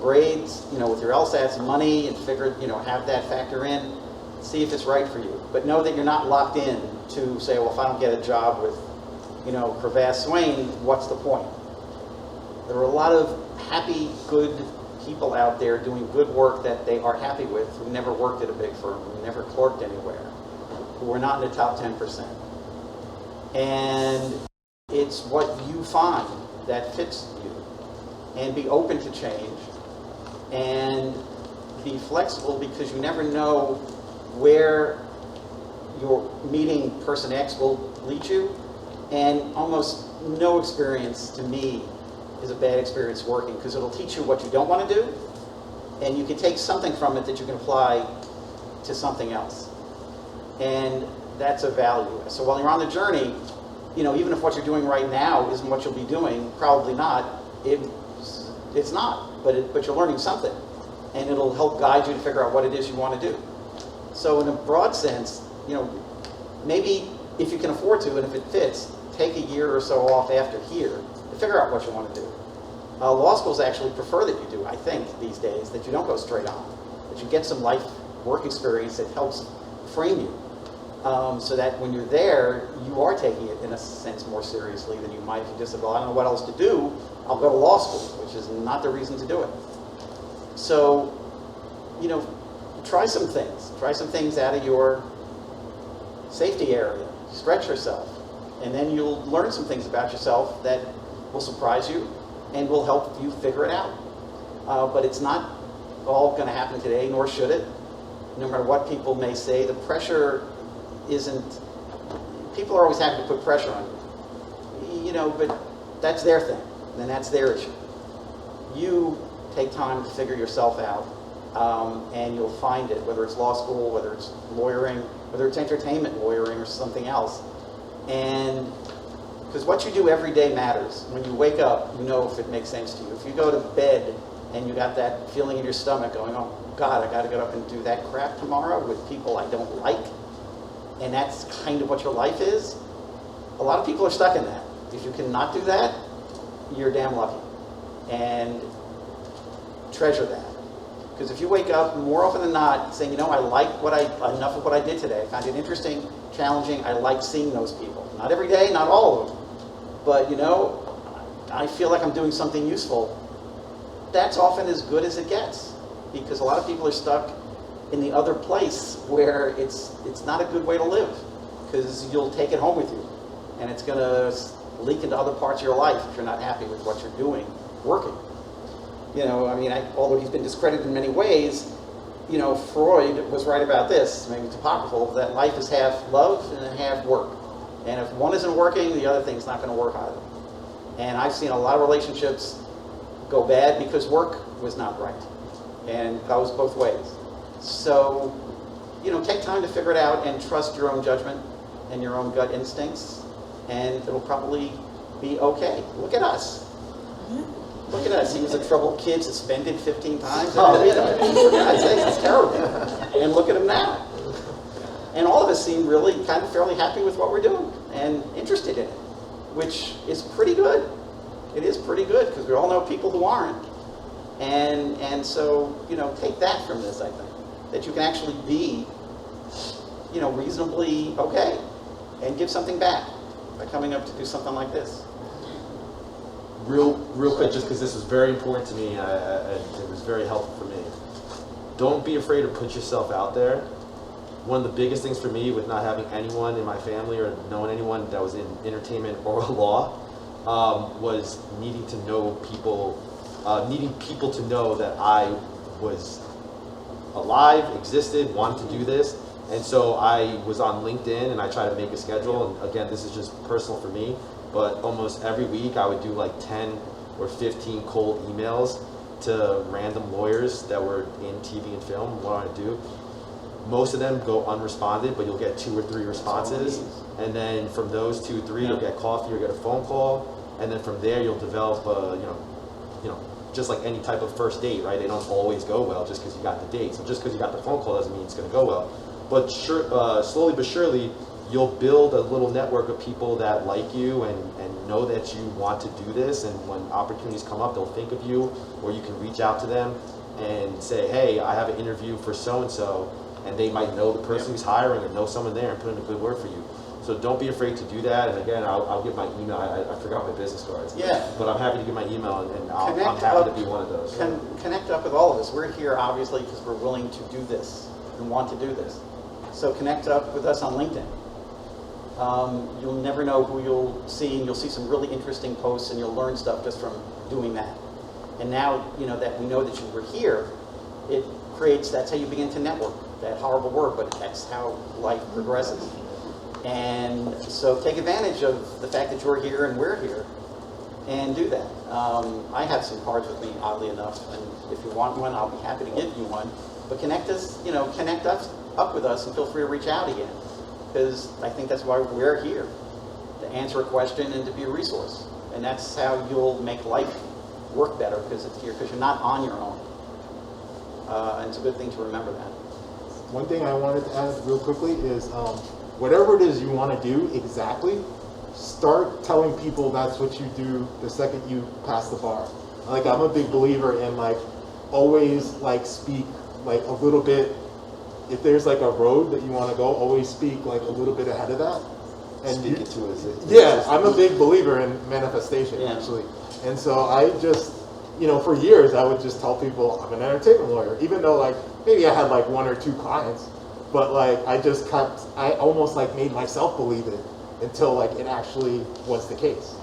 grades, with your LSATs, money, and figure, have that factor in, see if it's right for you. But know that you're not locked in to say, well, if I don't get a job with, Crevasse Swain, what's the point? There are a lot of happy, good people out there doing good work that they are happy with who never worked at a big firm, who never clerked anywhere, who are not in the top 10%. And it's what you find that fits you. And be open to change. And be flexible because you never know where your meeting person X will lead you. And almost no experience, to me, is a bad experience working because it'll teach you what you don't want to do. And you can take something from it that you can apply to something else. And that's a value. So while you're on the journey, even if what you're doing right now isn't what you'll be doing, probably not, it's not, but you're learning something. And it'll help guide you to figure out what it is you want to do. So in a broad sense, maybe if you can afford to and if it fits, take a year or so off after here to figure out what you want to do. Law schools actually prefer that you do, I think, these days, that you don't go straight on, that you get some life work experience that helps frame you. So that when you're there, you are taking it, in a sense, more seriously than you might if you just said, well, I don't know what else to do, I'll go to law school, which is not the reason to do it. So, try some things. Try some things out of your safety area. Stretch yourself. And then you'll learn some things about yourself that will surprise you and will help you figure it out. But it's not all going to happen today, nor should it. No matter what people may say, the pressure isn't, people are always happy to put pressure on you, but that's their thing, and that's their issue. You take time to figure yourself out, and you'll find it, whether it's law school, whether it's lawyering, whether it's entertainment lawyering or something else. And because what you do every day matters. When you wake up, you know if it makes sense to you. If you go to bed and you got that feeling in your stomach going, oh God, I got to get up and do that crap tomorrow with people I don't like, and that's kind of what your life is, a lot of people are stuck in that. If you cannot do that, you're damn lucky. And treasure that. Because if you wake up more often than not saying, I like enough of what I did today. I found it interesting, challenging. I like seeing those people. Not every day, not all of them. But, I feel like I'm doing something useful. That's often as good as it gets. Because a lot of people are stuck in the other place where it's not a good way to live. Because you'll take it home with you. And it's going to leak into other parts of your life if you're not happy with what you're doing, working. Although he's been discredited in many ways, Freud was right about this, maybe it's apocryphal, that life is half love and half work. And if one isn't working, the other thing's not going to work either. And I've seen a lot of relationships go bad because work was not right. And it goes both ways. So, take time to figure it out and trust your own judgment and your own gut instincts, and it'll probably be okay. Look at us. Look at us. He was a troubled kid, suspended 15 times. For God's sake, it's terrible. And look at him now. And all of us seem really kind of fairly happy with what we're doing and interested in it, which is pretty good. It is pretty good because we all know people who aren't. And so, take that from this, I think, that you can actually be, reasonably okay and give something back by coming up to do something like this. Real quick, just because this was very important to me, it was very helpful for me. Don't be afraid to put yourself out there. One of the biggest things for me with not having anyone in my family or knowing anyone that was in entertainment or law was needing to know people, needing people to know that I was alive, existed, wanted to do this. And so I was on LinkedIn and I tried to make a schedule. And again, this is just personal for me. But almost every week I would do like 10 or 15 cold emails to random lawyers that were in TV and film, what I do. Most of them go unresponded, but you'll get 2 or 3 responses. And then from those 2 or 3, you'll get coffee, you'll get a phone call. And then from there, you'll develop, just like any type of first date, right? They don't always go well just because you got the date. So just because you got the phone call doesn't mean it's going to go well. But slowly but surely, you'll build a little network of people that like you and know that you want to do this. And when opportunities come up, they'll think of you, or you can reach out to them and say, hey, I have an interview for so-and-so, and they might know the person who's hiring or know someone there and put in a good word for you. So don't be afraid to do that. And again, I'll give my email. I forgot my business cards. Yeah. But I'm happy to give my email, and I'm happy to be one of those. Connect up with all of us. We're here, obviously, because we're willing to do this and want to do this. So connect up with us on LinkedIn. You'll never know who you'll see, and you'll see some really interesting posts, and you'll learn stuff just from doing that. And now, that we know that you were here, it creates, that's how you begin to network. That horrible word, but that's how life progresses. And so take advantage of the fact that you're here and we're here, and do that. I have some cards with me, oddly enough, and if you want one, I'll be happy to give you one. But connect us up with us, and feel free to reach out again, because I think that's why we're here, to answer a question and to be a resource. And that's how you'll make life work better, because you're not on your own. And it's a good thing to remember that. One thing I wanted to add real quickly is whatever it is you want to do exactly, start telling people that's what you do the second you pass the bar. Like, I'm a big believer in always speak a little bit. If there's a road that you want to go, always speak a little bit ahead of that. And Speak it to us. Yeah, I'm a big believer in manifestation, actually. And so I just, for years I would just tell people I'm an entertainment lawyer, even though maybe I had 1 or 2 clients, but I almost made myself believe it until it actually was the case.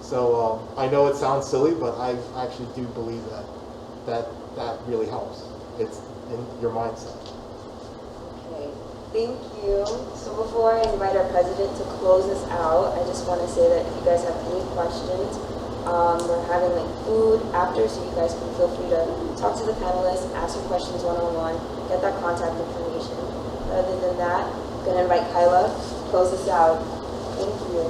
So I know it sounds silly, but I actually do believe that really helps. It's in your mindset. Okay, thank you. So before I invite our president to close us out, I just want to say that if you guys have any questions, we're having food after, so you guys can feel free to talk to the panelists, ask your questions one-on-one, get that contact information. Other than that, I'm going to invite Kyla to close us out. Thank you.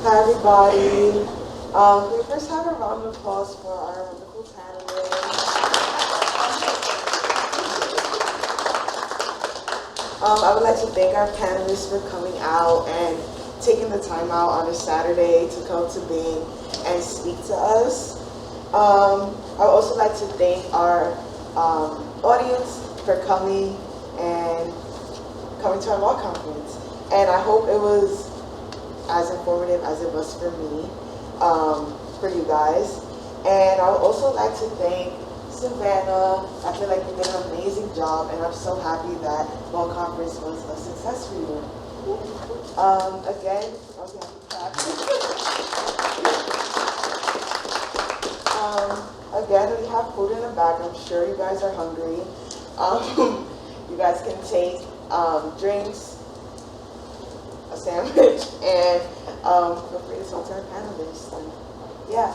Hi, everybody. Can we first have a round of applause for our wonderful panelists? I would like to thank our panelists for coming out and taking the time out on a Saturday to come to Bing and speak to us. I would also like to thank our audience for coming to our law conference. And I hope it was as informative as it was for me, for you guys. And I would also like to thank Savannah. I feel like you did an amazing job, and I'm so happy that law conference was a success for you. Again, again, we have food in the back. I'm sure you guys are hungry. You guys can take drinks, a sandwich, and feel free to talk to our panelists. And, yeah.